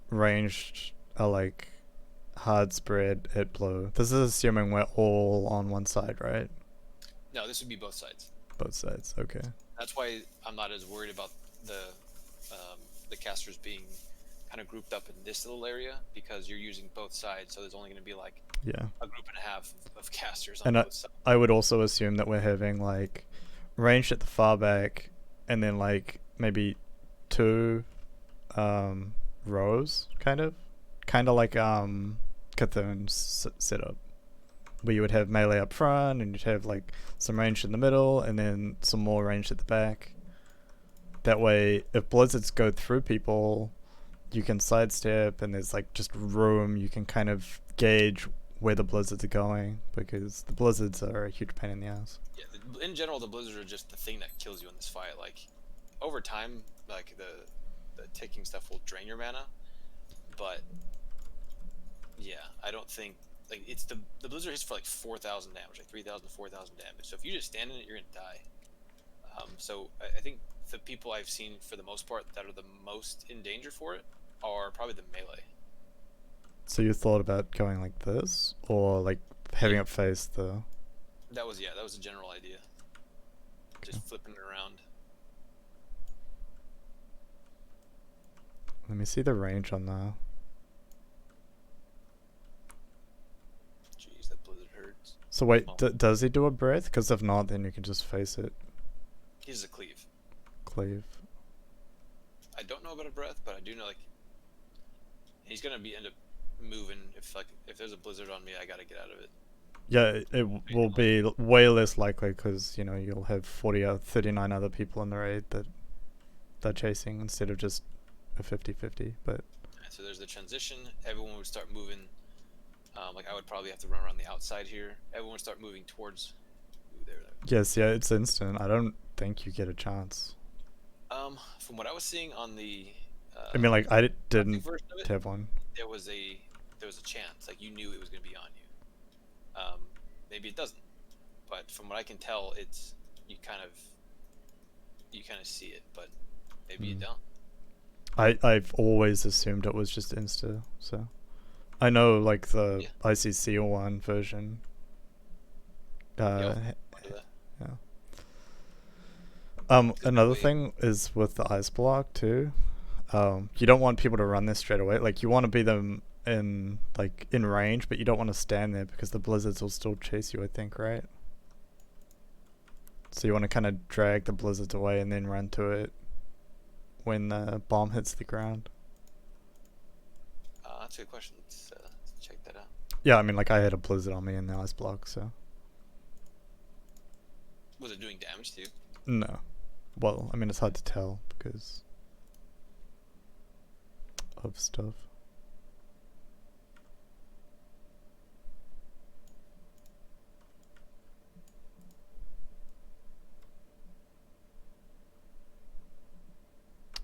Speaker 2: ranged are like hard spread at blue. This is assuming we're all on one side, right?
Speaker 1: No, this would be both sides.
Speaker 2: Both sides, okay.
Speaker 1: That's why I'm not as worried about the casters being kind of grouped up in this little area, because you're using both sides, so there's only going to be like a group and a half of casters on both sides.
Speaker 2: I would also assume that we're having like ranged at the far back, and then like maybe 2 rows, kind of like Cthulhu's setup, where you would have melee up front, and you'd have like some range in the middle, and then some more range at the back. That way, if blizzards go through people, you can sidestep, and there's like just room. You can kind of gauge where the blizzards are going, because the blizzards are a huge pain in the ass.
Speaker 1: Yeah, in general, the blizzards are just the thing that kills you in this fight. Like over time, like the ticking stuff will drain your mana, but yeah, I don't think like it's the blizzard hits for like 4,000 damage, like 3,000 to 4,000 damage. So if you just stand in it, you're gonna die. So I think the people I've seen for the most part that are the most in danger for it are probably the melee.
Speaker 2: So you thought about going like this, or like having it face the...
Speaker 1: That was a general idea. Just flipping it around.
Speaker 2: Let me see the range on that.
Speaker 1: Jeez, that blizzard hurts.
Speaker 2: So wait, does he do a breath? Because if not, then you can just face it.
Speaker 1: He does a cleave.
Speaker 2: Cleave.
Speaker 1: I don't know about a breath, but I do know like he's gonna end up moving if there's a blizzard on me, I gotta get out of it.
Speaker 2: Yeah, it will be way less likely, because you'll have 40 or 39 other people in the raid that they're chasing, instead of just a 50-50. But
Speaker 1: so there's the transition. Everyone would start moving. Like I would probably have to run around the outside here. Everyone would start moving towards. Ooh, there.
Speaker 2: yes, yeah, it's instant. I don't think you get a chance.
Speaker 1: From what I was seeing on the
Speaker 2: I mean, like, I didn't
Speaker 1: version of it,
Speaker 2: have one.
Speaker 1: there was a chance, like you knew it was going to be on you. Maybe it doesn't, but from what I can tell, it's you kind of see it, but maybe you don't.
Speaker 2: I've always assumed it was just Insta, so I know like the
Speaker 1: Yeah.
Speaker 2: ICC1 version.
Speaker 1: Yeah.
Speaker 2: Yeah.
Speaker 1: 'Cause
Speaker 2: Another
Speaker 1: way-
Speaker 2: thing is with the ice block too. You don't want people to run this straight away. Like you want to be them in range, but you don't want to stand there because the blizzards will still chase you, I think, right? So you want to kind of drag the blizzards away and then run to it when the bomb hits the ground.
Speaker 1: That's a good question. Let's check that out.
Speaker 2: Yeah, I mean, like I had a blizzard on me in the ice block, so
Speaker 1: Was it doing damage to you?
Speaker 2: no. Well, I mean, it's hard to tell because of stuff.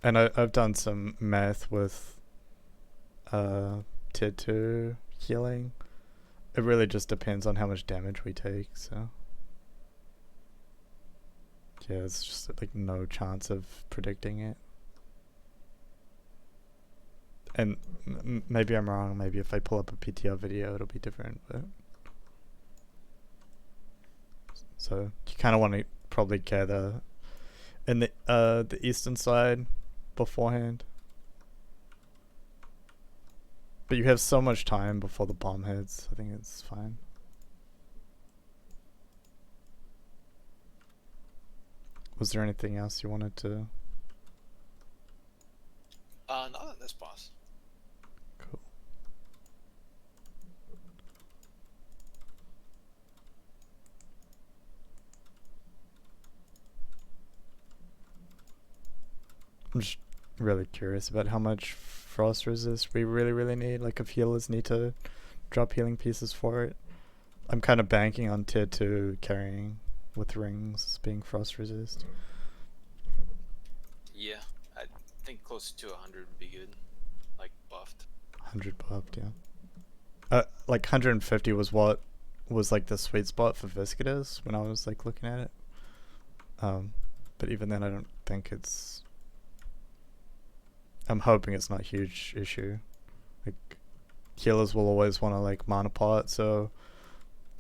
Speaker 2: And I've done some math with tier 2 healing. It really just depends on how much damage we take, so yeah, it's just like no chance of predicting it. And maybe I'm wrong, maybe if I pull up a PTR video it'll be different, but so you kind of want to probably gather in the eastern side beforehand. But you have so much time before the bomb hits, I think it's fine. Was there anything else you wanted to?
Speaker 1: Not on this boss.
Speaker 2: Cool. I'm just really curious about how much frost resist we really need. Like if healers need to drop healing pieces for it. I'm kind of banking on tier 2 carrying with rings being frost resist.
Speaker 1: Yeah, I think close to 100 would be good. Like buffed.
Speaker 2: 100 buffed, yeah. Like 150 was what was like the sweet spot for Viscidus when I was like looking at it. But even then I don't think it's... I'm hoping it's not a huge issue. Like healers will always want to like mana pot, so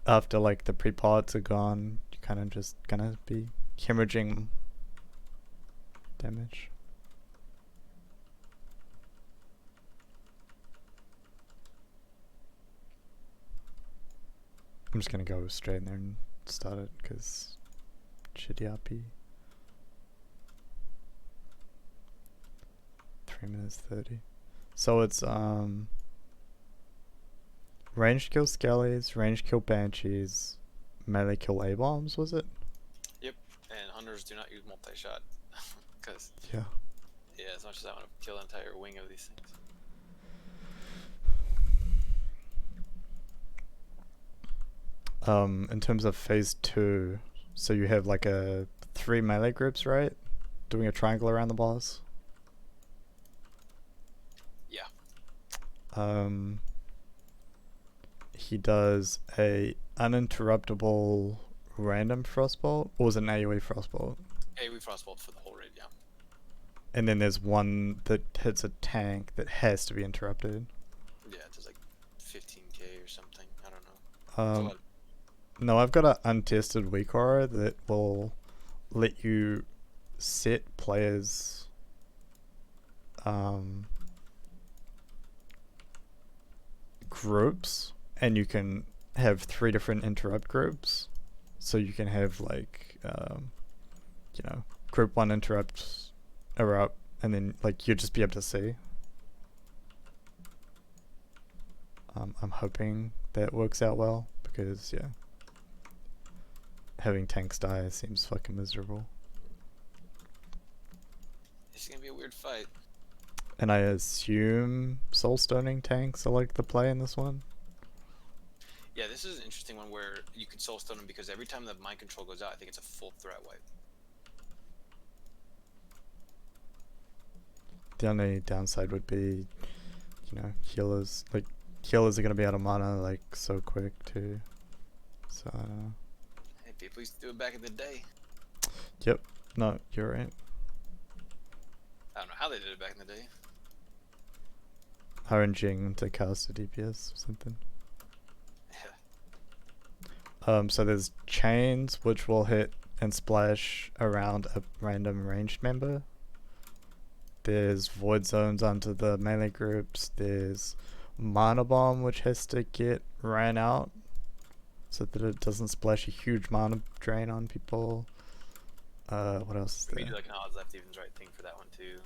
Speaker 2: after like the pre-pots are gone, you're kind of just gonna be hemorrhaging damage. I'm just gonna go straight in there and start it because shitty RP. 3 minutes 30. So it's range kill skellies, range kill banshees, melee kill A-bombs, was it?
Speaker 1: Yep, and hunters do not use multi-shot. Because,
Speaker 2: Yeah.
Speaker 1: yeah, as much as I want to kill the entire wing of these things.
Speaker 2: In terms of phase 2, so you have like 3 melee groups, right? Doing a triangle around the boss.
Speaker 1: Yeah.
Speaker 2: He does a uninterruptible random frostbolt, or was it an AoE frostbolt?
Speaker 1: AoE frostbolt for the whole raid, yeah.
Speaker 2: And then there's one that hits a tank that has to be interrupted.
Speaker 1: Yeah, it does like 15k or something. I don't know.
Speaker 2: No, I've got an untested weak aura that will let you set players groups, and you can have 3 different interrupt groups. So you can have like group 1 interrupt, erupt, and then like you'll just be able to see. I'm hoping that works out well because yeah, having tanks die seems fucking miserable.
Speaker 1: It's gonna be a weird fight.
Speaker 2: And I assume soulstoning tanks are like the play in this one.
Speaker 1: Yeah, this is an interesting one where you can soulstone them because every time the mind control goes out, I think it's a full threat wipe.
Speaker 2: The only downside would be, you know, healers. Like, healers are gonna be out of mana like so quick too. So.
Speaker 1: Hey, people used to do it back in the day.
Speaker 2: Yep. No, you're right.
Speaker 1: I don't know how they did it back in the day.
Speaker 2: RNGing to cast a DPS or something.
Speaker 1: Yeah.
Speaker 2: So there's chains which will hit and splash around a random ranged member. There's void zones onto the melee groups. There's mana bomb which has to get ran out so that it doesn't splash a huge mana drain on people. What else is
Speaker 1: We
Speaker 2: there?
Speaker 1: do like an odds left evens right thing for that one too.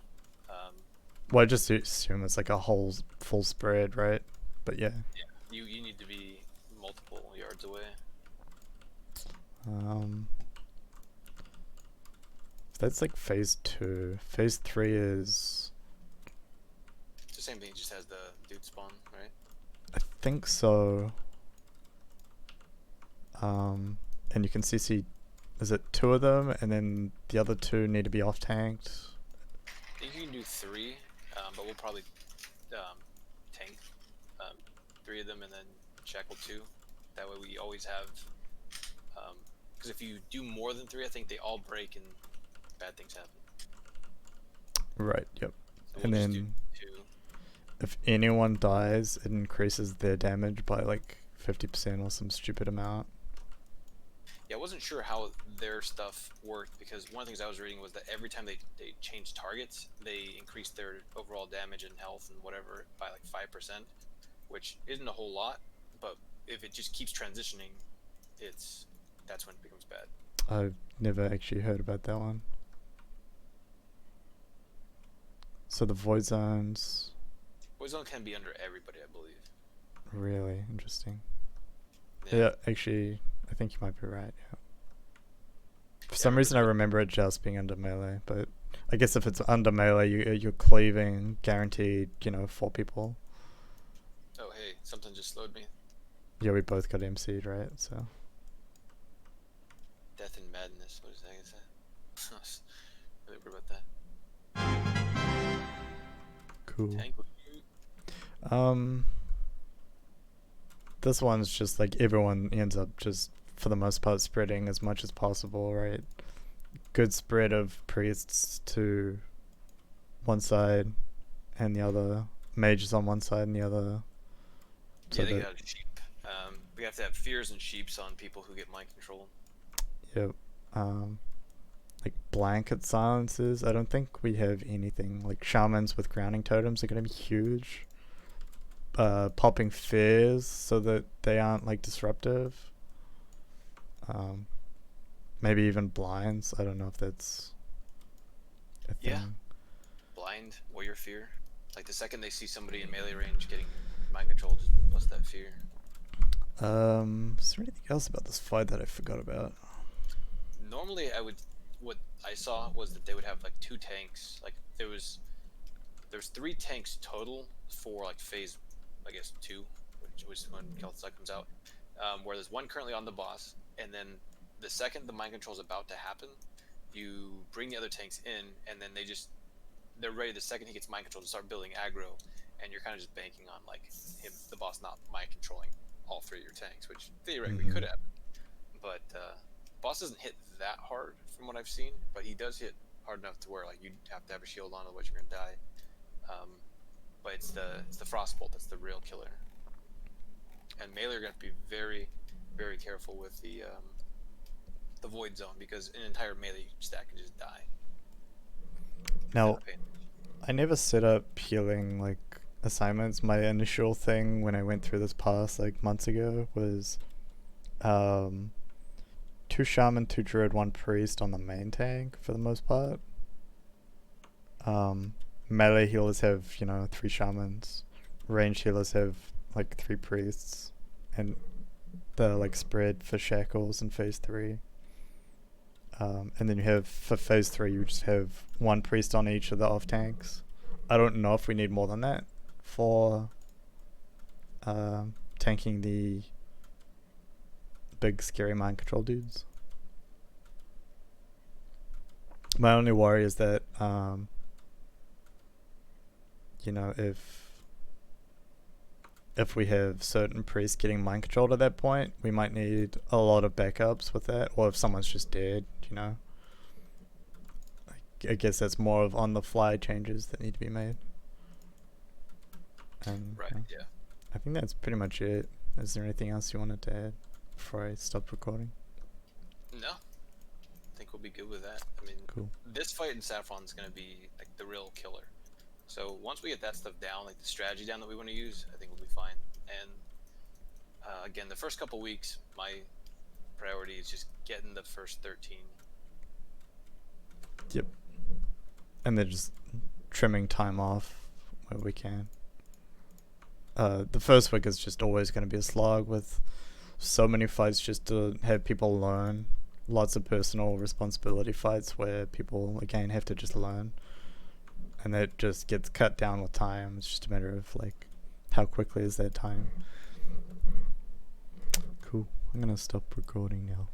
Speaker 2: Well, I just assume it's like a whole full spread, right? But yeah.
Speaker 1: You need to be multiple yards away.
Speaker 2: That's like phase 2. Phase 3 is...
Speaker 1: It's the same thing, it just has the dude spawn, right?
Speaker 2: I think so. And you can CC... Is it 2 of them? And then the other 2 need to be off-tanked?
Speaker 1: I think you can do 3, but we'll probably tank 3 of them and then shackle 2. That way we always have... Because if you do more than 3, I think they all break and bad things happen.
Speaker 2: Right, yep.
Speaker 1: So
Speaker 2: And
Speaker 1: we'll just
Speaker 2: then
Speaker 1: do 2.
Speaker 2: if anyone dies, it increases their damage by like 50% or some stupid amount.
Speaker 1: Yeah, I wasn't sure how their stuff worked because one of the things I was reading was that every time they changed targets, they increased their overall damage and health and whatever by like 5%, which isn't a whole lot, but if it just keeps transitioning, that's when it becomes bad.
Speaker 2: I've never actually heard about that one. So the void zones...
Speaker 1: Void zone can be under everybody, I believe.
Speaker 2: Really interesting. Yeah, actually, I think you might be right, yeah. For some reason I remember it just being under melee, but I guess if it's under melee, you're cleaving guaranteed, you know, 4 people.
Speaker 1: Oh, hey, something just slowed me.
Speaker 2: Yeah, we both got MC'd, right? So.
Speaker 1: Death and madness, what is that? I was really worried about that.
Speaker 2: Cool.
Speaker 1: Tank with you.
Speaker 2: This one's just like everyone ends up just, for the most part, spreading as much as possible, right? Good spread of priests to one side and the other, mages on one side and the other.
Speaker 1: Yeah, they got sheep. We have to have fears and sheeps on people who get mind control.
Speaker 2: Yep. Like blanket silences. I don't think we have anything. Like shamans with grounding totems are going to be huge. Popping fears so that they aren't like disruptive. Maybe even blinds. I don't know if that's a thing.
Speaker 1: Yeah. Blind, warrior fear. Like the second they see somebody in melee range getting mind control, just plus that fear.
Speaker 2: Is there anything else about this fight that I forgot about?
Speaker 1: Normally what I saw was that they would have like 2 tanks. Like there's 3 tanks total for like phase, I guess 2, which was when Kel'Thuzad comes out. Where there's 1 currently on the boss, and then the second the mind control is about to happen, you bring the other tanks in, and then they're ready the second he gets mind control to start building aggro, and you're kind of just banking on like the boss not mind controlling all 3 of your tanks, which theoretically could happen. But boss doesn't hit that hard from what I've seen, but he does hit hard enough to where like you have to have a shield on, otherwise you're gonna die. But it's the frostbolt that's the real killer. And melee are gonna have to be very, very careful with the void zone, because an entire melee stack can just die.
Speaker 2: Now, I never set up healing like assignments. My initial thing when I went through this pass like months ago was 2 shaman, 2 druid, 1 priest on the main tank for the most part. Melee healers have, you know, 3 shamans. Range healers have like 3 priests, and the like spread for shackles in phase 3. And then you have for phase 3 you just have 1 priest on each of the off tanks. I don't know if we need more than that for tanking the big scary mind control dudes. My only worry is that you know, if we have certain priests getting mind controlled at that point, we might need a lot of backups with that, or if someone's just dead, you know. I guess that's more of on the fly changes that need to be made. And
Speaker 1: Right. Yeah.
Speaker 2: I think that's pretty much it. Is there anything else you wanted to add before I stop recording?
Speaker 1: No. I think we'll be good with that. I mean,
Speaker 2: Cool.
Speaker 1: this fight in Sapphiron is going to be like the real killer. So once we get that stuff down, like the strategy down that we want to use, I think we'll be fine. And again, the first couple weeks, my priority is just getting the first 13.
Speaker 2: Yep. And then just trimming time off where we can. The first week is just always going to be a slog with so many fights just to have people learn. Lots of personal responsibility fights where people, again, have to just learn. And that just gets cut down with time. It's just a matter of, like, how quickly is that time. Cool. I'm going to stop recording now.